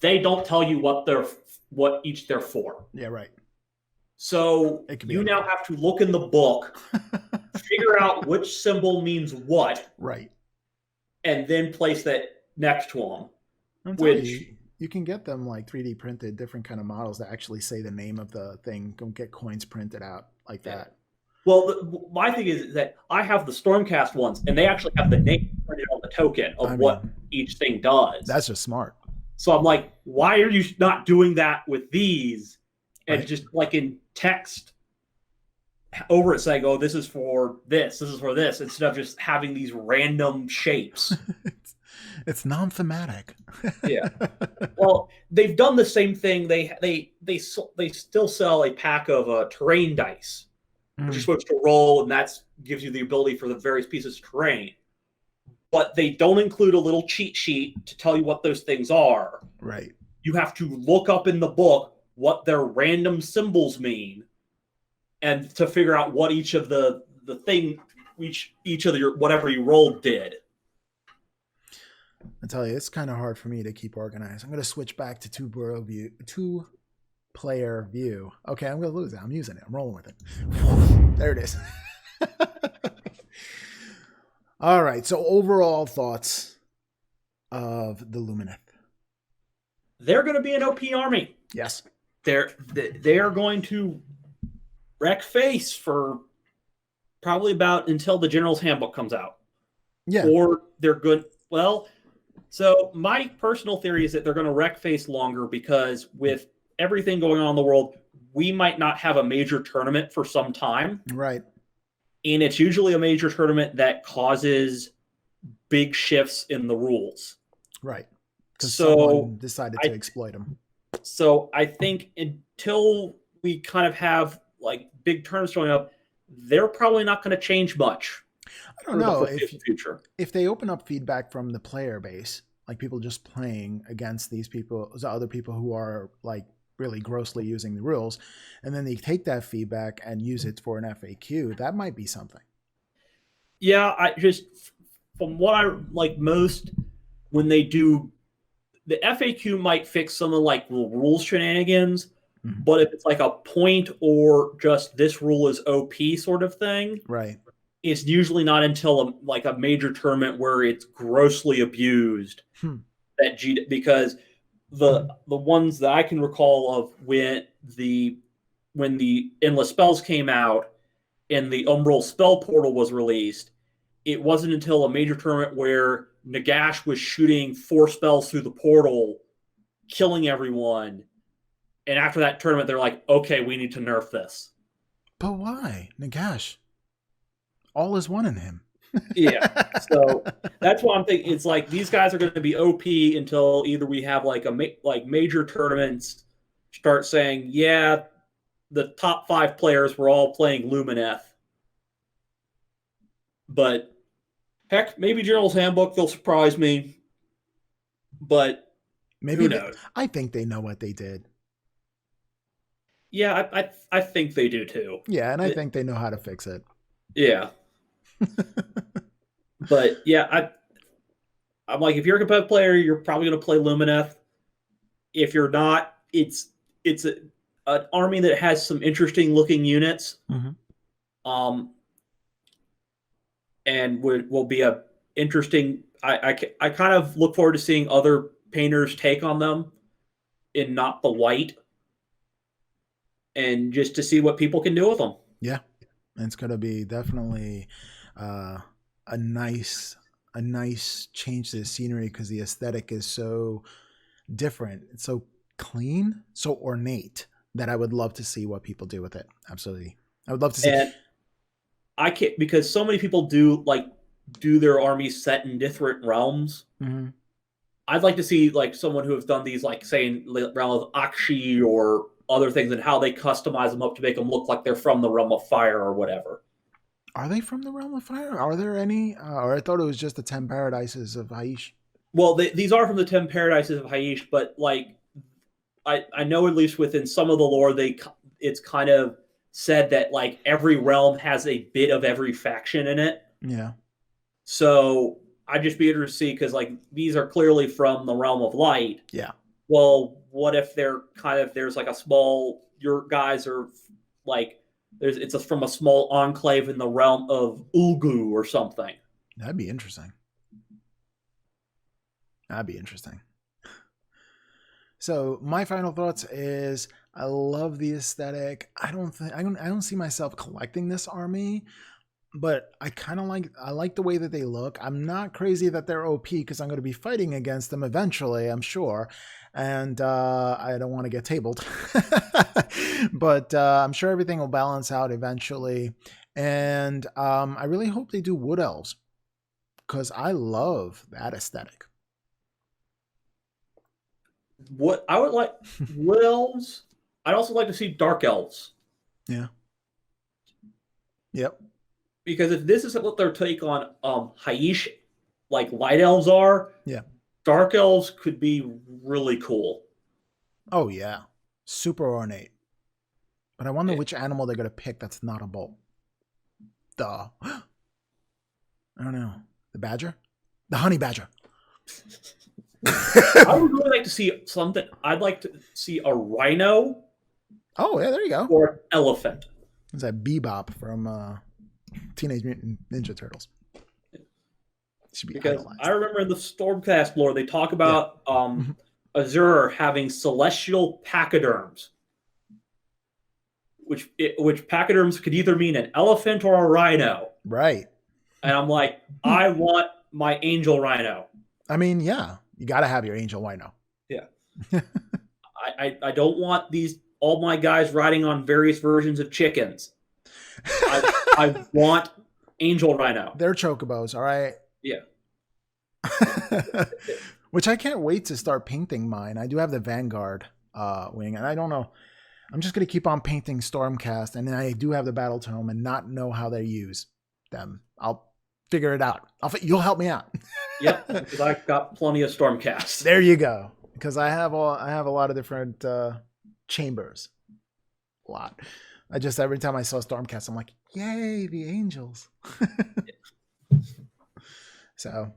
they don't tell you what each they're for. Yeah, right. So you now have to look in the book, figure out which symbol means what, right, and then place that next to them. You can get them like 3D printed, different kind of models that actually say the name of the thing. Go get coins printed out like that. Well, my thing is that I have the Stormcast ones, and they actually have the name printed on the token of what each thing does. That's just smart. So I'm like, why are you not doing that with these? And just like in text over it saying, oh, this is for this is for this, instead of just having these random shapes. It's non-thematic. Yeah. Well, they've done the same thing. They still sell a pack of terrain dice, which you're supposed to roll, and that gives you the ability for the various pieces of terrain. But they don't include a little cheat sheet to tell you what those things are. Right. You have to look up in the book what their random symbols mean, and to figure out what each of the each of your whatever you rolled did. I tell you, it's kind of hard for me to keep organized. I'm going to switch back to two-player view. Okay, I'm going to lose it. I'm using it. I'm rolling with it. There it is. All right. So overall thoughts of the Lumineth. They're going to be an OP army. Yes. They are going to wreck face for probably about until the General's Handbook comes out. Yeah. Or they're good. Well, so my personal theory is that they're going to wreck face longer, because with everything going on in the world, we might not have a major tournament for some time. Right. And it's usually a major tournament that causes big shifts in the rules. Right. Because So someone decided to exploit them. So I think until we kind of have like big tournaments showing up, they're probably not going to change much. I don't know future. If they open up feedback from the player base, like people just playing against these people, the other people who are like really grossly using the rules, and then they take that feedback and use it for an FAQ, that might be something. Yeah, I just from what I like most when they do the FAQ might fix some of like the rules shenanigans, but if it's like a point or just this rule is OP sort of thing, right? It's usually not until a major tournament where it's grossly abused because the ones that I can recall of when the Endless Spells came out and the Umbral Spell Portal was released, it wasn't until a major tournament where Nagash was shooting 4 spells through the portal, killing everyone. And after that tournament, they're like, okay, we need to nerf this. But why? Nagash. All is one in him. Yeah. So that's why I'm thinking it's like these guys are going to be OP until either we have like major tournaments start saying, yeah, the top 5 players were all playing Lumineth. But heck, maybe General's Handbook, they'll surprise me. But maybe who knows? I think they know what they did. Yeah, I think they do too. Yeah, and I think they know how to fix it. Yeah. But yeah, I'm like, if you're a competitive player, you're probably going to play Lumineth. If you're not, it's an army that has some interesting looking units. And will be a interesting. I kind of look forward to seeing other painters take on them in not the white, and just to see what people can do with them. Yeah, and it's going to be definitely a nice change to the scenery because the aesthetic is so different. It's so clean, so ornate that I would love to see what people do with it. Absolutely, I would love to see. And I can't, because so many people do their armies set in different realms. I'd like to see like someone who has done these, like say in the realm of Akshi or other things, and how they customize them up to make them look like they're from the realm of fire or whatever. Are they from the realm of fire? Are there any? Or I thought it was just the 10 Paradises of Haish. Well, these are from the 10 Paradises of Haish, but like I know at least within some of the lore, it's kind of said that like every realm has a bit of every faction in it. Yeah. So I'd just be interested to see, because like these are clearly from the realm of light. Yeah. Well, what if there's like a small, your guys are like it's from a small enclave in the realm of Ulgu or something. That'd be interesting. So my final thoughts is I love the aesthetic. I don't see myself collecting this army, but I like the way that they look. I'm not crazy that they're OP because I'm going to be fighting against them eventually, I'm sure. And I don't want to get tabled. But I'm sure everything will balance out eventually. And I really hope they do Wood Elves because I love that aesthetic. What I would like Wood Elves. I'd also like to see Dark Elves. Yeah. Yep. Because if this is what their take on Haish, like Light Elves are, yeah, Dark Elves could be really cool. Oh yeah, super ornate. But I wonder which animal they're gonna pick that's not a bull. I don't know. The badger? The honey badger. I would really like to see something. I'd like to see a rhino. Oh yeah, there you go. Or an elephant. Is that Bebop from Teenage Mutant Ninja Turtles? Should be because idolized. I remember in the Stormcast lore they talk about Azure having celestial pachyderms, which pachyderms could either mean an elephant or a rhino. Right. And I'm like, I want my angel rhino. I mean, yeah, you got to have your angel rhino. Yeah. I don't want all my guys riding on various versions of chickens. I want Angel Rhino. They're chocobos, all right? Yeah. Which I can't wait to start painting mine. I do have the Vanguard wing, and I don't know. I'm just going to keep on painting Stormcast, and then I do have the Battle Tome and not know how they use them. I'll figure it out. You'll help me out. Yep, because I've got plenty of Stormcast. There you go. Because I have a lot of different chambers. A lot. Every time I saw Stormcast, I'm like, yay, the angels. So,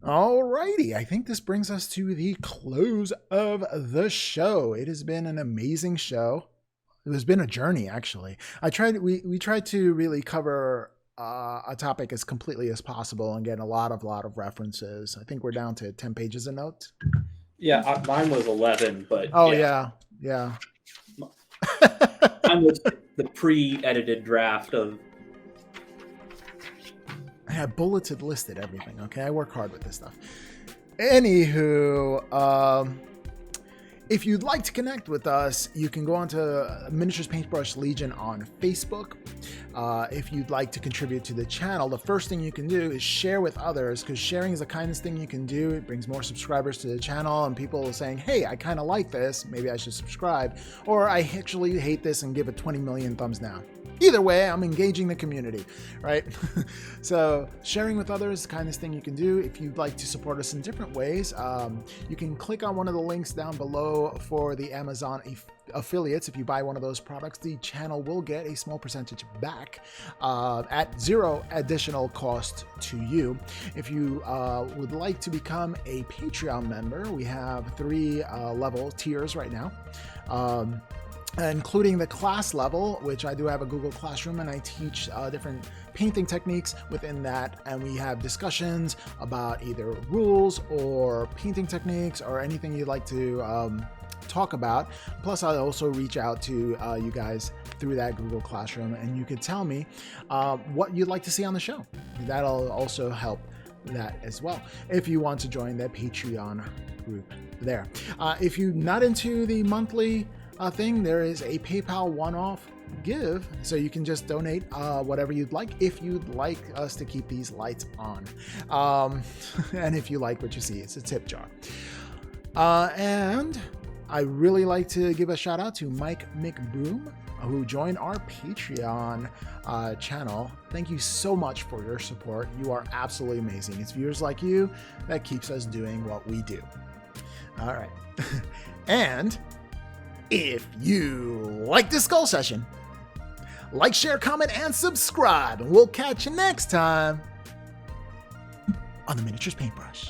alrighty. I think this brings us to the close of the show. It has been an amazing show. It has been a journey, actually. We tried to really cover a topic as completely as possible and get a lot of references. I think we're down to 10 pages of notes. Yeah, mine was 11, but oh yeah. Mine was the pre-edited draft of. I have bulleted listed everything. Okay, I work hard with this stuff. Anywho, if you'd like to connect with us, you can go onto Miniatures Paintbrush Legion on Facebook. If you'd like to contribute to the channel, the first thing you can do is share with others, because sharing is the kindest thing you can do. It brings more subscribers to the channel, and people saying, hey, I kind of like this, maybe I should subscribe, or I actually hate this and give it 20 million thumbs down. Either way, I'm engaging the community, right? So sharing with others is the kindest thing you can do. If you'd like to support us in different ways, you can click on one of the links down below for the Amazon affiliates. If you buy one of those products, the channel will get a small percentage back at zero additional cost to you. If you would like to become a Patreon member, we have 3 level tiers right now. Including the class level, which I do have a Google Classroom, and I teach different painting techniques within that, and we have discussions about either rules or painting techniques or anything you'd like to talk about. Plus, I also reach out to you guys through that Google Classroom, and you can tell me what you'd like to see on the show. That'll also help that as well, if you want to join the Patreon group there. If you're not into the monthly thing, there is a PayPal one-off give, so you can just donate whatever you'd like if you'd like us to keep these lights on, and if you like what you see, it's a tip jar. And I really like to give a shout out to Mike McBroom, who joined our Patreon channel. Thank you so much for your support. You are absolutely amazing. It's viewers like you that keeps us doing what we do. All right. And if you like this Skull Session, like, share, comment, and subscribe. And we'll catch you next time on the Miniatures Paintbrush.